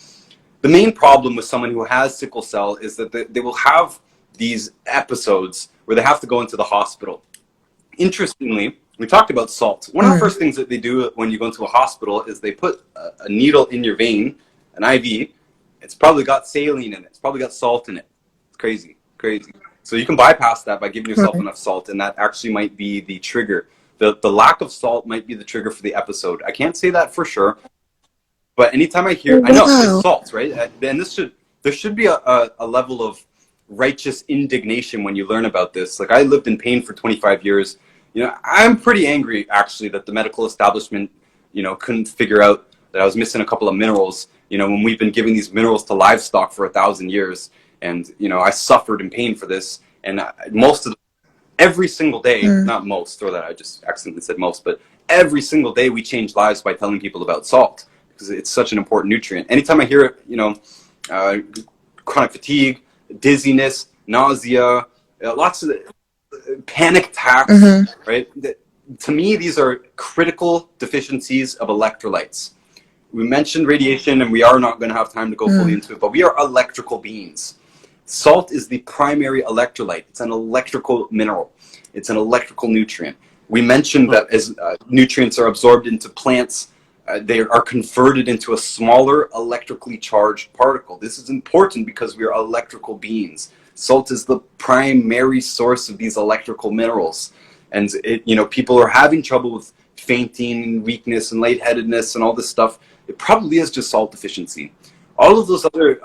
the main problem with someone who has sickle cell is that they will have these episodes where they have to go into the hospital. Interestingly, we talked about salt. One of the first things that they do when you go into a hospital is they put a needle in your vein, an IV. It's probably got saline in it. It's probably got salt in it. It's crazy, crazy. So you can bypass that by giving yourself enough salt, and that actually might be the trigger. The lack of salt might be the trigger for the episode. I can't say that for sure, but anytime I hear, I know it's salt, right? And there should be a level of righteous indignation when you learn about this. Like, I lived in pain for 25 years. I'm pretty angry actually that the medical establishment, couldn't figure out that I was missing a couple of minerals. When we've been giving these minerals to livestock for 1,000 years, and I suffered in pain for this, and every single day, not most, or that I just accidentally said most, but every single day we change lives by telling people about salt, because it's such an important nutrient. Anytime I hear chronic fatigue, dizziness, nausea, lots of panic attacks, right? To me, these are critical deficiencies of electrolytes. We mentioned radiation, and we are not going to have time to go fully into it, but we are electrical beings. Salt is the primary electrolyte. It's an electrical mineral. It's an electrical nutrient. We mentioned that as nutrients are absorbed into plants, they are converted into a smaller electrically charged particle. This is important because we are electrical beings. Salt is the primary source of these electrical minerals. And people are having trouble with fainting, weakness, and lightheadedness and all this stuff. It probably is just salt deficiency. All of those other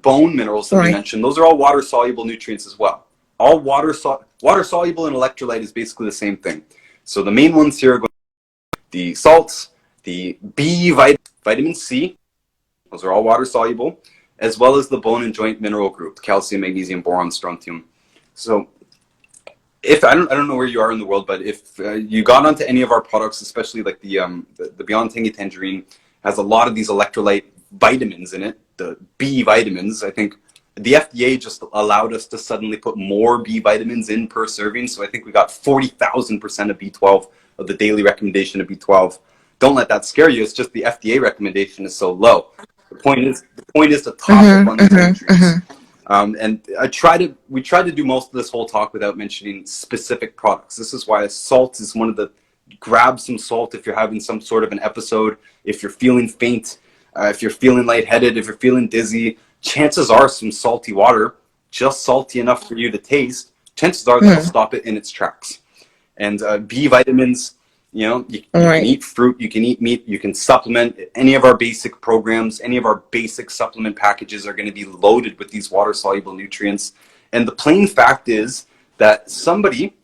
bone minerals that we mentioned, those are all water-soluble nutrients as well. All water-soluble and electrolyte is basically the same thing. So the main ones here are going to be the salts, the B vitamin C, those are all water-soluble, as well as the bone and joint mineral group, calcium, magnesium, boron, strontium. So if I don't know where you are in the world, but if you got onto any of our products, especially like the Beyond Tangy Tangerine, has a lot of these electrolyte vitamins in it, the B vitamins. I think the FDA just allowed us to suddenly put more B vitamins in per serving, so I think we got 40,000% of B12 of the daily recommendation of B12. Don't let that scare you. It's just the FDA recommendation is so low. The point is to top up on these nutrients. And we tried to do most of this whole talk without mentioning specific products. This is why salt is one of the, grab some salt if you're having some sort of an episode, if you're feeling faint, if you're feeling lightheaded, if you're feeling dizzy. Chances are some salty water, just salty enough for you to taste, chances are that'll stop it in its tracks. And B vitamins, you can eat fruit, you can eat meat, you can supplement. Any of our basic programs, any of our basic supplement packages are going to be loaded with these water-soluble nutrients. And the plain fact is that somebody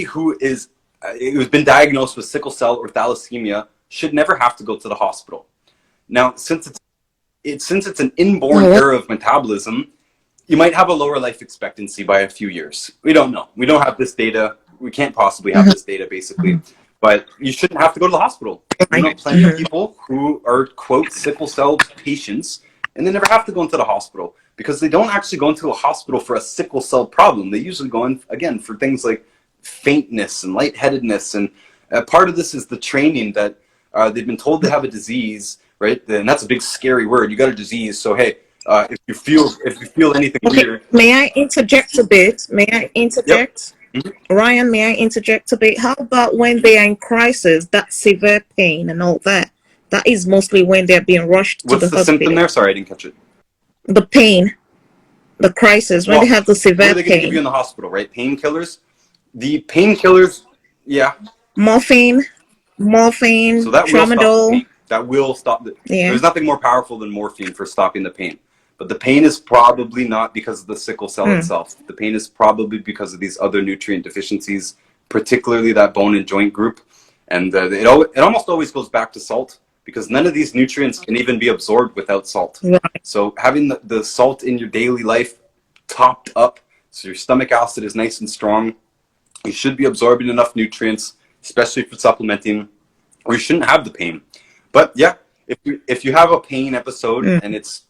who who's been diagnosed with sickle cell or thalassemia should never have to go to the hospital. Now, since it's an inborn error of metabolism, you might have a lower life expectancy by a few years. We don't know. We don't have this data. We can't possibly have this data, basically. But you shouldn't have to go to the hospital. We know plenty of people who are, quote, sickle cell patients, and they never have to go into the hospital because they don't actually go into a hospital for a sickle cell problem. They usually go in, again, for things like faintness and lightheadedness. And part of this is the training that they've been told they have a disease, right? And that's a big, scary word. You got a disease, so hey, if you feel anything weird. May I interject a bit? May I interject? Yep. Ryan, may I interject a bit? How about when they are in crisis, that severe pain and all that? That is mostly when they're being rushed to the hospital. What's the symptom there? Sorry, I didn't catch it. The pain, the crisis, when they have the severe pain. What are they going to give you in the hospital, right? Painkillers? The painkillers, yeah. Morphine, So that will stop the pain. That will stop the Yeah. There's nothing more powerful than morphine for stopping the pain. But the pain is probably not because of the sickle cell itself. The pain is probably because of these other nutrient deficiencies, particularly that bone and joint group. And it almost always goes back to salt because none of these nutrients can even be absorbed without salt. Right. So having the salt in your daily life topped up so your stomach acid is nice and strong, you should be absorbing enough nutrients, especially for supplementing, or you shouldn't have the pain. But yeah, if you have a pain episode and it's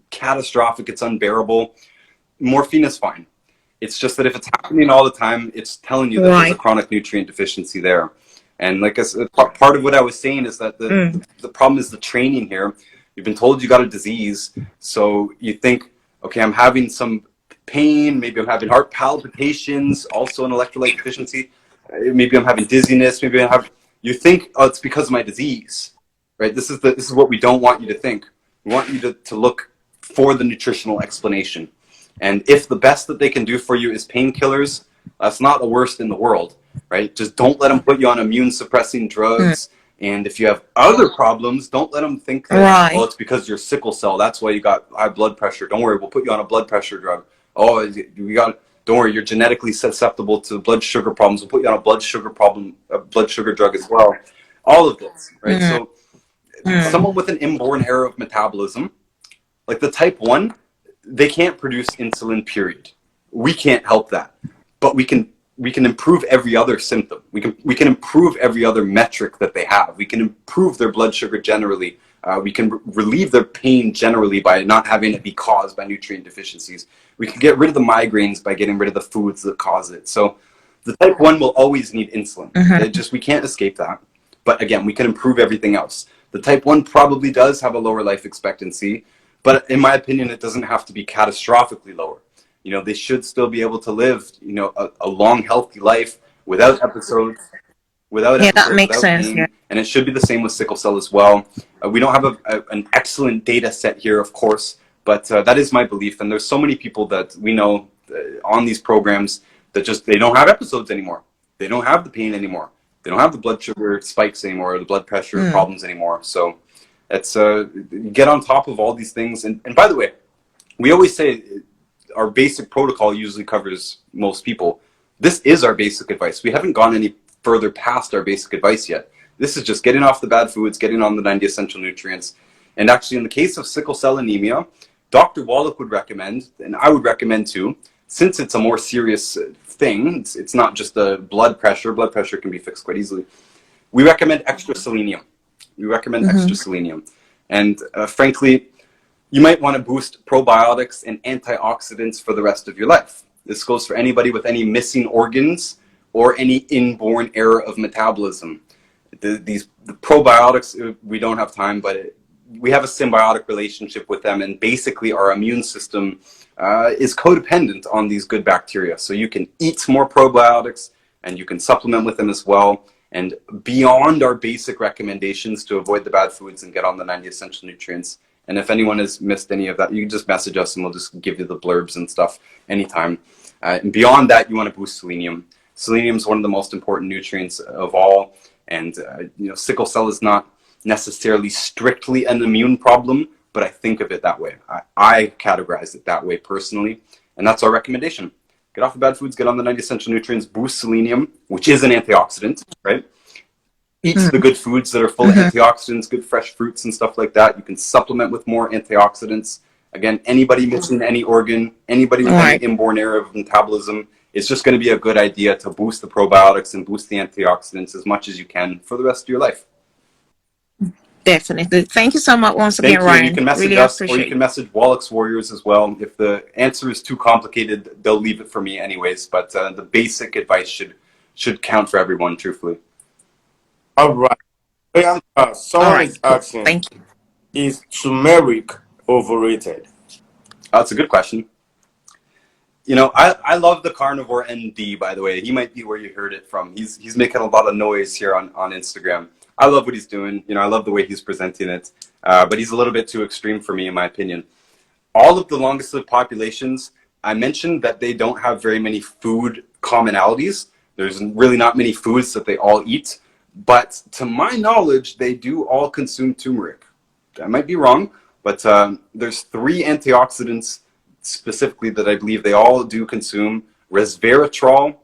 catastrophic, it's unbearable, morphine is fine. It's just that if it's happening all the time, it's telling you that there's a Right. chronic nutrient deficiency there. And like I said, part of what I was saying is that the problem is the training here. You've been told you got a disease, so you think, okay, I'm having some pain, maybe I'm having heart palpitations, also an electrolyte deficiency, maybe I'm having dizziness, maybe I have. You think, oh, it's because of my disease, right? This is what we don't want you to think. We want you to look for the nutritional explanation. And if the best that they can do for you is painkillers, that's not the worst in the world, right? Just don't let them put you on immune suppressing drugs. And if you have other problems, don't let them think that, oh, Right. it's because you're sickle cell. That's why you got high blood pressure. Don't worry, we'll put you on a blood pressure drug. Oh, don't worry, you're genetically susceptible to blood sugar problems. We'll put you on a blood sugar drug as well. All of this, right? So someone with an inborn error of metabolism, like the type 1, they can't produce insulin, period. We can't help that. But we can improve every other symptom. We can improve every other metric that they have. We can improve their blood sugar generally. We can relieve their pain generally by not having it be caused by nutrient deficiencies. We can get rid of the migraines by getting rid of the foods that cause it. So the type 1 will always need insulin. We can't escape that. But again, we can improve everything else. The type 1 probably does have a lower life expectancy, but in my opinion, it doesn't have to be catastrophically lower. They should still be able to live, a long, healthy life without episodes, Yeah, that makes without sense. Yeah. pain. And it should be the same with sickle cell as well. We don't have an excellent data set here, of course, but that is my belief. And there's so many people that we know on these programs that they don't have episodes anymore. They don't have the pain anymore. They don't have the blood sugar spikes anymore, or the blood pressure problems anymore. So it's get on top of all these things. And by the way, we always say our basic protocol usually covers most people. This is our basic advice. We haven't gone any further past our basic advice yet. This is just getting off the bad foods, getting on the 90 essential nutrients. And actually, in the case of sickle cell anemia, Dr. Wallach would recommend, and I would recommend too, since it's a more serious thing, it's not just a blood pressure. Blood pressure can be fixed quite easily. We recommend extra selenium. Extra selenium. And frankly, you might want to boost probiotics and antioxidants for the rest of your life. This goes for anybody with any missing organs or any inborn error of metabolism. The probiotics, we don't have time, but we have a symbiotic relationship with them, and basically our immune system is codependent on these good bacteria. So you can eat more probiotics and you can supplement with them as well. And beyond our basic recommendations to avoid the bad foods and get on the 90 essential nutrients. And if anyone has missed any of that, you can just message us and we'll just give you the blurbs and stuff anytime. And beyond that, you want to boost selenium. Selenium is one of the most important nutrients of all. And sickle cell is not necessarily strictly an immune problem, but I think of it that way. I categorize it that way personally. And that's our recommendation. Get off the bad foods, get on the 90 essential nutrients, boost selenium, which is an antioxidant, right? Eat the good foods that are full of antioxidants, good fresh fruits and stuff like that. You can supplement with more antioxidants. Again, anybody missing any organ, anybody with any inborn error of metabolism, it's just going to be a good idea to boost the probiotics and boost the antioxidants as much as you can for the rest of your life. Definitely. Thank you so much once again, Ryan. You can message us, or you can message Wallach's Warriors as well. If the answer is too complicated, they'll leave it for me anyways. But the basic advice should count for everyone, truthfully. All right. Someone is asking, thank you. Is turmeric overrated? That's a good question. I love the carnivore ND, by the way. He might be where you heard it from. He's making a lot of noise here on Instagram. I love what he's doing. I love the way he's presenting it. But he's a little bit too extreme for me, in my opinion. All of the longest lived populations, I mentioned that they don't have very many food commonalities. There's really not many foods that they all eat. But to my knowledge, they do all consume turmeric. I might be wrong, but there's 3 antioxidants specifically that I believe they all do consume: resveratrol,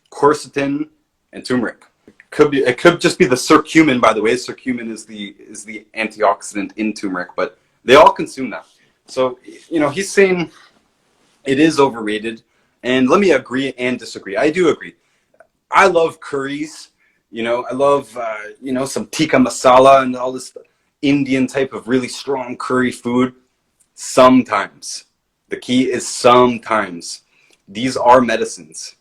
quercetin, and turmeric. It could just be the curcumin, by the way. Curcumin is the antioxidant in turmeric, but they all consume that. So he's saying it is overrated, and let me agree and disagree. I do agree. I love curries. I love some tikka masala and all this Indian type of really strong curry food. Sometimes. The key is sometimes. these are medicines.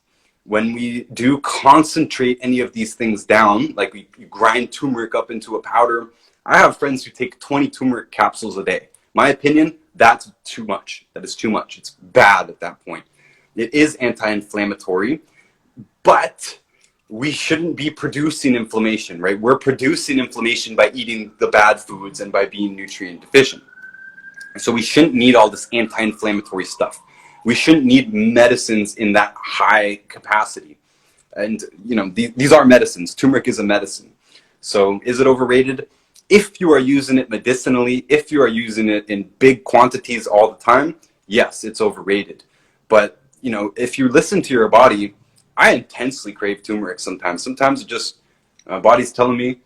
When we do concentrate any of these things down, like we grind turmeric up into a powder, I have friends who take 20 turmeric capsules a day. My opinion, that's too much. That is too much. It's bad at that point. It is anti-inflammatory, but we shouldn't be producing inflammation, right? We're producing inflammation by eating the bad foods and by being nutrient deficient. So we shouldn't need all this anti-inflammatory stuff. We shouldn't need medicines in that high capacity. And, you know, these are medicines. Turmeric is a medicine. So is it overrated? If you are using it medicinally, if you are using it in big quantities all the time, yes, it's overrated. But, you know, if you listen to your body, I intensely crave turmeric sometimes. Sometimes it just, my body's telling me,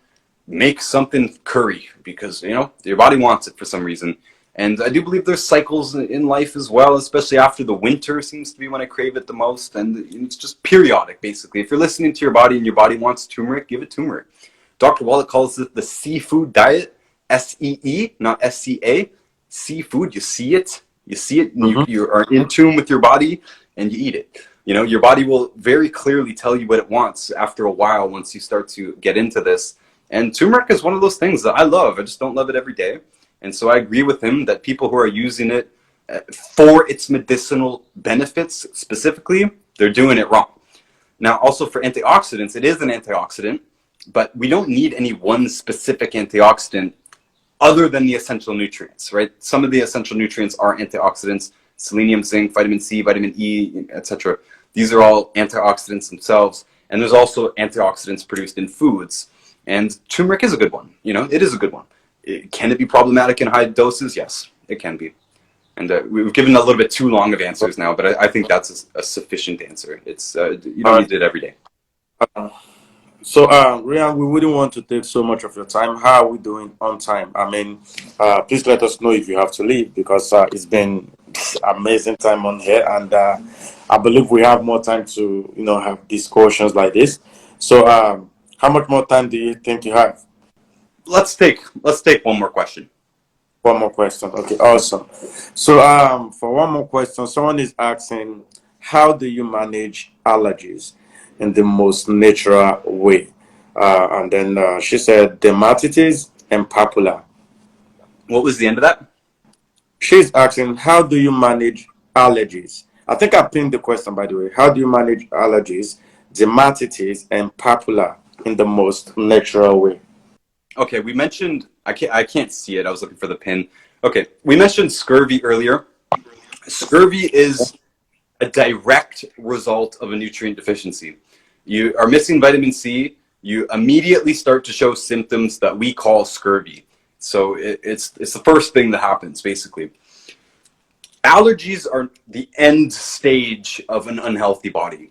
make something curry because, you know, your body wants it for some reason. And I do believe there's cycles in life as well, especially after the winter seems to be when I crave it the most. And it's just periodic, basically. If you're listening to your body and your body wants turmeric, give it turmeric. Dr. Wallach calls it the seafood diet, S-E-E, not S-C-A. Seafood, you see it, and you are in tune with your body, and you eat it. You know, your body will very clearly tell you what it wants after a while once you start to get into this. And turmeric is one of those things that I love. I just don't love it every day. And so I agree with him that people who are using it for its medicinal benefits specifically, they're doing it wrong. Now, also for antioxidants, it is an antioxidant, but we don't need any one specific antioxidant other than the essential nutrients, right? Some of the essential nutrients are antioxidants: selenium, zinc, vitamin C, vitamin E, etc. These are all antioxidants themselves. And there's also antioxidants produced in foods. And turmeric is a good one. You know, it is a good one. Can it be problematic in high doses? Yes, it can be. And we've given a little bit too long of answers now, but I think that's a sufficient answer. It's you don't need it every day. So, Rian, we wouldn't want to take so much of your time. How are we doing on time? I mean, please let us know if you have to leave because it's been amazing time on here, and I believe we have more time to, you know, have discussions like this. So, how much more time do you think you have? Let's take one more question. One more question. Okay, awesome. So, for one more question, someone is asking, how do you manage allergies in the most natural way? And then she said dermatitis and papilla. What was the end of that? She's asking, how do you manage allergies? I think I pinned the question, by the way. How do you manage allergies, dermatitis, and papilla in the most natural way? Okay, we mentioned, I can't see it. I was looking for the pin. Okay, we mentioned scurvy earlier. Scurvy is a direct result of a nutrient deficiency. You are missing vitamin C, you immediately start to show symptoms that we call scurvy. So it's the first thing that happens, basically. Allergies are the end stage of an unhealthy body.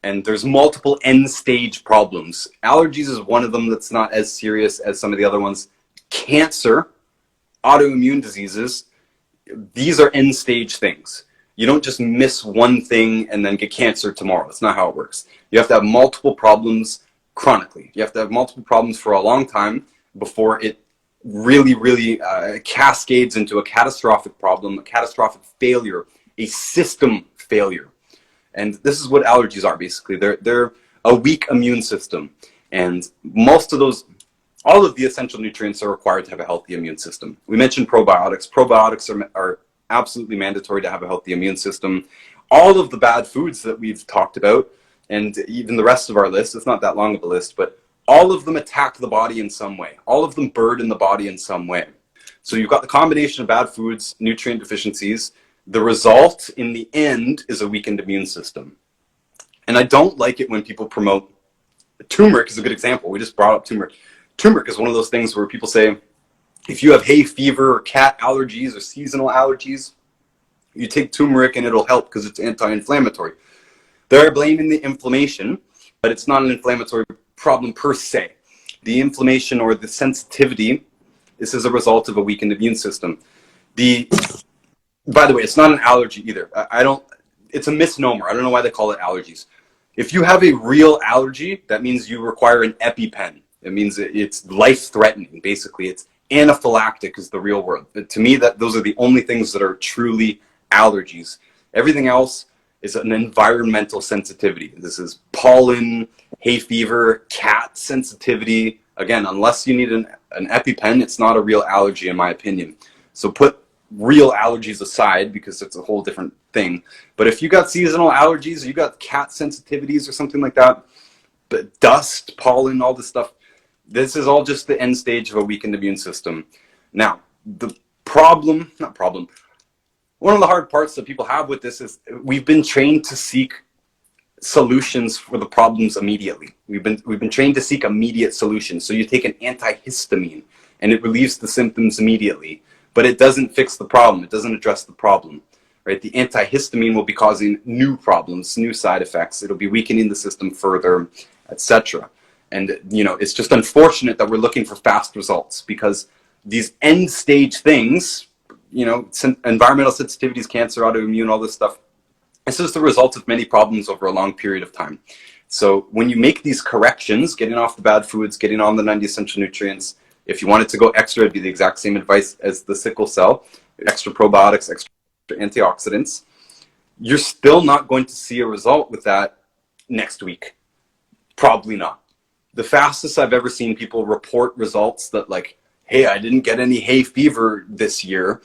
And there's multiple end stage problems. Allergies is one of them that's not as serious as some of the other ones. Cancer, autoimmune diseases, these are end stage things. You don't just miss one thing and then get cancer tomorrow. That's not how it works. You have to have multiple problems chronically. You have to have multiple problems for a long time before it really cascades into a catastrophic problem, a catastrophic failure, a system failure. And this is what allergies are, basically. They're a weak immune system. And most of those, all of the essential nutrients are required to have a healthy immune system. We mentioned probiotics. Probiotics are absolutely mandatory to have a healthy immune system. All of the bad foods that we've talked about, and even the rest of our list, it's not that long of a list, but all of them attack the body in some way. All of them burden the body in some way. So you've got the combination of bad foods, nutrient deficiencies. The result in the end is a weakened immune system. And I don't like it when people promote, turmeric is a good example. We just brought up turmeric. Turmeric is one of those things where people say, if you have hay fever or cat allergies or seasonal allergies, you take turmeric and it'll help because it's anti-inflammatory. They're blaming the inflammation, but it's not an inflammatory problem per se. The inflammation or the sensitivity, this is a result of a weakened immune system. By the way, it's not an allergy either. It's a misnomer. I don't know why they call it allergies. If you have a real allergy, that means you require an EpiPen. It means it's life-threatening, basically. It's anaphylactic is the real word. To me, those are the only things that are truly allergies. Everything else is an environmental sensitivity. This is pollen, hay fever, cat sensitivity. Again, unless you need an EpiPen, it's not a real allergy in my opinion. So put real allergies aside because it's a whole different thing. But if you got seasonal allergies, or you got cat sensitivities or something like that, but dust, pollen, all this stuff, this is all just the end stage of a weakened immune system. Now, one of the hard parts that people have with this is we've been trained to seek solutions for the problems immediately. We've been trained to seek immediate solutions. So you take an antihistamine and it relieves the symptoms immediately, but it doesn't fix the problem. It doesn't address the problem, right? The antihistamine will be causing new problems, new side effects. It'll be weakening the system further, etc. And it's just unfortunate that we're looking for fast results because these end stage things, environmental sensitivities, cancer, autoimmune, all this stuff, this is the result of many problems over a long period of time. So when you make these corrections, getting off the bad foods, getting on the 90 essential nutrients, if you wanted to go extra, it'd be the exact same advice as the sickle cell, extra probiotics, extra antioxidants. You're still not going to see a result with that next week. Probably not. The fastest I've ever seen people report results that like, hey, I didn't get any hay fever this year,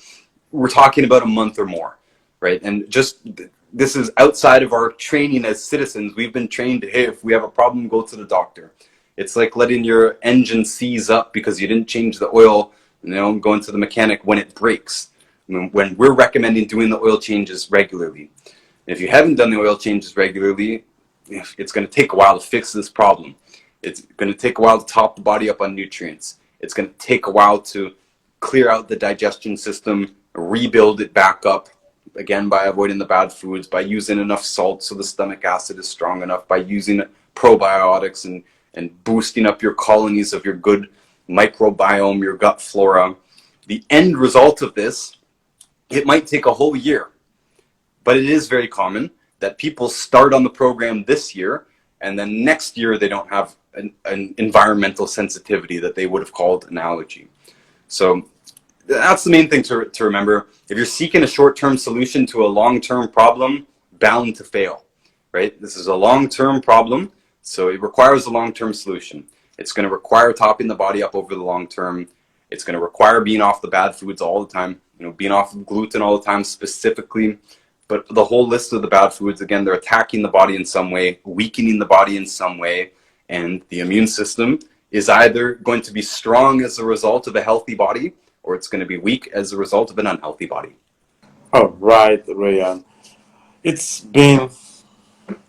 we're talking about a month or more, right? And just this is outside of our training as citizens. We've been trained, hey, if we have a problem, go to the doctor. It's like letting your engine seize up because you didn't change the oil, going to the mechanic when it breaks. When we're recommending doing the oil changes regularly. If you haven't done the oil changes regularly, it's going to take a while to fix this problem. It's going to take a while to top the body up on nutrients. It's going to take a while to clear out the digestion system, rebuild it back up, again, by avoiding the bad foods, by using enough salt so the stomach acid is strong enough, by using probiotics and boosting up your colonies of your good microbiome, your gut flora. The end result of this, it might take a whole year, but it is very common that people start on the program this year and then next year they don't have an environmental sensitivity that they would have called an allergy. So that's the main thing to remember. If you're seeking a short-term solution to a long-term problem, bound to fail, right? This is a long-term problem, so it requires a long-term solution. It's going to require topping the body up over the long term. It's going to require being off the bad foods all the time, being off of gluten all the time specifically. But the whole list of the bad foods, again, they're attacking the body in some way, weakening the body in some way, and the immune system is either going to be strong as a result of a healthy body or it's going to be weak as a result of an unhealthy body. All right, Ryan. It's been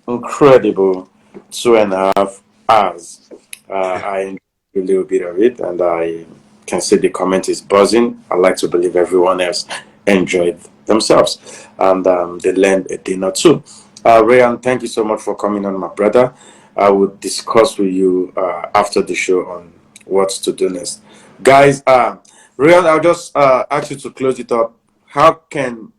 incredible 2.5 hours. I enjoyed a little bit of it, and I can see the comment is buzzing. I like to believe everyone else enjoyed themselves and they learned a thing or two. Ryan, thank you so much for coming on, my brother. I will discuss with you after the show on what to do next. Guys, Ryan, I'll just ask you to close it up. How can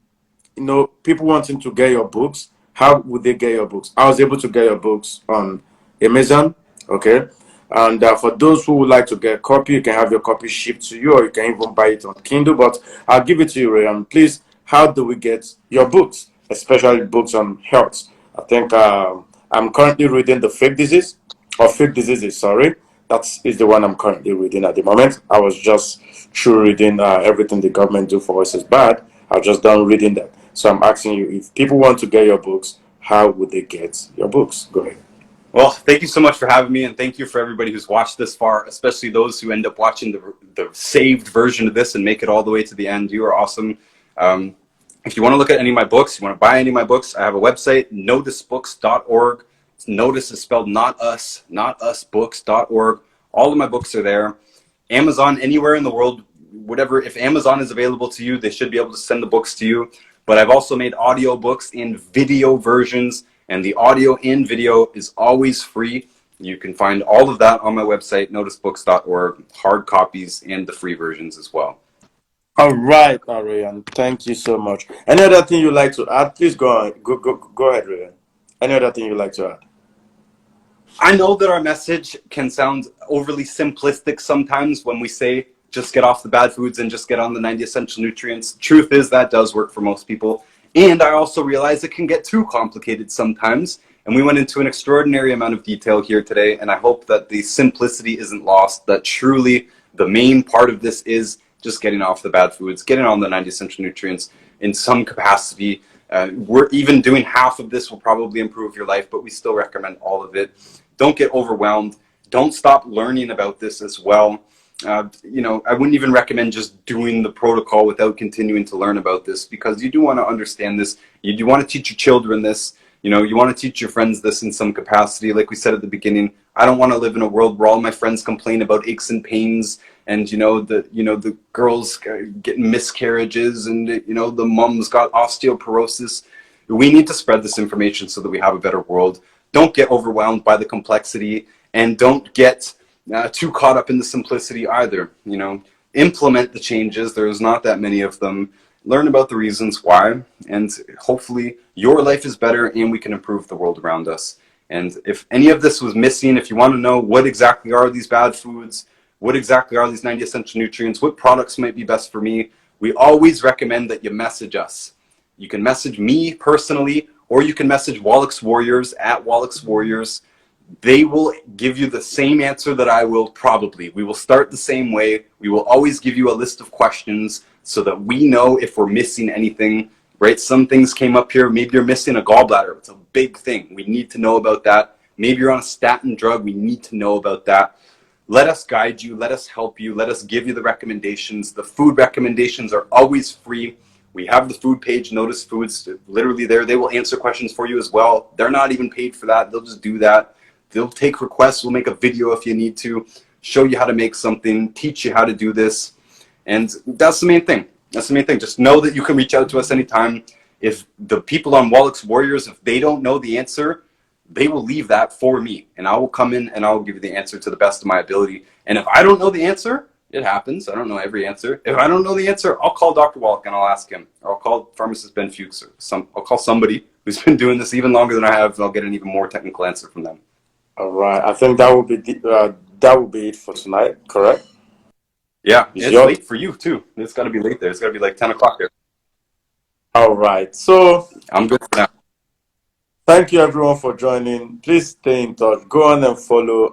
people wanting to get your books, how would they get your books? I was able to get your books on Amazon, okay? And for those who would like to get a copy, you can have your copy shipped to you, or you can even buy it on Kindle. But I'll give it to you, Rayan. Please, how do we get your books, especially books on health? I think I'm currently reading The Fake Disease, or Fake Diseases, sorry. That is the one I'm currently reading at the moment. I was just through reading Everything the Government Do for Us is Bad. I've just done reading that. So I'm asking you, if people want to get your books, how would they get your books? Go ahead. Well, thank you so much for having me, and thank you for everybody who's watched this far, especially those who end up watching the saved version of this and make it all the way to the end. You are awesome. If you want to look at any of my books, you want to buy any of my books, I have a website, noticebooks.org. Notice is spelled not us books.org. All of my books are there. Amazon, anywhere in the world, whatever, if Amazon is available to you, they should be able to send the books to you. But I've also made audio books in video versions, and the audio and video is always free. You can find all of that on my website, noticebooks.org, hard copies and the free versions as well. All right, Ryan. Thank you so much. Any other thing you'd like to add? Please go on. Go ahead, Ryan. Any other thing you'd like to add? I know that our message can sound overly simplistic sometimes when we say just get off the bad foods and just get on the 90 essential nutrients. Truth is that does work for most people. And I also realize it can get too complicated sometimes. And we went into an extraordinary amount of detail here today. And I hope that the simplicity isn't lost, that truly the main part of this is just getting off the bad foods, getting on the 90 essential nutrients in some capacity. We're even doing half of this will probably improve your life, but we still recommend all of it. Don't get overwhelmed. Don't stop learning about this as well. I wouldn't even recommend just doing the protocol without continuing to learn about this, because you do want to understand this. You do want to teach your children this. You want to teach your friends this in some capacity. Like we said at the beginning, I don't want to live in a world where all my friends complain about aches and pains, and the girls getting miscarriages, and the mums got osteoporosis. We need to spread this information so that we have a better world. Don't get overwhelmed by the complexity, and don't get too caught up in the simplicity either. Implement the changes. There's not that many of them. Learn about the reasons why, and hopefully your life is better and we can improve the world around us. And if any of this was missing, if you want to know what exactly are these bad foods, what exactly are these 90 essential nutrients, what products might be best for me, we always recommend that you message us. You can message me personally, or you can message Wallach's Warriors at Wallach's Warriors. They will give you the same answer that I will probably. We will start the same way. We will always give you a list of questions so that we know if we're missing anything, right? Some things came up here. Maybe you're missing a gallbladder. It's a big thing. We need to know about that. Maybe you're on a statin drug. We need to know about that. Let us guide you. Let us help you. Let us give you the recommendations. The food recommendations are always free. We have the food page, Notice Foods, literally there. They will answer questions for you as well. They're not even paid for that. They'll just do that. They'll take requests. We'll make a video if you need to, show you how to make something, teach you how to do this. And that's the main thing. That's the main thing. Just know that you can reach out to us anytime. If the people on Wallach's Warriors, if they don't know the answer, they will leave that for me. And I will come in and I will give you the answer to the best of my ability. And if I don't know the answer, it happens. I don't know every answer. If I don't know the answer, I'll call Dr. Wallach and I'll ask him. Or I'll call pharmacist Ben Fuchs. I'll call somebody who's been doing this even longer than I have, and I'll get an even more technical answer from them. All right. I think that will be it for tonight. Correct? Yeah, it's late for you too. It's got to be late there. It's got to be like 10 o'clock there. All right. So I'm good for now. Thank you everyone for joining. Please stay in touch. Go on and follow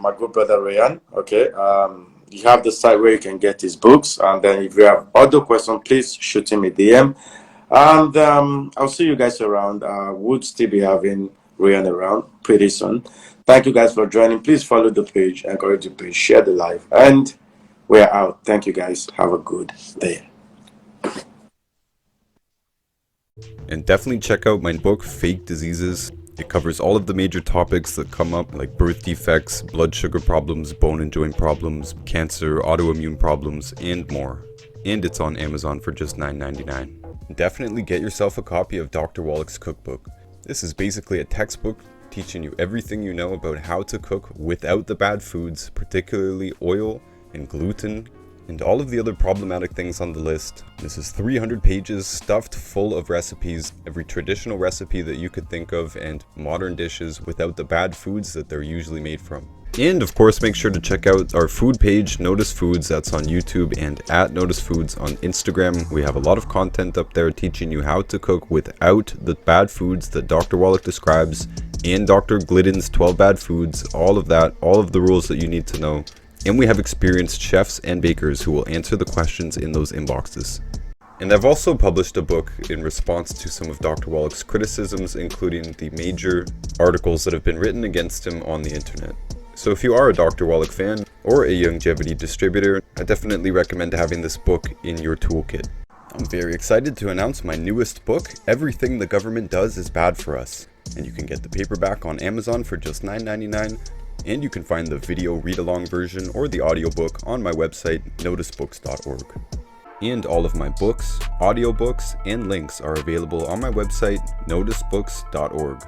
my good brother Rayan. Okay. You have the site where you can get his books, and then if you have other questions, please shoot him a DM. And I'll see you guys around. We'll still be having Rayan around pretty soon. Thank you guys for joining. Please follow the page, encourage the page, share the live, and we're out. Thank you guys. Have a good day. And definitely check out my book, Fake Diseases. It covers all of the major topics that come up, like birth defects, blood sugar problems, bone and joint problems, cancer, autoimmune problems, and more. And it's on Amazon for just $9.99. Definitely get yourself a copy of Dr. Wallach's cookbook. This is basically a textbook teaching you everything you know about how to cook without the bad foods, particularly oil and gluten, and all of the other problematic things on the list. This is 300 pages stuffed full of recipes, every traditional recipe that you could think of, and modern dishes without the bad foods that they're usually made from. And of course, make sure to check out our food page, Notice Foods, that's on YouTube, and at Notice Foods on Instagram. We have a lot of content up there teaching you how to cook without the bad foods that Dr. Wallach describes, and Dr. Glidden's 12 bad foods, all of that, all of the rules that you need to know. And we have experienced chefs and bakers who will answer the questions in those inboxes. And I've also published a book in response to some of Dr. Wallach's criticisms, including the major articles that have been written against him on the internet. So if you are a Dr. Wallach fan or a longevity distributor, I definitely recommend having this book in your toolkit. I'm very excited to announce my newest book, Everything the Government Does is Bad for Us. And you can get the paperback on Amazon for just $9.99. And you can find the video read-along version or the audiobook on my website, noticebooks.org. And all of my books, audiobooks, and links are available on my website, noticebooks.org.